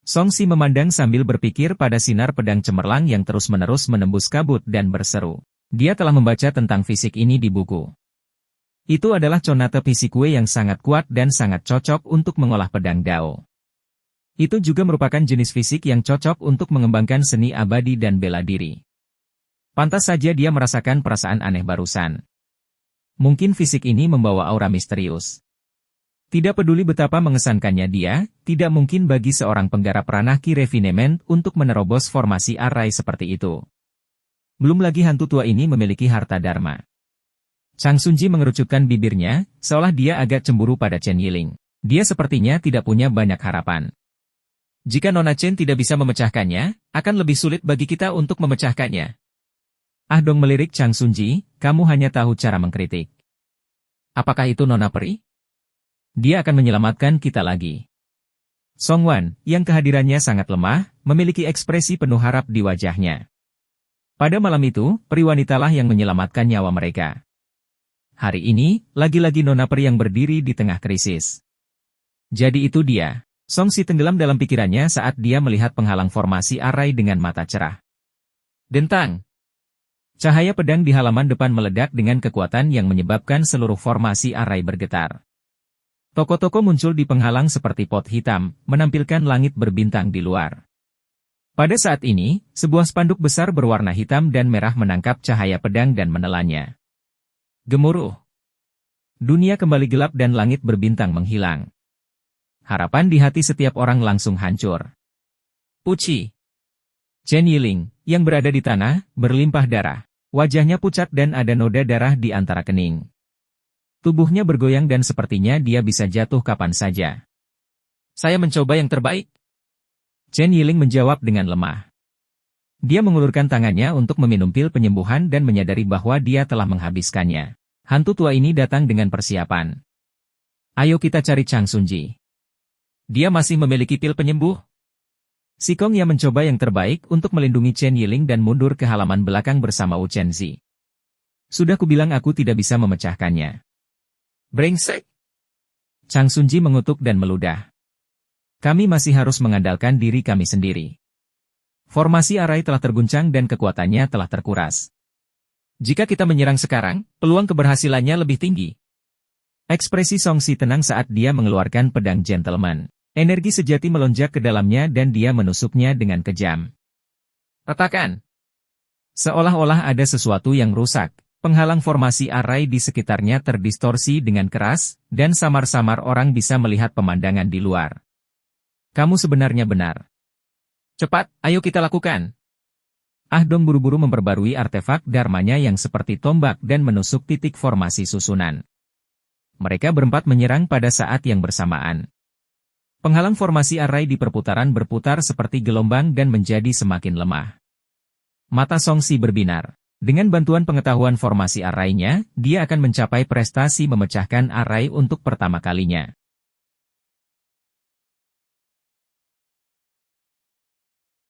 Song Si memandang sambil berpikir pada sinar pedang cemerlang yang terus-menerus menembus kabut dan berseru. Dia telah membaca tentang fisik ini di buku. Itu adalah Conate Pisikue yang sangat kuat dan sangat cocok untuk mengolah pedang Dao. Itu juga merupakan jenis fisik yang cocok untuk mengembangkan seni abadi dan bela diri. Pantas saja dia merasakan perasaan aneh barusan. Mungkin fisik ini membawa aura misterius. Tidak peduli betapa mengesankannya dia, tidak mungkin bagi seorang penggarap ranah Ki Refinement untuk menerobos formasi arai seperti itu. Belum lagi hantu tua ini memiliki harta dharma. Chang Sunji mengerucutkan bibirnya, seolah dia agak cemburu pada Chen Yiling. Dia sepertinya tidak punya banyak harapan. Jika Nona Chen tidak bisa memecahkannya, akan lebih sulit bagi kita untuk memecahkannya. Ah Dong melirik Chang Sunji, kamu hanya tahu cara mengkritik. Apakah itu Nona Peri? Dia akan menyelamatkan kita lagi. Song Wan, yang kehadirannya sangat lemah, memiliki ekspresi penuh harap di wajahnya. Pada malam itu, peri wanitalah yang menyelamatkan nyawa mereka. Hari ini, lagi-lagi Nona Peri yang berdiri di tengah krisis. Jadi itu dia. Song Si tenggelam dalam pikirannya saat dia melihat penghalang formasi arai dengan mata cerah. Dentang! Cahaya pedang di halaman depan meledak dengan kekuatan yang menyebabkan seluruh formasi arai bergetar. Toko-toko muncul di penghalang seperti pot hitam, menampilkan langit berbintang di luar. Pada saat ini, sebuah spanduk besar berwarna hitam dan merah menangkap cahaya pedang dan menelannya. Gemuruh. Dunia kembali gelap dan langit berbintang menghilang. Harapan di hati setiap orang langsung hancur. Puci. Chen Yiling, yang berada di tanah, berlimpah darah. Wajahnya pucat dan ada noda darah di antara kening. Tubuhnya bergoyang dan sepertinya dia bisa jatuh kapan saja. Saya mencoba yang terbaik. Chen Yiling menjawab dengan lemah. Dia mengulurkan tangannya untuk meminum pil penyembuhan dan menyadari bahwa dia telah menghabiskannya. Hantu tua ini datang dengan persiapan. Ayo kita cari Chang Sunji. Dia masih memiliki pil penyembuh. Si Kong yang mencoba yang terbaik untuk melindungi Chen Yiling dan mundur ke halaman belakang bersama Wu Chenzi. Sudah kubilang aku tidak bisa memecahkannya. Brengsek! Chang Sunji mengutuk dan meludah. Kami masih harus mengandalkan diri kami sendiri. Formasi arai telah terguncang dan kekuatannya telah terkuras. Jika kita menyerang sekarang, peluang keberhasilannya lebih tinggi. Ekspresi Song Si tenang saat dia mengeluarkan pedang gentleman. Energi sejati melonjak ke dalamnya dan dia menusuknya dengan kejam. Retakan! Seolah-olah ada sesuatu yang rusak. Penghalang formasi arai di sekitarnya terdistorsi dengan keras, dan samar-samar orang bisa melihat pemandangan di luar. Kamu sebenarnya benar. Cepat, ayo kita lakukan. Ah Dong buru-buru memperbarui artefak dharmanya yang seperti tombak dan menusuk titik formasi susunan. Mereka berempat menyerang pada saat yang bersamaan. Penghalang formasi arai di perputaran berputar seperti gelombang dan menjadi semakin lemah. Mata Song Si berbinar. Dengan bantuan pengetahuan formasi arainya, dia akan mencapai prestasi memecahkan arai untuk pertama kalinya.